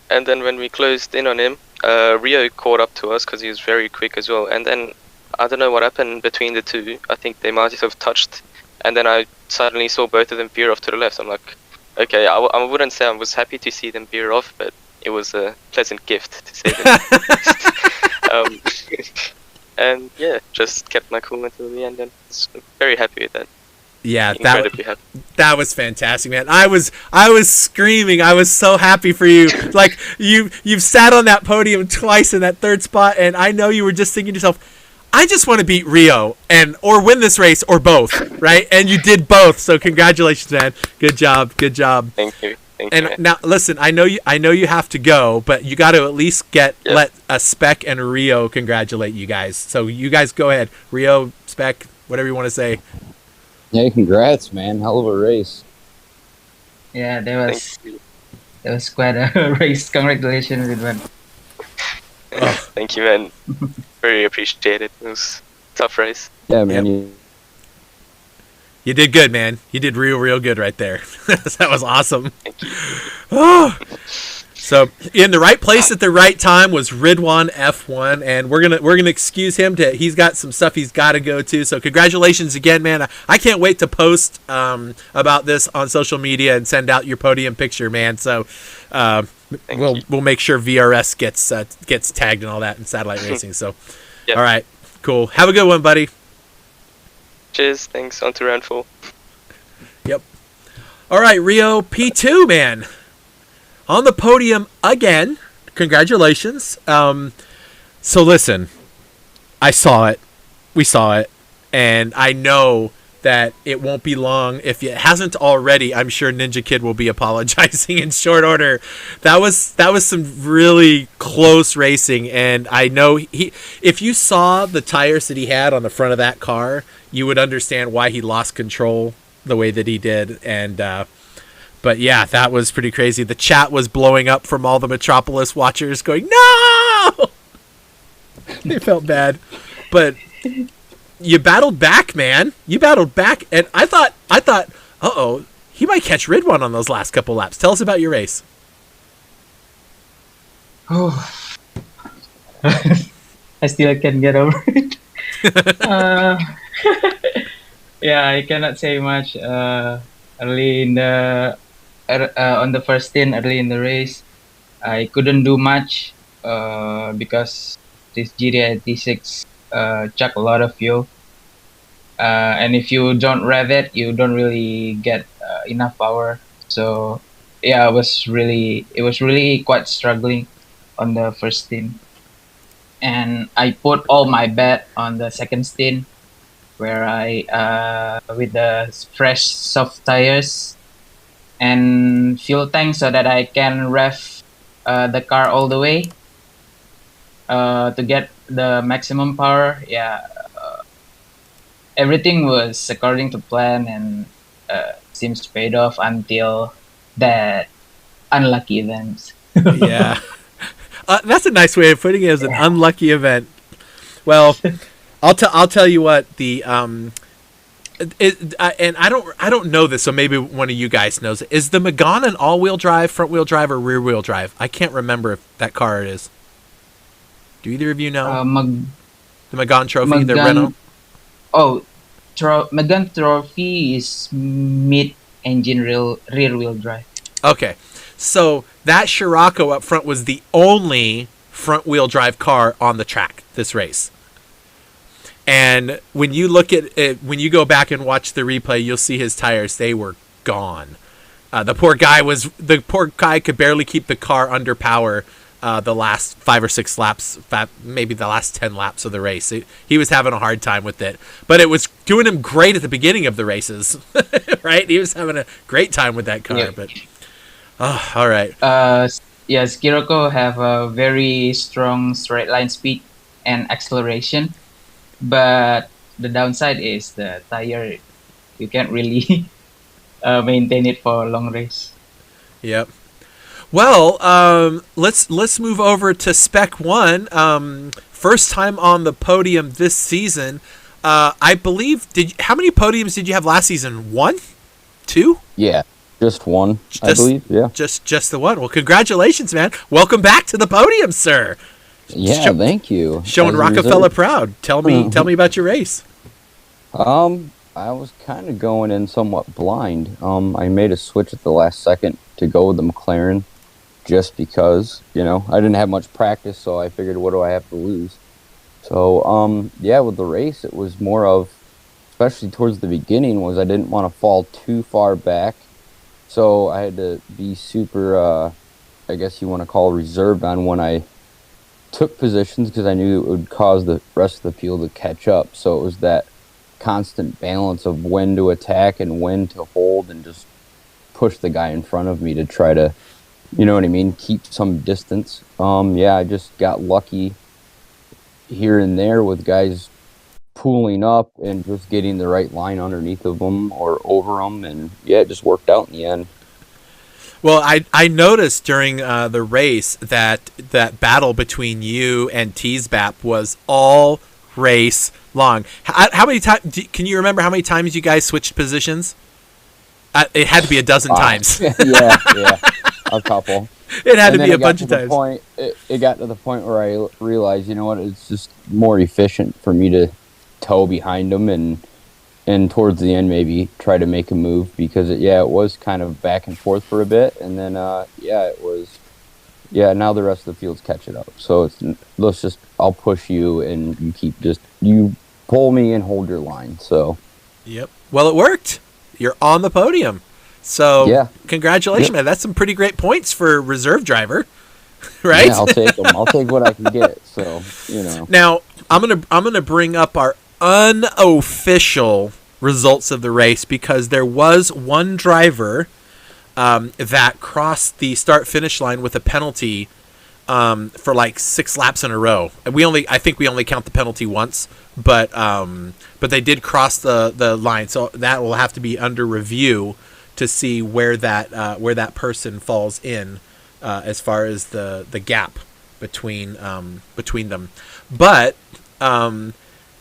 And then when we closed in on him, Rio caught up to us because he was very quick as well. And then I don't know what happened between the two. I think they might have touched. And then I suddenly saw both of them veer off to the left. I'm like, okay, I wouldn't say I was happy to see them veer off, but it was a pleasant gift, to say the least. And just kept my cool until the end, and was very happy with that. Yeah, incredibly happy. that was fantastic, man. I was screaming. I was so happy for you. Like you've sat on that podium twice in that third spot, and I know you were just thinking to yourself, I just want to beat Rio or win this race or both, right? And you did both. So congratulations, man. Good job. Good job. Thank you. And man. now listen, I know you have to go, but you got to at least let a Spec and Rio congratulate you guys. So you guys go ahead, Rio, Spec, whatever you want to say. Yeah, congrats, man. Hell of a race. Yeah, that was quite a race. Congratulations, Ridwan. Thank you, man. Very appreciated. It was a tough race. Yeah, man. Yep. You did good, man. You did real good right there. That was awesome. Thank you. Oh. So in the right place at the right time was Ridwan F1, and we're gonna excuse him. He's got some stuff he's got to go to. So congratulations again, man. I can't wait to post about this on social media and send out your podium picture, man. So we'll make sure VRS gets tagged and all that in satellite racing. So Yep. All right, cool. Have a good one, buddy. Cheers. Thanks. On to round 4. Yep. All right, Rio P2, man. On the podium again. Congratulations. So listen, I saw it. We saw it. And I know that it won't be long. If it hasn't already, I'm sure Ninja Kid will be apologizing in short order. That was some really close racing. And I know if you saw the tires that he had on the front of that car, you would understand why he lost control the way that he did. And but yeah, that was pretty crazy. The chat was blowing up from all the Metropolis watchers going, no! They felt bad. But you battled back, man. You battled back. And I thought, uh-oh, he might catch Ridwan on those last couple laps. Tell us about your race. Oh, I still can't get over it. Yeah, I cannot say much. Early in the on the first stint, early in the race, I couldn't do much because this GTI 86 chuck a lot of fuel, and if you don't rev it, you don't really get enough power. So yeah, it was really quite struggling on the first stint, and I put all my bet on the second stint, where I with the fresh soft tires and fuel tank, so that I can rev the car all the way to get the maximum power. Yeah, everything was according to plan, and seems paid off until that unlucky event. Yeah. That's a nice way of putting it, as an unlucky event. Well, I'll tell you what, the and I don't know this, so maybe one of you guys knows it. Is the Megane an all-wheel drive, front-wheel drive, or rear-wheel drive? I can't remember if that car is. Do either of you know? The Megane Trophy, the Renault? Oh, Megane Trophy is mid-engine rear-wheel drive. Okay, so that Scirocco up front was the only front-wheel drive car on the track this race. And when you look at it, when you go back and watch the replay, you'll see his tires; they were gone. The poor guy could barely keep the car under power the last 5 or 6 laps, maybe the last 10 laps of the race. He was having a hard time with it, but it was doing him great at the beginning of the races, right? He was having a great time with that car. Yeah. But all right. Yes, Scirocco have a very strong straight line speed and acceleration. But the downside is the tire. You can't really maintain it for a long race. Yep. Well, let's move over to Spec 1. First time on the podium this season. I believe. How many podiums did you have last season? 1? 2? Yeah, just one. I believe. Yeah. Just the one. Well, congratulations, man. Welcome back to the podium, sir. Yeah, thank you. Showing Rockefeller proud. Tell me about your race. I was kind of going in somewhat blind. I made a switch at the last second to go with the McLaren, just because, I didn't have much practice, so I figured, what do I have to lose? So, with the race, it was more of, especially towards the beginning, was I didn't want to fall too far back. So I had to be super, I guess you want to call reserved on when I took positions because I knew it would cause the rest of the field to catch up. So it was that constant balance of when to attack and when to hold and just push the guy in front of me to try to, you know what I mean, keep some distance. I just got lucky here and there with guys pooling up and just getting the right line underneath of them or over them, and it just worked out in the end. Well, I noticed during the race that battle between you and Teasbap was all race long. How many times can you remember how many times you guys switched positions? It had to be a dozen times. yeah, a couple. It had to be a bunch of times. It got to the point where I realized, you know what, it's just more efficient for me to tow behind them and towards the end maybe try to make a move because it was kind of back and forth for a bit, and then now the rest of the field's catching up. So I'll push you and you pull me and hold your line. So yep. Well, it worked. You're on the podium. So congratulations, man. That's some pretty great points for reserve driver, right? Yeah, I'll take them. I'll take what I can get. So, Now, I'm gonna bring up our unofficial results of the race because there was one driver that crossed the start-finish line with a penalty for like 6 laps in a row. I think we only count the penalty once, but they did cross the line, so that will have to be under review to see where that person falls in as far as the gap between them. But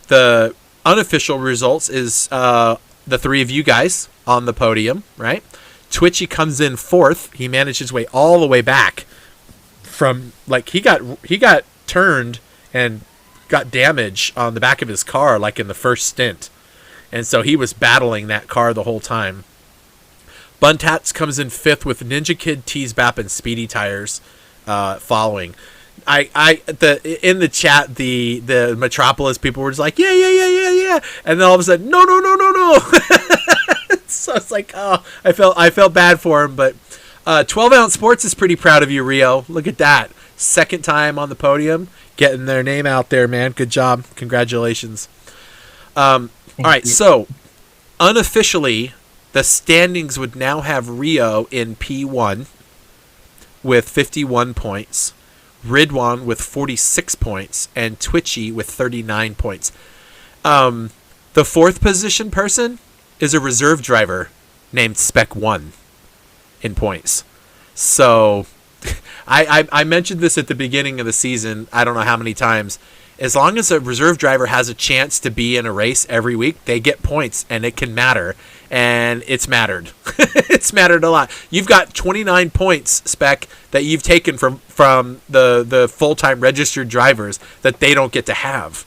the unofficial results is the 3 of you guys on the podium, right? Twitchy comes in 4th. He managed his way all the way back from he got turned and got damage on the back of his car like in the first stint. And so he was battling that car the whole time. Buntats comes in 5th with Ninja Kid, Teasbap, and Speedy Tires following. In the chat, the Metropolis people were just like, yeah, and then all of a sudden, no. So it's like, oh, I felt bad for him, but 12 Ounce Sports is pretty proud of you, Rio. Look at that, 2nd time on the podium, getting their name out there, man. Good job, congratulations. All right, so unofficially, the standings would now have Rio in P1 with 51 points, Ridwan with 46 points, and Twitchy with 39 points. The 4th position person is a reserve driver named Spec 1 in points. So I mentioned this at the beginning of the season, I don't know how many times. As long as a reserve driver has a chance to be in a race every week, they get points, and it can matter. And it's mattered. It's mattered a lot. You've got 29 points, Spec, that you've taken from the full-time registered drivers that they don't get to have,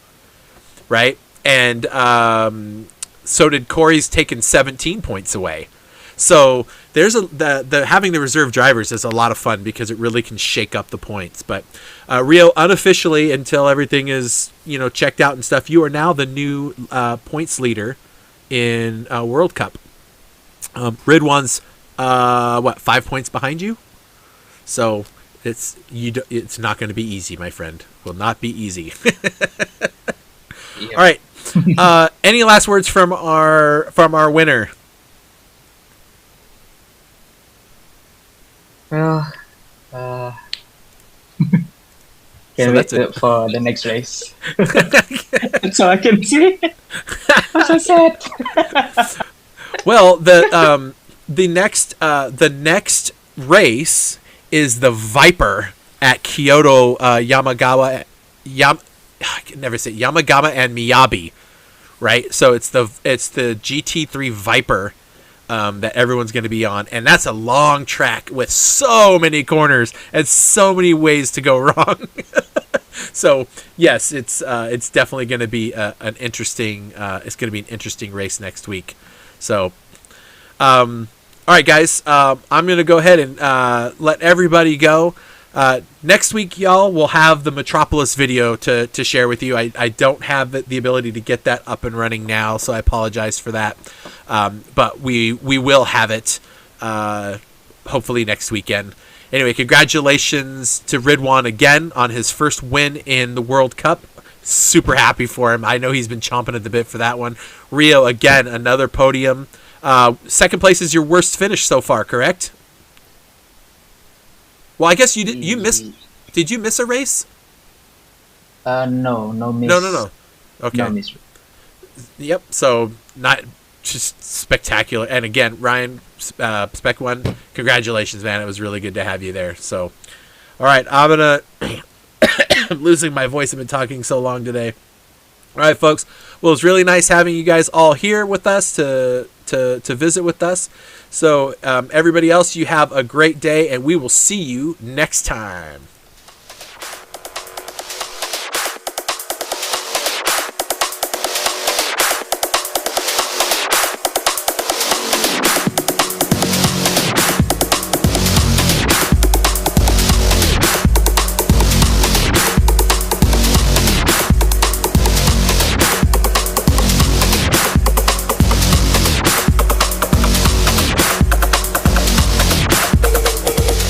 right? And so did Corey's taken 17 points away. So there's having the reserve drivers is a lot of fun because it really can shake up the points. But Rio, unofficially, until everything is checked out and stuff, you are now the new points leader in World Cup. Ridwan's 5 points behind you. So it's not going to be easy, my friend. Will not be easy. All right. Any last words from our winner? Well, can't wait for the next race. That's all I can see. I'm so sad. Well, the next race is the Viper at Kyoto Yamagawa. I can never say Yamagama and Miyabi, right? So it's the GT3 Viper that everyone's going to be on, and that's a long track with so many corners and so many ways to go wrong. So yes, it's definitely going to be an interesting race next week. So, all right, guys, I'm going to go ahead and let everybody go. Next week, y'all, we'll have the Metropolis video to share with you. I don't have the ability to get that up and running now, so I apologize for that. But we will have it hopefully next weekend. Anyway, congratulations to Ridwan again on his first win in the World Cup. Super happy for him. I know he's been chomping at the bit for that one. Rio, again, another podium. Second place is your worst finish so far, correct? Well, I guess you did. You missed. Did you miss a race? No miss. No. Okay. No miss. Yep. So not just spectacular. And again, Ryan, Spec One, congratulations, man. It was really good to have you there. So, all right, I'm gonna. I'm losing my voice. I've been talking so long today. All right, folks. Well, it's really nice having you guys all here with us to visit with us. So, everybody else, you have a great day, and we will see you next time.